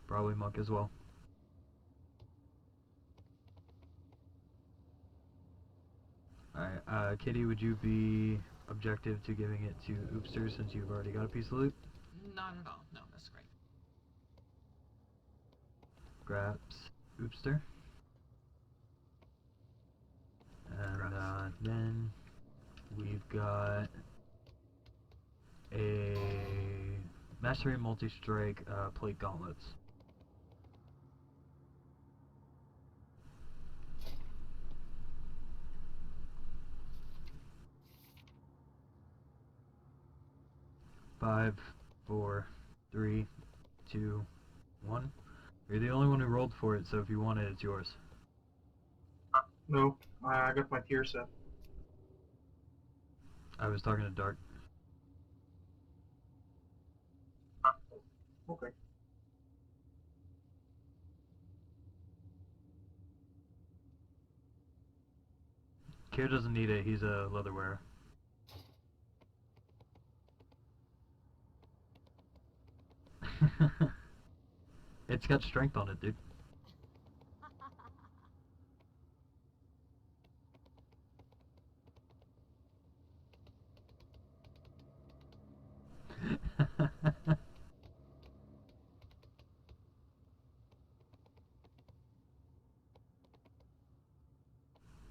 Probably monk as well. Alright, Kitty, would you be objective to giving it to Oopster since you've already got a piece of loot? Not at all. No, that's great. Grabs Oopster. And then we've got a Mastery multi-strike plate gauntlets. 5, 4, 3, 2, 1. You're the only one who rolled for it, so if you want it, it's yours. No, I got my tier set. I was talking to Dark. Okay. Kier doesn't need it, he's a leather wearer. It's got strength on it, dude.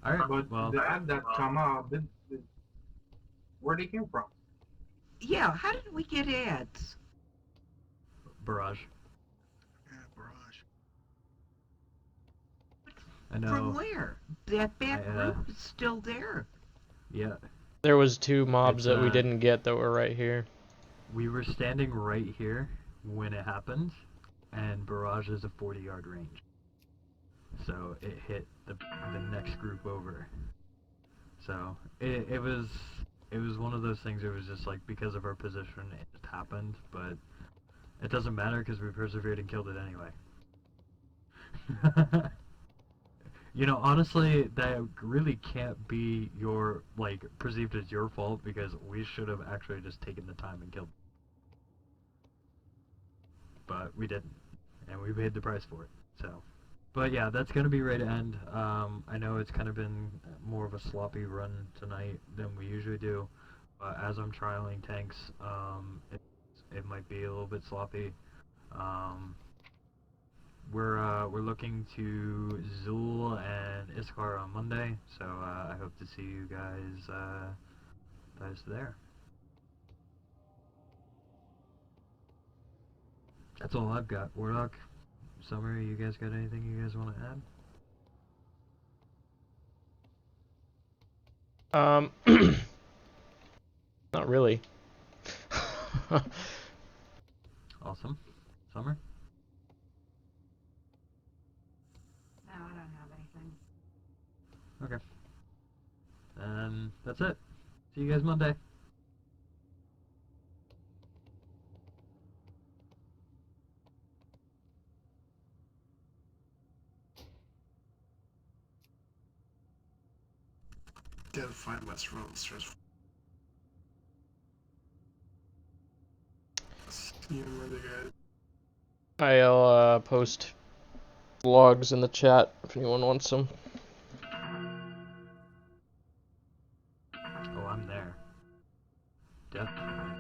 Alright, But well, the ad that come out, where they came from? Yeah, how did we get ads? Barrage. Yeah, barrage. I know. From where? That back I, group is still there. Yeah. There was 2 mobs It's, that we didn't get that were right here. We were standing right here when it happened, and barrage is a 40-yard range. So it hit the next group over. So it was one of those things. It was just like because of our position, it just happened. But it doesn't matter because we persevered and killed it anyway. You know, honestly, that really can't be your like perceived as your fault because we should have actually just taken the time and killed. But we didn't, and we paid the price for it. So, but yeah, that's gonna be right to end. I know it's kind of been more of a sloppy run tonight than we usually do. But as I'm trialing tanks, it might be a little bit sloppy. We're looking to Zul and Iskar on Monday, so I hope to see you guys there. That's all I've got. Wardoc, Summer, you guys got anything you guys want to add? Not really. Awesome. Summer? No, I don't have anything. Okay. That's it. See you guys Monday. Gotta find what's real stressful. You remember the guy? I'll post logs in the chat if anyone wants them. Oh, I'm there. Definitely.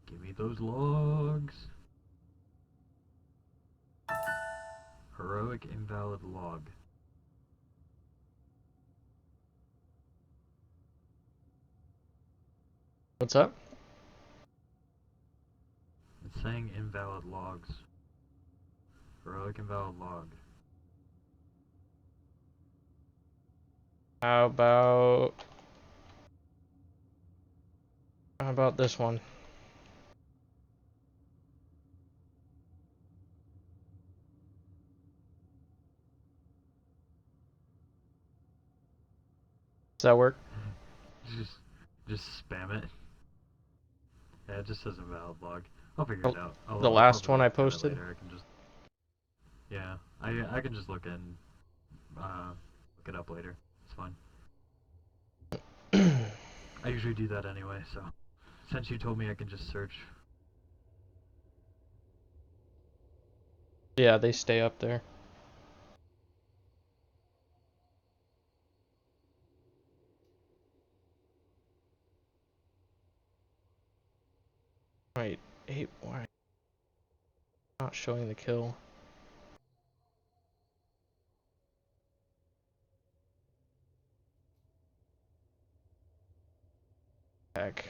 Give me those logs. Heroic invalid log. What's up? It's saying invalid logs. Heroic invalid log. How about this one? Does that work? Just spam it. Yeah, it just says invalid log. I'll figure it out. The last one I look at it posted? later. I can just. Yeah, I can just look look it up later. It's fine. I usually do that anyway, so since you told me I can just search. Yeah, they stay up there. Right, 8, why? Not showing the kill. Heck.